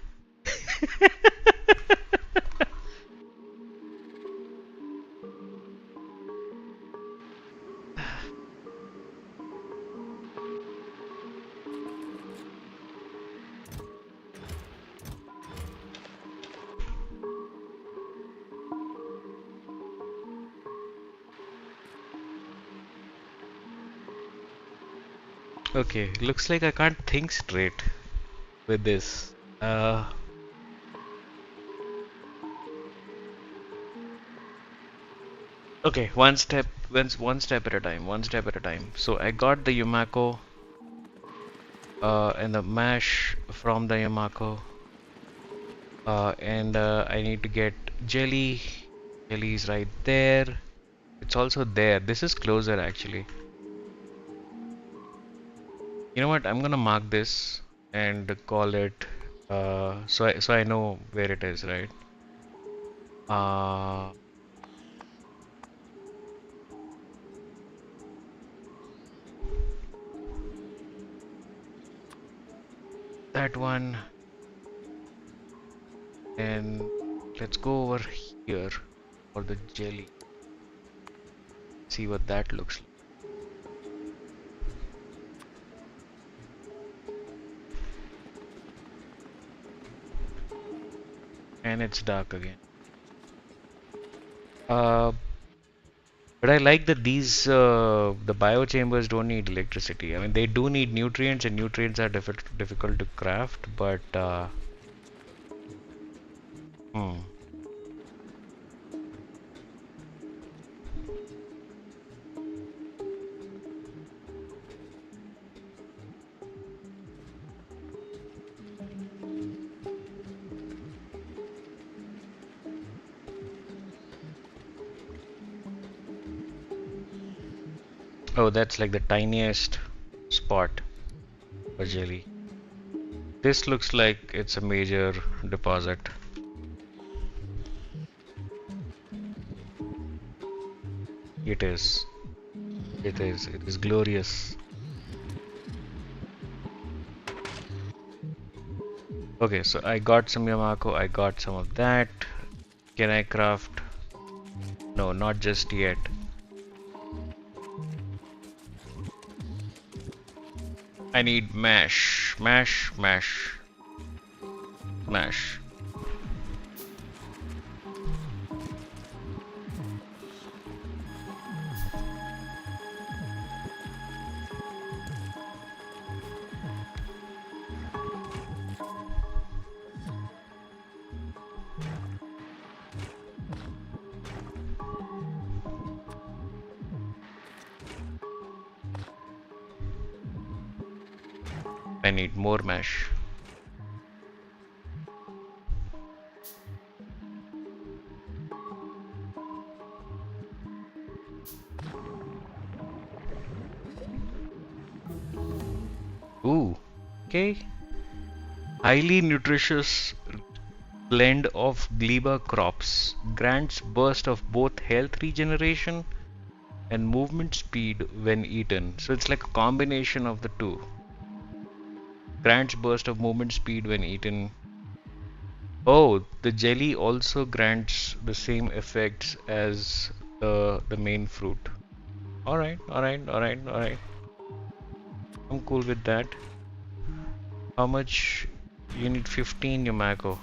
Okay, looks like I can't think straight with this. Okay, one step at a time, one step at a time. So I got the Yumako and the mash from the Yumako, and I need to get jelly. Jelly is right there. It's also there. This is closer actually. You know what? I'm gonna mark this and call it so I know where it is, right? Uh, that one, and let's go over here for the jelly. See what that looks like. And it's dark again. Uh, but I like that these the biochambers don't need electricity. I mean, they do need nutrients, and nutrients are difficult to craft. But hmm. Oh, that's like the tiniest spot for jelly. This looks like it's a major deposit. It is. It is. It is glorious. Okay, so I got some Yamako. I got some of that. Can I craft? No, not just yet. I need mash. Mash, mash, mash. I need more mash. Ooh, okay. Highly nutritious blend of gleba crops grants burst of both health regeneration and movement speed when eaten. So it's like a combination of the two. Grants burst of movement speed when eaten. Oh, the jelly also grants the same effects as the main fruit. All right, all right, all right, all right. I'm cool with that. How much? You need 15 Yumako.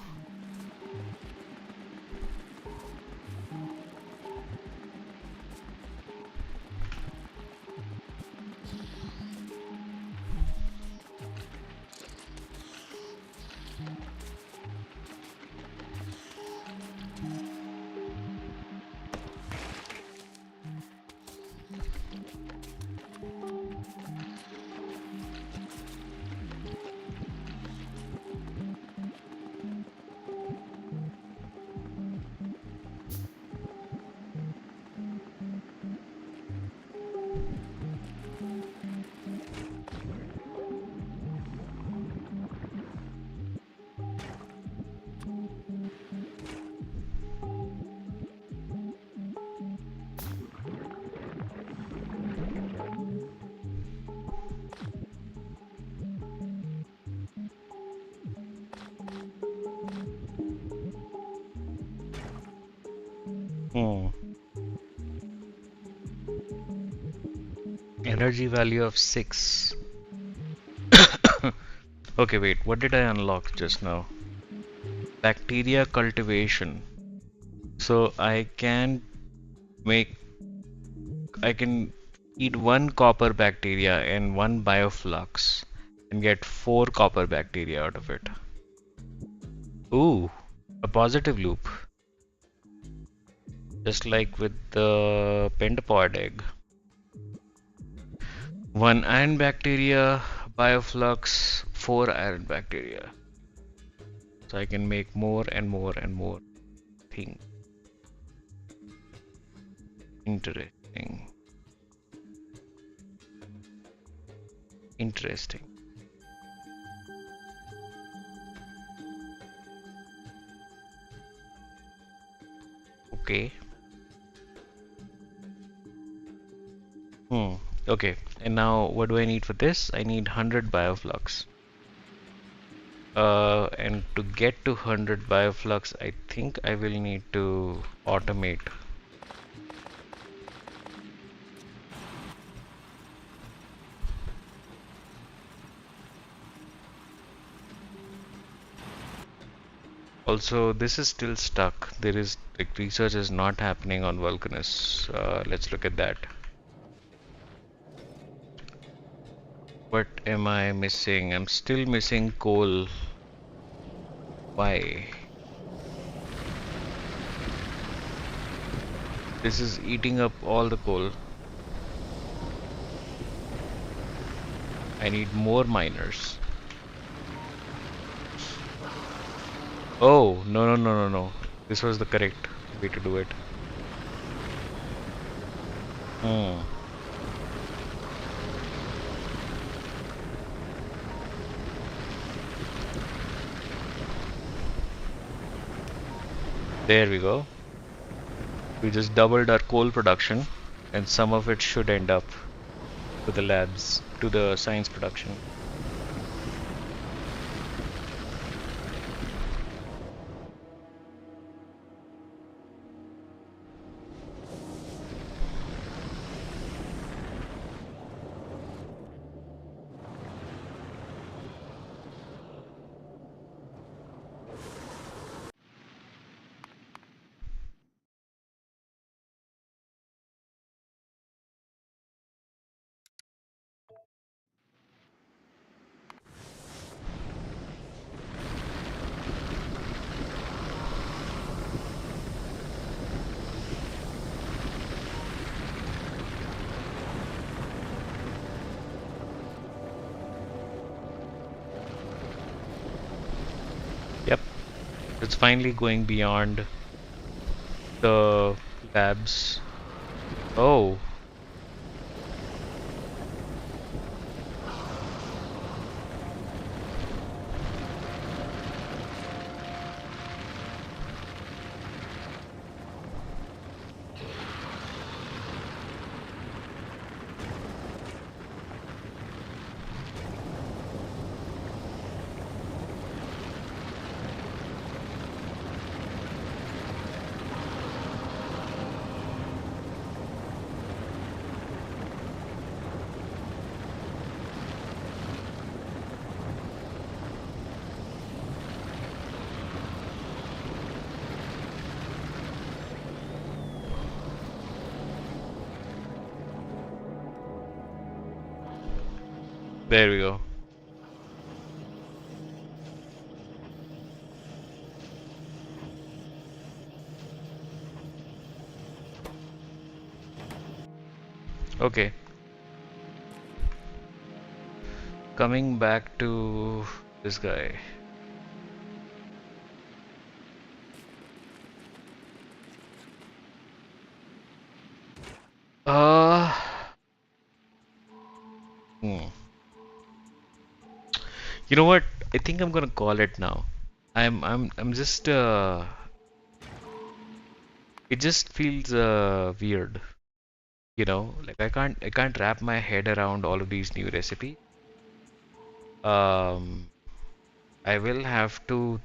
Hmm. Energy value of 6. Okay, wait, what did I unlock just now? Bacteria cultivation. So make I can eat one copper bacteria and one bioflux and get 4 copper bacteria out of it. Ooh, a positive loop. Just like with the pentapod egg. One iron bacteria, bioflux, 4 iron bacteria. So I can make more and more and more things. Interesting. Interesting. Okay. Hmm. Okay. And now what do I need for this? I need 100 bioflux. And to get to 100 bioflux, I think I will need to automate. Also, this is still stuck. There is like research is not happening on Vulcanus. Let's look at that. What am I missing? I'm still missing coal. Why? This is eating up all the coal. I need more miners. Oh, no, no, no, no, no. This was the correct way to do it. Hmm. There we go. We just doubled our coal production, and some of it should end up to the labs, to the science production. Yep, it's finally going beyond the labs. Oh, there we go. Okay, coming back to this guy. Uh, hmm. You know what? I think I'm gonna call it now. I'm just it just feels weird, you know, like I can't wrap my head around all of these new recipes. Um, I will have to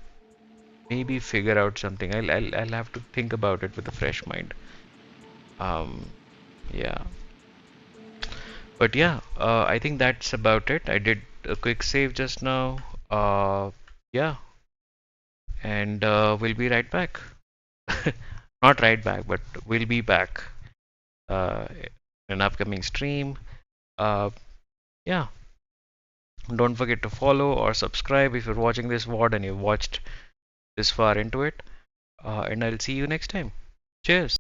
maybe figure out something. I'll have to think about it with a fresh mind. Um, yeah. But yeah, I think that's about it. I did a quick save just now. Yeah, and we'll be right back. Not right back, but we'll be back in an upcoming stream. Uh, yeah, don't forget to follow or subscribe if you're watching this VOD and you've watched this far into it. And I'll see you next time. Cheers.